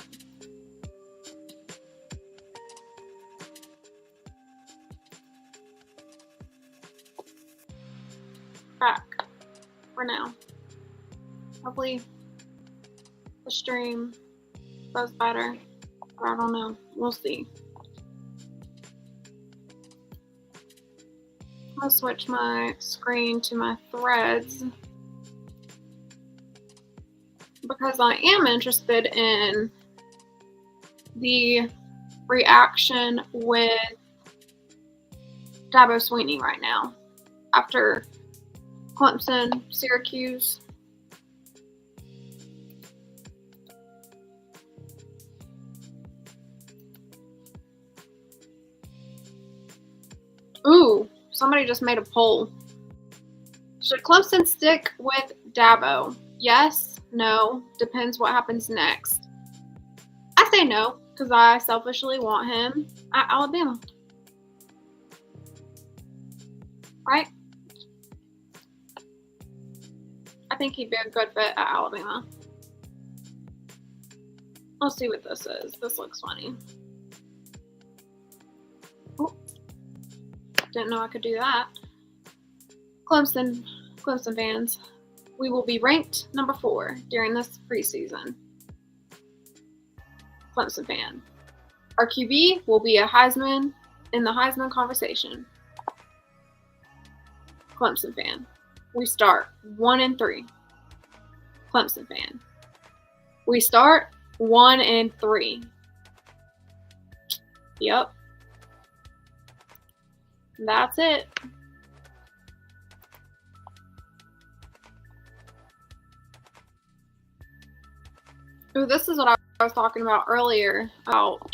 Back for now. Hopefully the stream does better. Or I don't know. We'll see. I'll switch my screen to my threads because I am interested in the reaction with Dabo Swinney right now after Clemson, Syracuse. Ooh, somebody just made a poll. Should Clemson stick with Dabo? Yes, no, depends what happens next. I say no, because I selfishly want him at Alabama. Right? I think he'd be a good fit at Alabama. Let's see what this is. This looks funny. Oh, didn't know I could do that. Clemson fans, we will be ranked number 4 during this preseason. Clemson fan. Our QB will be a Heisman in the Heisman conversation. Clemson fan. We start 1-3. Clemson fan. We start 1-3. Yep. That's it. Ooh, this is what I was talking about earlier about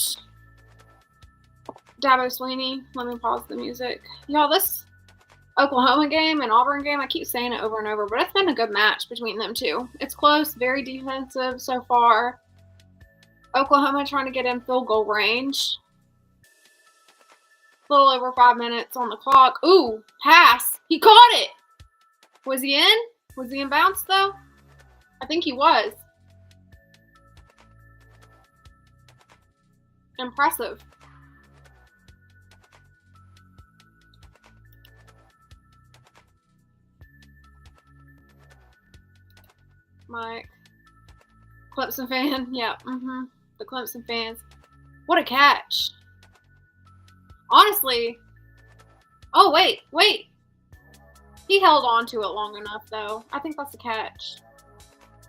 Dabo Swinney. Let me pause the music. Y'all, this Oklahoma game and Auburn game, I keep saying it over and over, but it's been a good match between them two. It's close, very defensive so far. Oklahoma trying to get in field goal range. A little over 5 minutes on the clock. Ooh, pass. He caught it. Was he in? Was he in bounds though? I think he was. Impressive. Mike. Clemson fan. Yeah, the Clemson fans. What a catch. Honestly. Oh, wait. He held on to it long enough, though. I think that's a catch.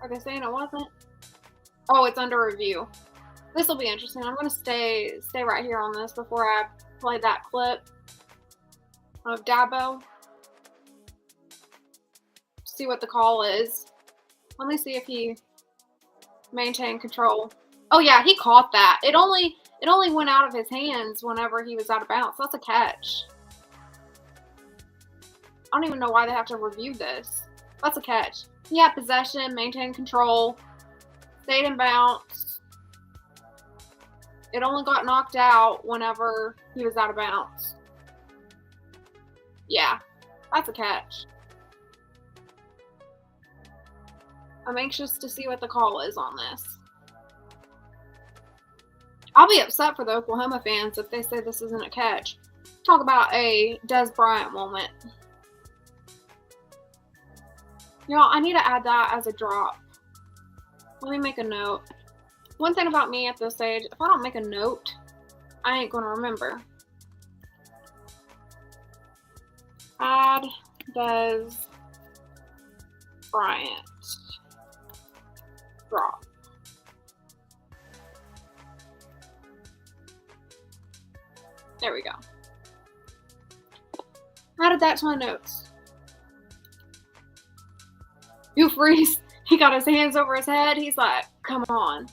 Are they saying it wasn't? Oh, it's under review. This will be interesting. I'm going to stay right here on this before I play that clip of Dabo. See what the call is. Let me see if he maintained control. Oh yeah, he caught that. It only went out of his hands whenever he was out of bounds. That's a catch. I don't even know why they have to review this. That's a catch. He had possession, maintained control, stayed in bounds. It only got knocked out whenever he was out of bounds. Yeah, that's a catch. I'm anxious to see what the call is on this. I'll be upset for the Oklahoma fans if they say this isn't a catch. Talk about a Des Bryant moment. Y'all, I need to add that as a drop. Let me make a note. One thing about me at this age, if I don't make a note, I ain't gonna remember. Add Des Bryant. Drop. There we go. Added that to my notes. You freeze. He got his hands over his head. He's like, come on.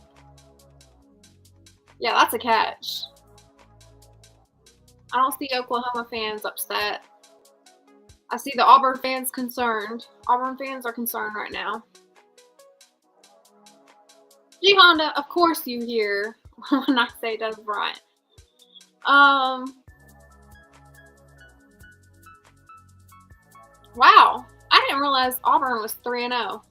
Yeah, that's a catch. I don't see Oklahoma fans upset. I see the Auburn fans concerned. Auburn fans are concerned right now. G Honda, of course you hear when I say Des Bryant. Wow, I didn't realize Auburn was 3-0.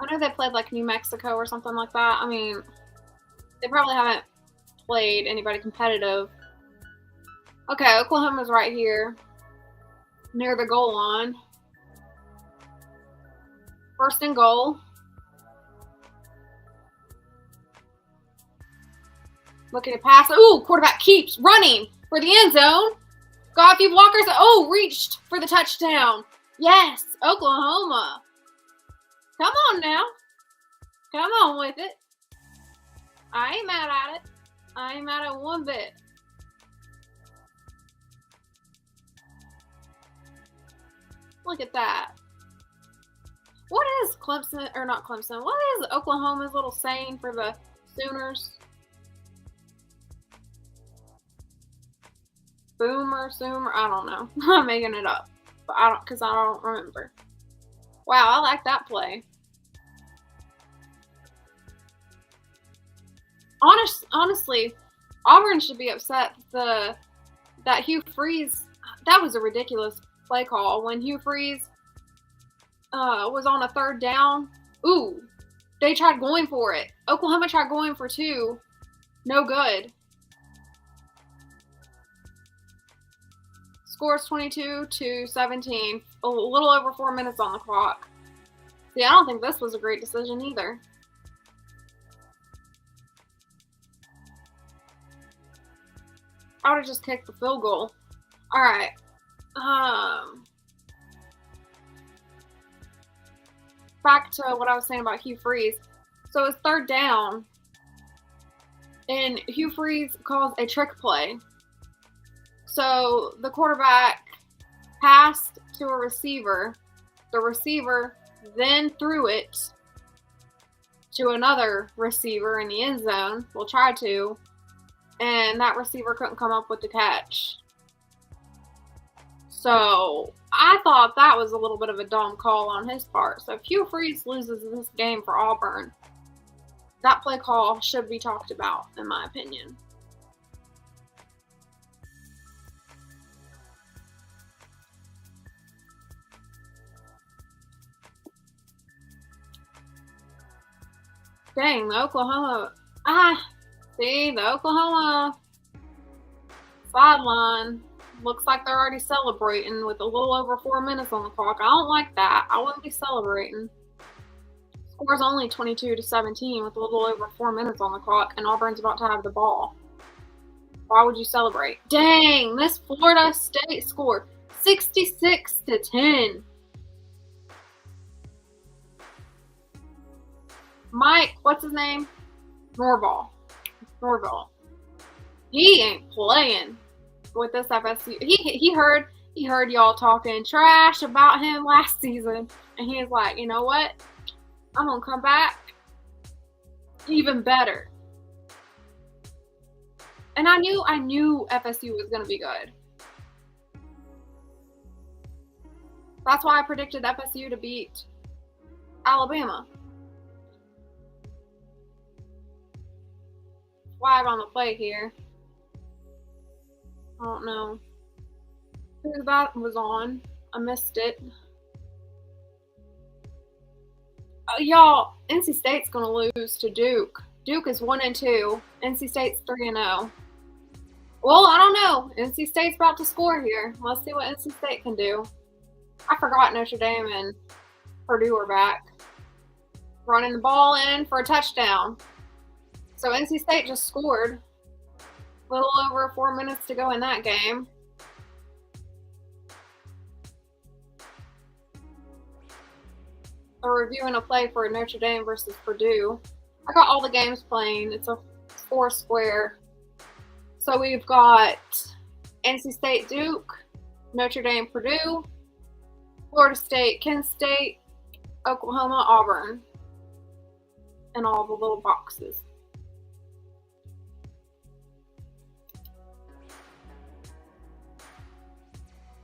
I know they played like New Mexico or something like that. I mean, they probably haven't played anybody competitive. Okay, Oklahoma's right here, near the goal line. First and goal. Looking to pass. Ooh, quarterback keeps running for the end zone. Got a few blockers. Oh, reached for the touchdown. Yes, Oklahoma. Come on now. Come on with it. I ain't mad at it. I ain't mad at it one bit. Look at that. What is Clemson, or not Clemson, what is Oklahoma's little saying for the Sooners? Boomer, Soomer, I don't know. I'm making it up, but because I don't remember. Wow, I like that play. Honestly, Auburn should be upset that Hugh Freeze, that was a ridiculous play call. When Hugh Freeze was on a third down, ooh, they tried going for it. Oklahoma tried going for 2. No good. Scores 22-17. A little over 4 minutes on the clock. See, I don't think this was a great decision either. I would have just kicked the field goal. All right. Back to what I was saying about Hugh Freeze. So it's third down, and Hugh Freeze calls a trick play. So the quarterback passed to a receiver. The receiver then threw it to another receiver in the end zone. We'll try to. And that receiver couldn't come up with the catch. So I thought that was a little bit of a dumb call on his part. So if Hugh Freeze loses this game for Auburn, that play call should be talked about, in my opinion. Dang, the Oklahoma. See, the Oklahoma sideline looks like they're already celebrating with a little over 4 minutes on the clock. I don't like that. I wouldn't be celebrating. Score's only 22-17 with a little over 4 minutes on the clock, and Auburn's about to have the ball. Why would you celebrate? Dang, this Florida State scored 66-10. Mike, what's his name? Norvell. He ain't playing with this FSU. He heard y'all talking trash about him last season, and he's like, you know what? I'm gonna come back even better. And I knew FSU was gonna be good. That's why I predicted FSU to beat Alabama. Flag on the play here. I don't know who that was on. I missed it. Y'all, NC State's gonna lose to Duke. Duke is 1-2. NC State's 3-0. Well, I don't know. NC State's about to score here. Let's see what NC State can do. I forgot Notre Dame and Purdue are back. Running the ball in for a touchdown. So NC State just scored. A little over 4 minutes to go in that game. We're reviewing a play for Notre Dame versus Purdue. I got all the games playing. It's a 4-square. So we've got NC State Duke, Notre Dame Purdue, Florida State Kent State, Oklahoma Auburn, and all the little boxes.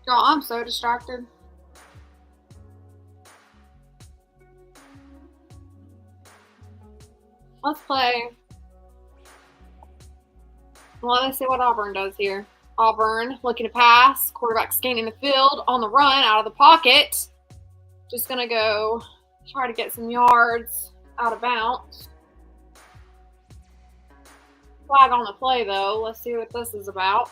Oh, I'm so distracted. Let's play. Well, let's see what Auburn does here. Auburn looking to pass. Quarterback scanning the field on the run out of the pocket. Just going to go Try to get some yards out of bounds. Flag on the play, though. Let's see what this is about.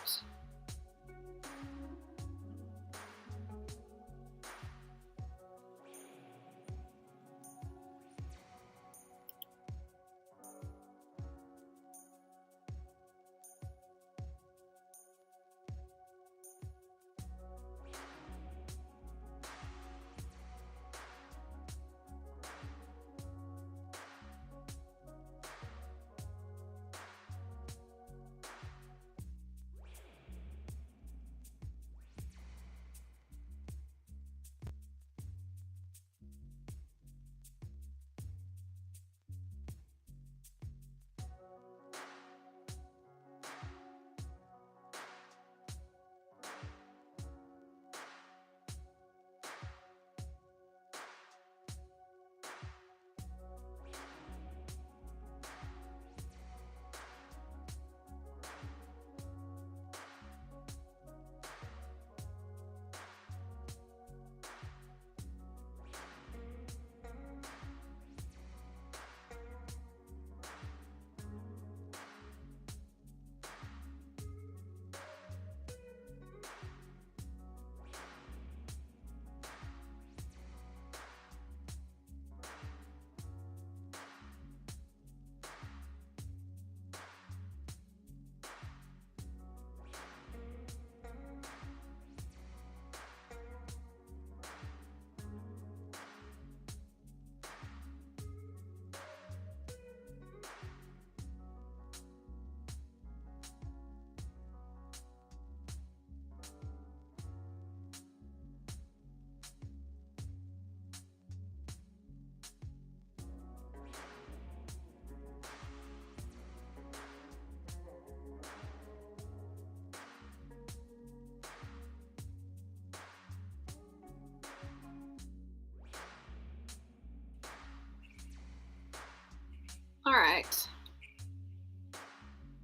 All right.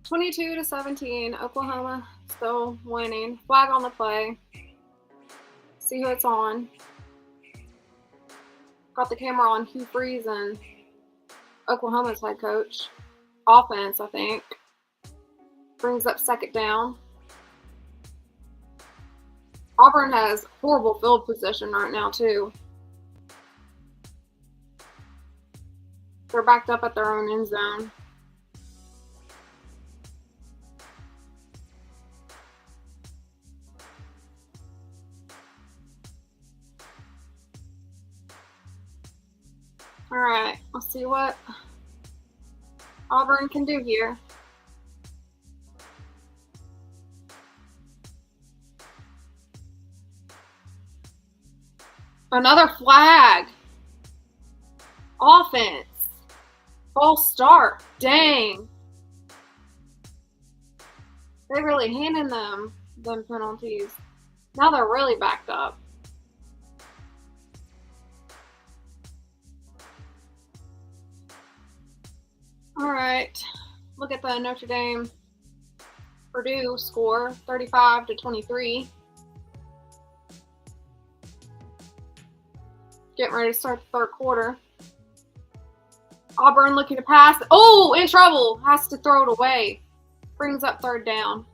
22-17. Oklahoma still winning. Flag on the play. See who it's on. Got the camera on Hugh Freeze and Oklahoma's head coach. Offense, I think. Brings up second down. Auburn has horrible field position right now, too. They're backed up at their own end zone. All right, let's see what Auburn can do here. Another flag. Offense. False start. Dang. They really handing them penalties. Now they're really backed up. All right. Look at the Notre Dame Purdue score, 35-23. Getting ready to start the third quarter. Auburn looking to pass. Oh, in trouble. Has to throw it away. Brings up third down.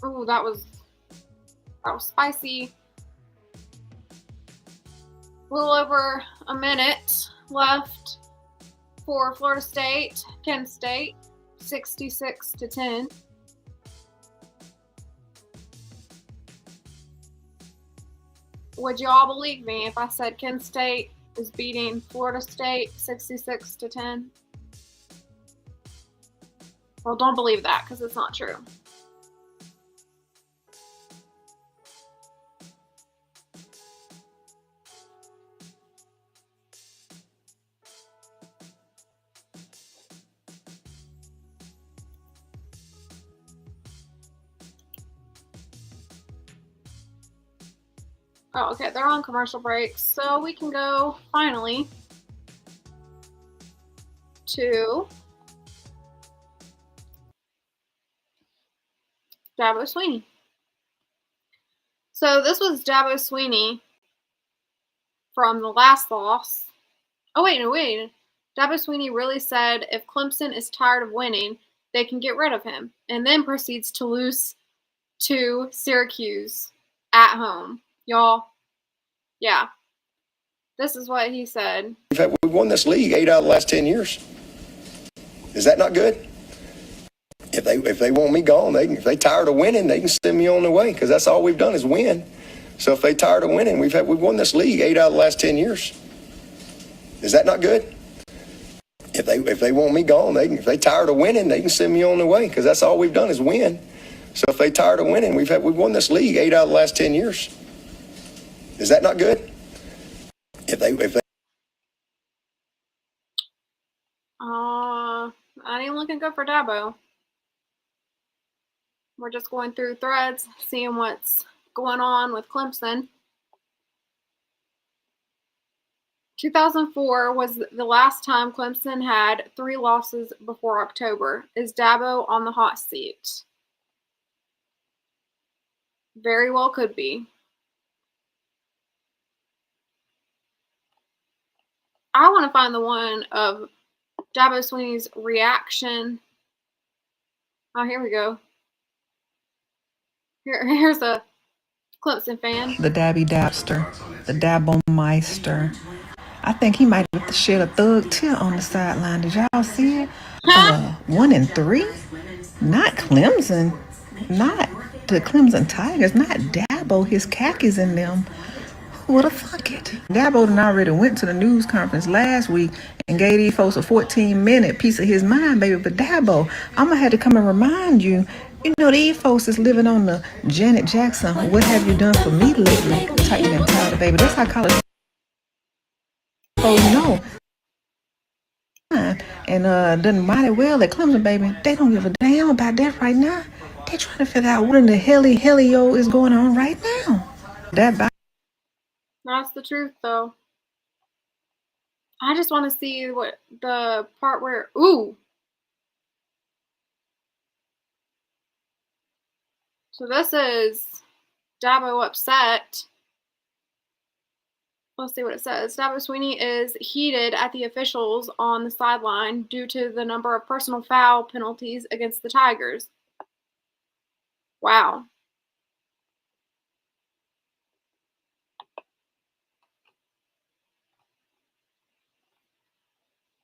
Oh, that was spicy. A little over a minute left for Florida State, Kent State, 66-10. Would you all believe me if I said Kent State is beating Florida State 66-10? Well, don't believe that because it's not true. Oh, okay, they're on commercial breaks, so we can go finally to Dabo Sweeney. So this was Dabo Swinney from the last loss. Oh, wait. Dabo Swinney really said if Clemson is tired of winning, they can get rid of him, and then proceeds to lose to Syracuse at home. Y'all, yeah. This is what he said. We've won this league 8 out of the last 10 years. Is that not good? If they want me gone, if they tired of winning, they can send me on the way, because that's all we've done is win. So if they tired of winning, we've won this league 8 out of the last 10 years. Is that not good? If they want me gone, if they tired of winning, they can send me on the way, because that's all we've done is win. So if they tired of winning, we've won this league 8 out of the last 10 years. Is that not good? If they Not even looking good for Dabo. We're just going through threads, seeing what's going on with Clemson. 2004 was the last time Clemson had 3 losses before October. Is Dabo on the hot seat? Very well could be. I want to find the one of Dabo Swinney's reaction. Oh, here we go. Here's a Clemson fan. The Dabby Dabster, the Dabo Meister. I think he might have shed a thug tear on the sideline. Did y'all see it? 1-3? Not Clemson. Not the Clemson Tigers. Not Dabo, his khakis in them. Who would have thunk it? Dabo done already went to the news conference last week and gave these folks a 14-minute piece of his mind, baby. But Dabo, I'm going to have to come and remind you, these folks is living on the Janet Jackson, what have you done for me lately type mentality, baby. That's how college folks know. And done mighty well at Clemson, baby. They don't give a damn about that right now. They trying to figure out what in the helio is going on right now. That's the truth, though. I just want to see what the part where, ooh. So this is Dabo upset. Let's see what it says. Dabo Swinney is heated at the officials on the sideline due to the number of personal foul penalties against the Tigers. Wow.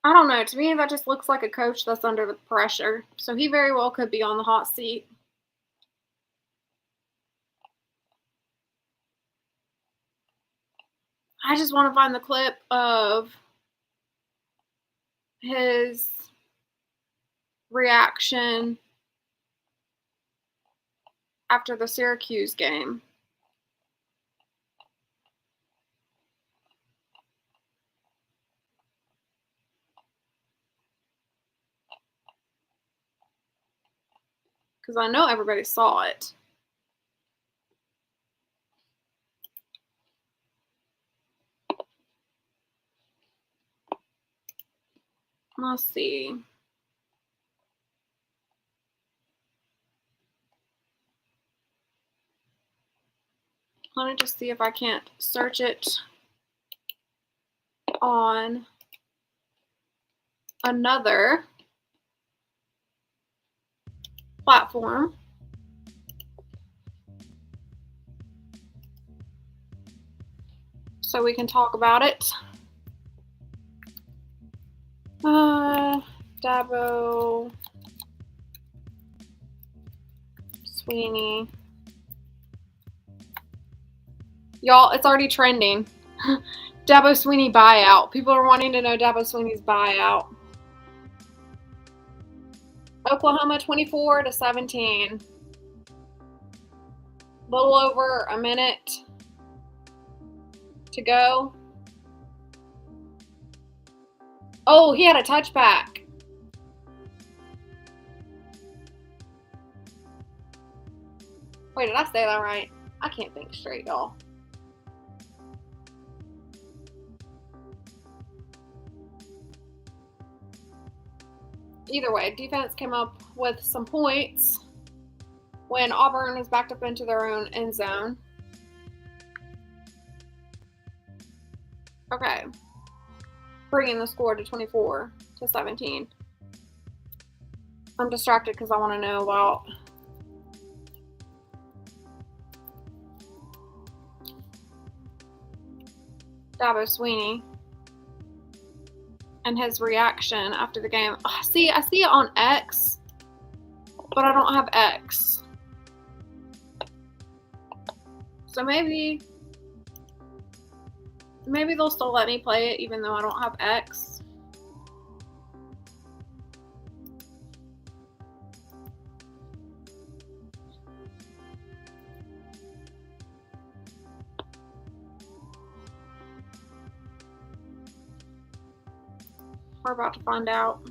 I don't know. To me, that just looks like a coach that's under the pressure. So he very well could be on the hot seat. I just want to find the clip of his reaction after the Syracuse game. Because I know everybody saw it. Let's see. Let me just see if I can't search it on another platform. So we can talk about it. Dabo Swinney. Y'all, it's already trending. Dabo Swinney buyout. People are wanting to know Dabo Swinney's buyout. Oklahoma 24-17. Little over a minute to go. Oh, he had a touchback. Wait, did I say that right? I can't think straight, y'all. Either way, defense came up with some points when Auburn was backed up into their own end zone. Okay. Bringing the score to 24-17. I'm distracted because I want to know about Dabo Sweeney and his reaction after the game. Oh, I see it on X, but I don't have X. So maybe they'll still let me play it even though I don't have X. We're about to find out.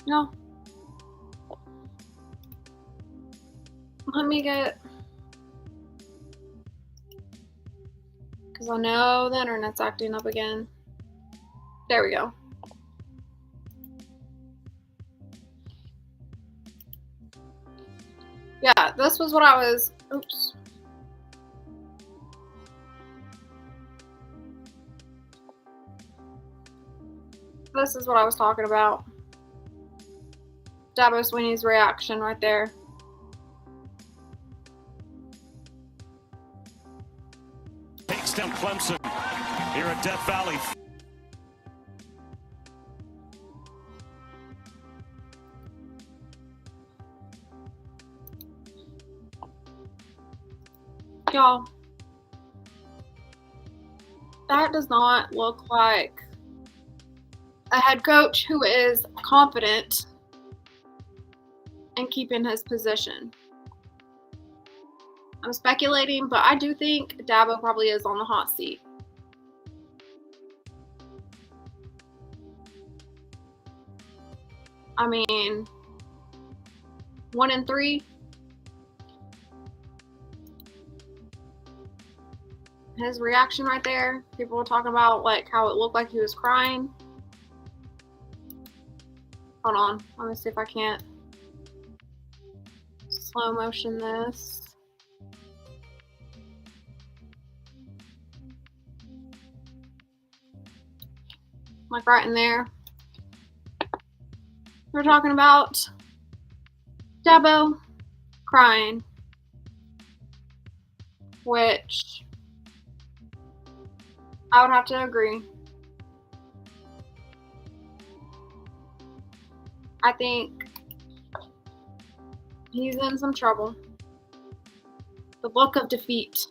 No. Let me get, because I know the internet's acting up again. There we go. Yeah, this was what I was, oops. This is what I was talking about. Dabo Sweeney's reaction right there. Takes down Clemson here at Death Valley. Y'all, that does not look like a head coach who is confident in keeping his position. I'm speculating, but I do think Dabo probably is on the hot seat. I mean, 1-3. His reaction right there. People were talking about like how it looked like he was crying. Hold on. Let me see if I can't slow motion this. Like right in there. We're talking about Dabo crying, which I would have to agree. I think he's in some trouble. The look of defeat.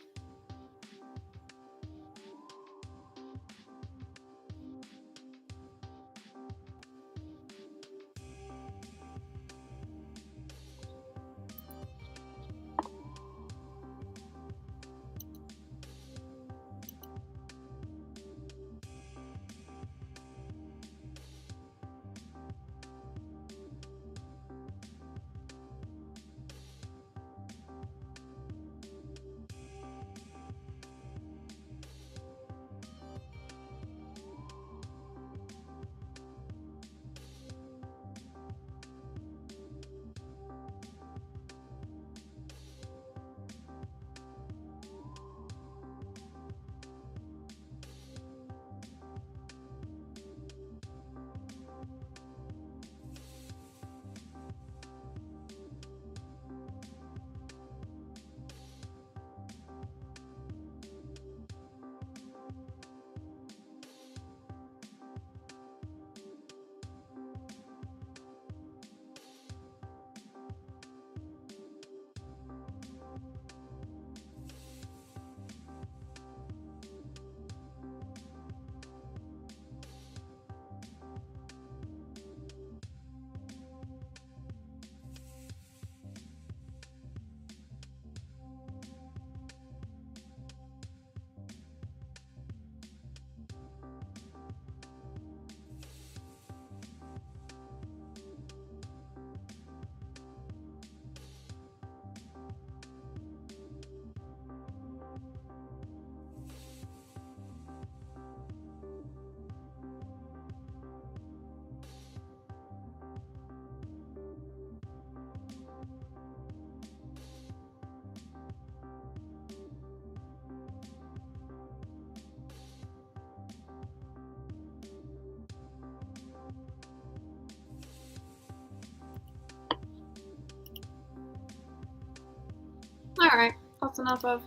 Alright, that's enough of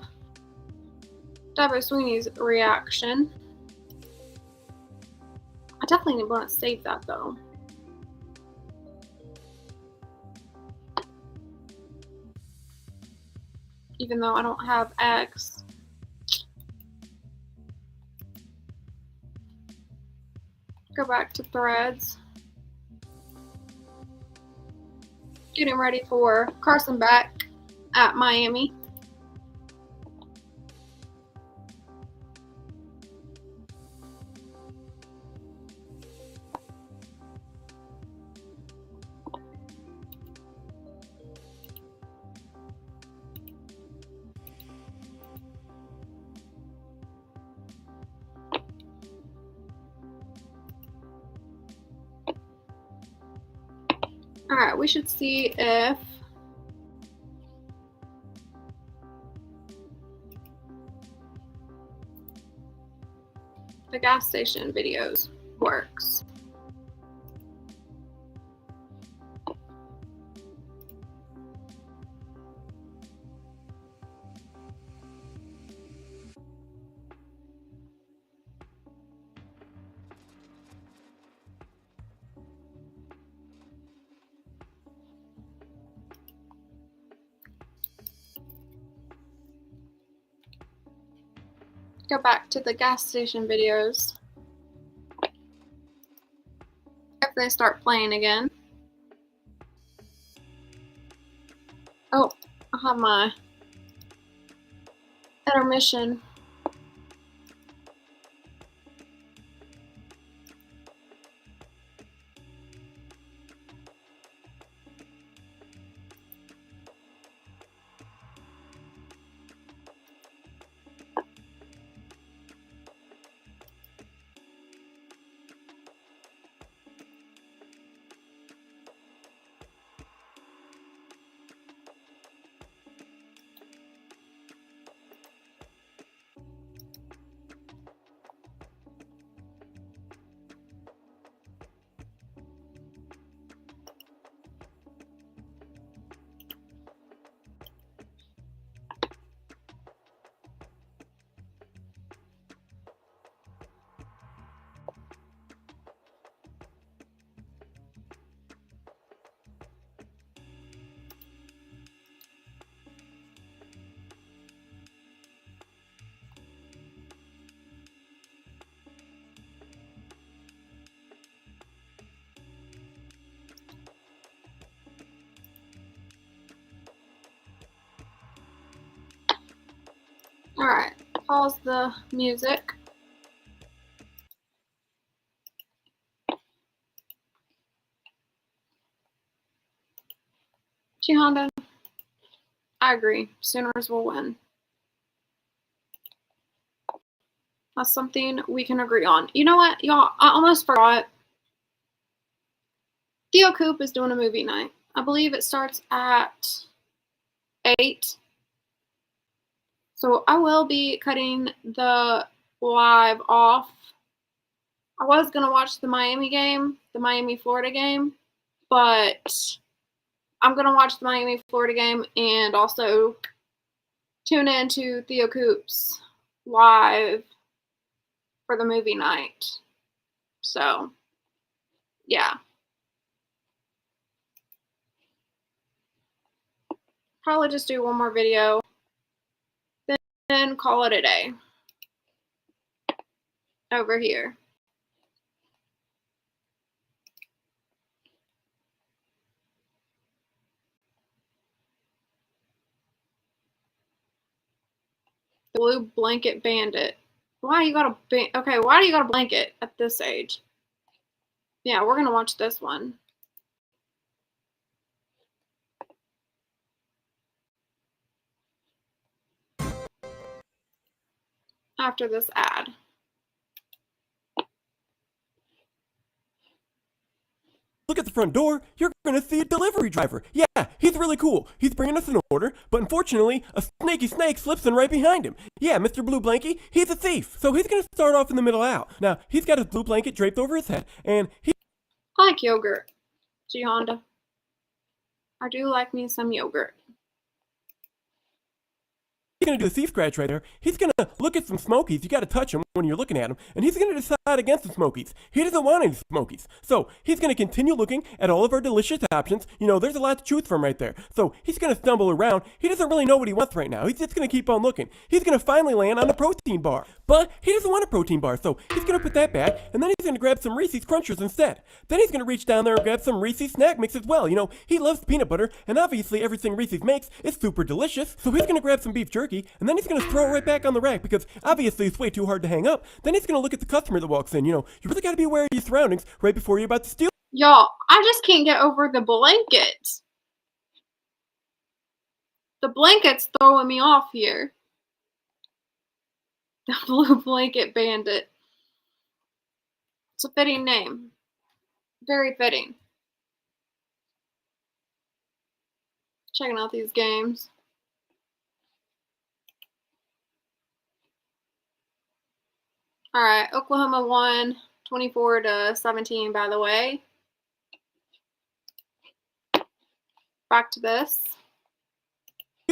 Dabo Sweeney's reaction. I definitely want to save that though. Even though I don't have X. Go back to threads. Getting ready for Carson back at Miami. Alright, we should see if the gas station videos works. Go back to the gas station videos. If they start playing again. Oh, I have my intermission. Alright, pause the music. G Honda, I agree. Sooners will win. That's something we can agree on. You know what, y'all? I almost forgot. Theo Coop is doing a movie night. I believe it starts at 8. So I will be cutting the live off. I was going to watch the Miami game, the Miami-Florida game, but I'm going to watch the Miami-Florida game and also tune in to Theo Coop's live for the movie night. So, yeah. Probably just do one more video, then call it a day over here. Blue blanket bandit. Why you got a okay, why do you got a blanket at this age? Yeah, we're gonna watch this one. After this ad. Look at the front door. You're going to see a delivery driver. Yeah, he's really cool. He's bringing us an order, but unfortunately, a snaky snake slips in right behind him. Yeah, Mr. Blue Blankie, he's a thief. So he's going to start off in the middle out. Now, he's got his blue blanket draped over his head, and he... I like yogurt, G Honda. I do like me some yogurt. gonna do a thief scratch right there. He's gonna look at some Smokies. You gotta touch them when you're looking at them, and he's gonna decide against the Smokies. He doesn't want any Smokies, so he's gonna continue looking at all of our delicious options. You know, there's a lot to choose from right there. So he's gonna stumble around. He doesn't really know what he wants right now. He's just gonna keep on looking. He's gonna finally land on a protein bar, but he doesn't want a protein bar, so he's gonna put that back, and then he's gonna grab some Reese's Crunchers instead. Then he's gonna reach down there and grab some Reese's Snack Mix as well. You know, he loves peanut butter, and obviously everything Reese's makes is super delicious. So he's gonna grab some beef jerky, and then he's gonna throw it right back on the rack because obviously it's way too hard to hang up. Then he's gonna look at the customer that walks in. You know, you really gotta be aware of your surroundings right before you're about to steal. Y'all, I just can't get over the blanket. The blanket's throwing me off here. The Blue Blanket Bandit. It's a fitting name. Very fitting. Checking out these games. Alright, Oklahoma won 24-17, by the way. Back to this.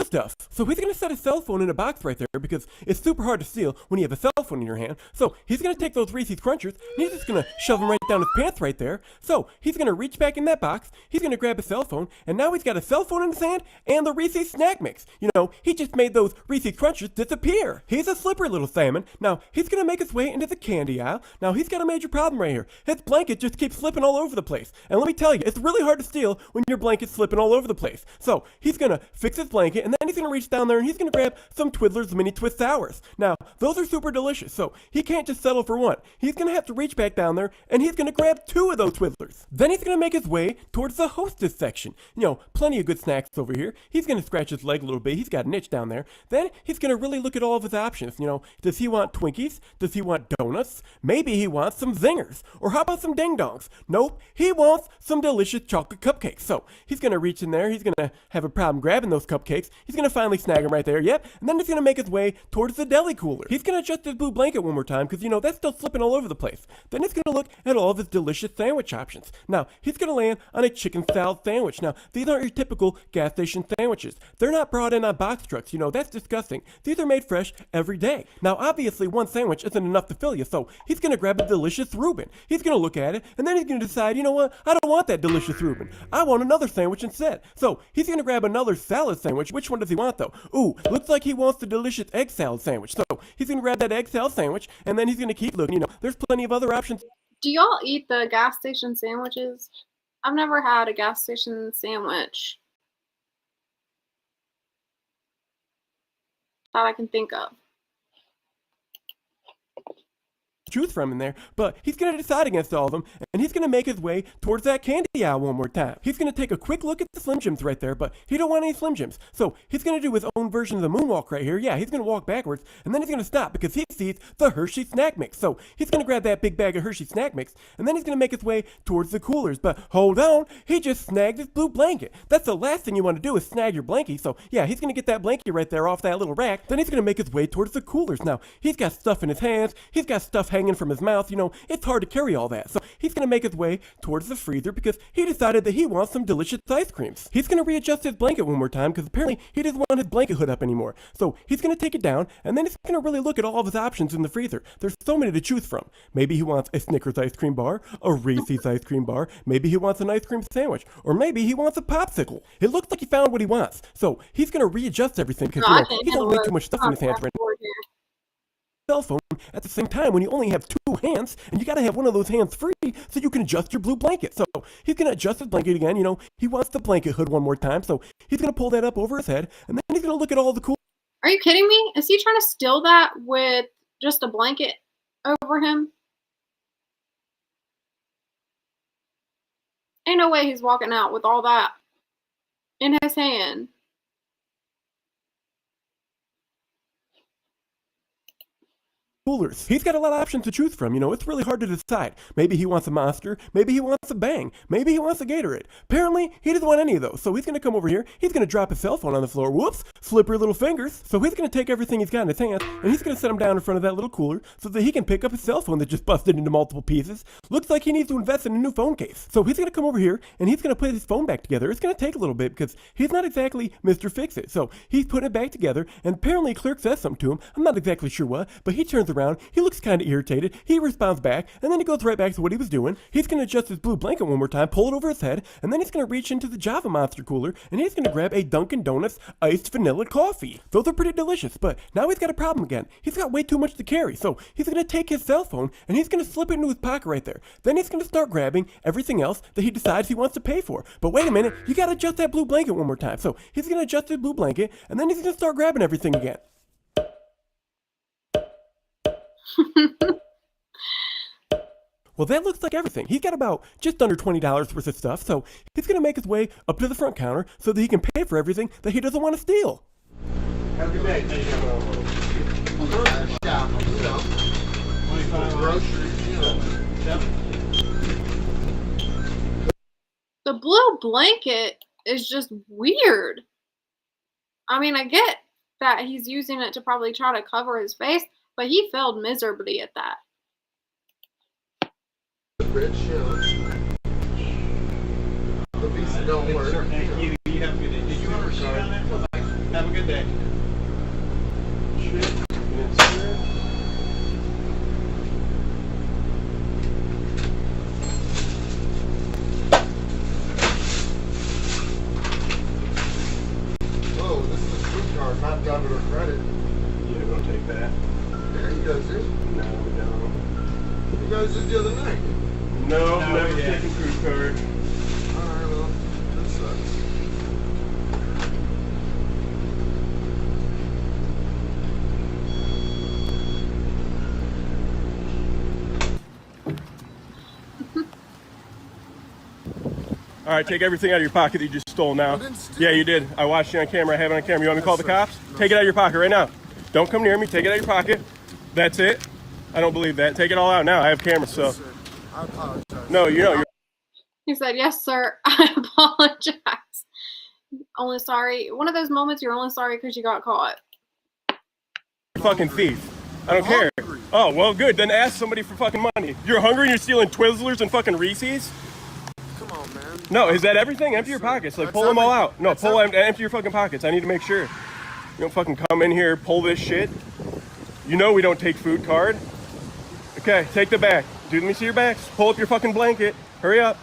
Stuff. So he's going to set his cell phone in a box right there because it's super hard to steal when you have a cell phone in your hand. So he's going to take those Reese's Crunchers and he's just going to shove them right down his pants right there. So he's going to reach back in that box, he's going to grab a cell phone, and now he's got a cell phone in his hand and the Reese's Snack Mix. You know, he just made those Reese's Crunchers disappear. He's a slippery little salmon. Now he's going to make his way into the candy aisle. Now he's got a major problem right here. His blanket just keeps slipping all over the place. And let me tell you, it's really hard to steal when your blanket's slipping all over the place. So he's going to fix his blanket and then he's going to reach down there and he's going to grab some Twizzlers Mini Twist Sours. Now, those are super delicious, so he can't just settle for one. He's going to have to reach back down there and he's going to grab 2 of those Twizzlers. Then he's going to make his way towards the Hostess section. You know, plenty of good snacks over here. He's going to scratch his leg a little bit. He's got an itch down there. Then he's going to really look at all of his options. You know, does he want Twinkies? Does he want donuts? Maybe he wants some zingers. Or how about some ding dongs? Nope, he wants some delicious chocolate cupcakes. So he's going to reach in there. He's going to have a problem grabbing those cupcakes. He's going to finally snag him right there. Yep. And then he's going to make his way towards the deli cooler. He's going to adjust his blue blanket one more time because, you know, that's still slipping all over the place. Then he's going to look at all of his delicious sandwich options. Now, he's going to land on a chicken salad sandwich. Now, these aren't your typical gas station sandwiches. They're not brought in on box trucks. You know, that's disgusting. These are made fresh every day. Now, obviously, one sandwich isn't enough to fill you, so he's going to grab a delicious Reuben. He's going to look at it, and then he's going to decide, you know what, I don't want that delicious Reuben. I want another sandwich instead. So he's going to grab another salad sandwich. Which one does he want, though? Ooh, looks like he wants the delicious egg salad sandwich. So he's going to grab that egg salad sandwich, and then he's going to keep looking. You know, there's plenty of other options. Do y'all eat the gas station sandwiches? I've never had a gas station sandwich that I can think of. Choose from in there, but he's going to decide against all of them, and he's going to make his way towards that candy aisle one more time. He's going to take a quick look at the Slim Jims right there, but he don't want any Slim Jims. So he's going to do his own version of the moonwalk right here. Yeah, he's going to walk backwards, and then he's going to stop because he sees the Hershey Snack Mix. So he's going to grab that big bag of Hershey Snack Mix, and then he's going to make his way towards the coolers. But hold on, he just snagged his blue blanket. That's the last thing you want to do is snag your blankie. So yeah, he's going to get that blankie right there off that little rack. Then he's going to make his way towards the coolers. Now, he's got stuff in his hands. He's got stuff hanging from his mouth. You know, it's hard to carry all that. So he's going to make his way towards the freezer because he decided that he wants some delicious ice creams. He's going to readjust his blanket one more time because apparently he doesn't want his blanket hood up anymore. So he's going to take it down and then he's going to really look at all of his options in the freezer. There's so many to choose from. Maybe he wants a Snickers ice cream bar, a Reese's ice cream bar, maybe he wants an ice cream sandwich, or maybe he wants a popsicle. It looks like he found what he wants. So he's going to readjust everything because, you know, he's got way too much stuff in his hands right now. Cell phone at the same time when you only have 2 hands and you got to have one of those hands free so you can adjust your blue blanket. So he's going to adjust his blanket again. You know, he wants the blanket hood one more time. So he's going to pull that up over his head and then he's going to look at all the cool. Are you kidding me? Is he trying to steal that with just a blanket over him? Ain't no way he's walking out with all that in his hand. coolers. He's got a lot of options to choose from. It's really hard to decide. Maybe he wants a Monster. Maybe he wants a Bang. Maybe he wants a Gatorade. Apparently, he doesn't want any of those. So he's going to come over here. He's going to drop his cell phone on the floor. Whoops, slippery little fingers. So he's going to take everything he's got in his hands, and he's going to set him down in front of that little cooler so that he can pick up his cell phone that just busted into multiple pieces. Looks like he needs to invest in a new phone case. So he's going to come over here, and he's going to put his phone back together. It's going to take a little bit because he's not exactly Mr. Fix-It. So he's putting it back together, and apparently a clerk says something to him. I'm not exactly sure what, but he turns around. He looks kind of irritated. He responds back, and then he goes right back to what he was doing. He's going to adjust his blue blanket one more time, pull it over his head, and then he's going to reach into the Java Monster cooler, and he's going to grab a Dunkin' Donuts iced vanilla coffee. Those are pretty delicious, but now he's got a problem again. He's got way too much to carry, so he's going to take his cell phone, and he's going to slip it into his pocket right there. Then he's going to start grabbing everything else that he decides he wants to pay for. But wait a minute, you got to adjust that blue blanket one more time. So he's going to adjust his blue blanket, and then he's going to start grabbing everything again. Well, that looks like everything. He's got about just under $20 worth of stuff, so he's going to make his way up to the front counter so that he can pay for everything that he doesn't want to steal. Have a good day. The blue blanket is just weird. I mean, I get that he's using it to probably try to cover his face, but he failed miserably at that. Rich, the visa don't work. You have a good day. Did you want to receive on that? Have a good day. Oh, this is a food card, not debit or credit. Yeah, we'll take that. Yeah, you guys do? No, we don't. You guys did the other night. No, never taken food card. Alright, well, that sucks. All right, take everything out of your pocket that you just stole now. Yeah, you did. I watched you on camera. I have it on camera. You want me to call the cops? Take it out of your pocket right now. Don't come near me. Take it out of your pocket. That's it. I don't believe that. Take it all out now. I have cameras, so. I apologize. No, you're. He said, "Yes, sir. I apologize. Only sorry." One of those moments you're only sorry because you got caught. Fucking thief. I don't care. Oh, well, good. Then ask somebody for fucking money. You're hungry and you're stealing Twizzlers and fucking Reese's? Come on, man. No, is that everything? Empty your pockets. Like, pull them all out. No, empty your fucking pockets. I need to make sure. You don't fucking come in here, pull this shit. You know we don't take food card. Okay, take the bag. Dude, let me see your bags. Pull up your fucking blanket. Hurry up.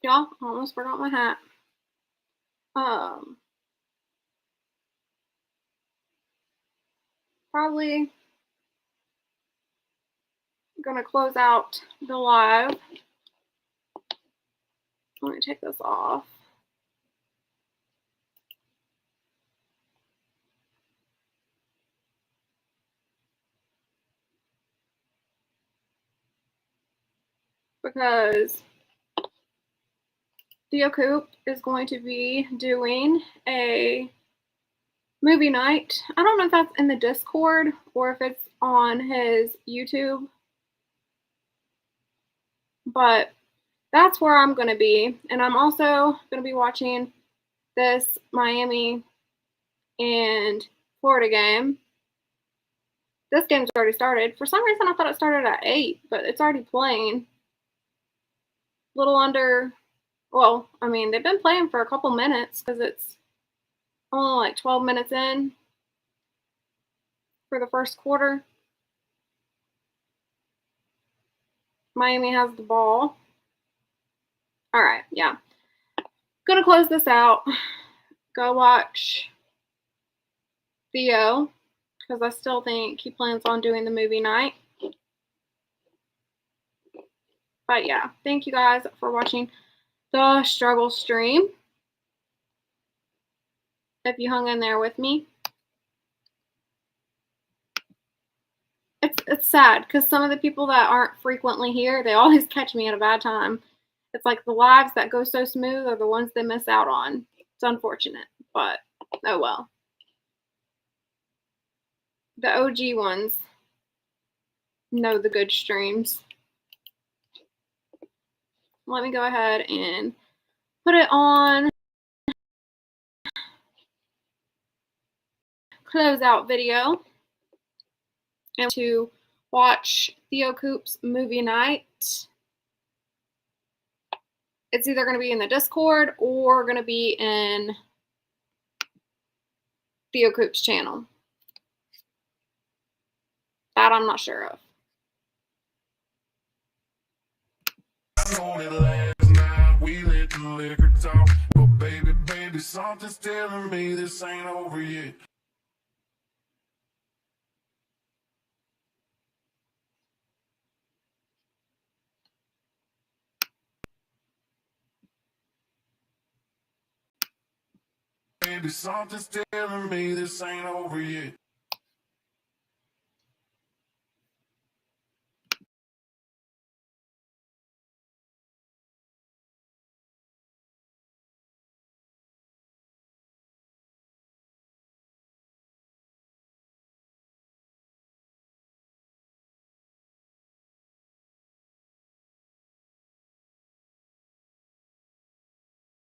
Y'all, I almost forgot my hat. Probably gonna close out the live. Let me take this off. Because Theo Coop is going to be doing a movie night. I don't know if that's in the Discord or if it's on his YouTube, but that's where I'm going to be. And I'm also going to be watching this Miami and Florida game. This game's already started. For some reason, I thought it started at 8, but it's already playing. Little under, well, I mean, they've been playing for a couple minutes because it's only like 12 minutes in for the first quarter. Miami has the ball. All right, yeah. Gonna close this out. Go watch Theo because I still think he plans on doing the movie night. But yeah, thank you guys for watching the struggle stream. If you hung in there with me. It's sad because some of the people that aren't frequently here, they always catch me at a bad time. It's like the lives that go so smooth are the ones they miss out on. It's unfortunate, but oh well. The OG ones know the good streams. Let me go ahead and put it on closeout video and to watch Theo Coop's movie night. It's either going to be in the Discord or going to be in Theo Coop's channel. That I'm not sure of. We let the liquor talk, but baby, something's telling me this ain't over yet. Baby, something's telling me this ain't over yet.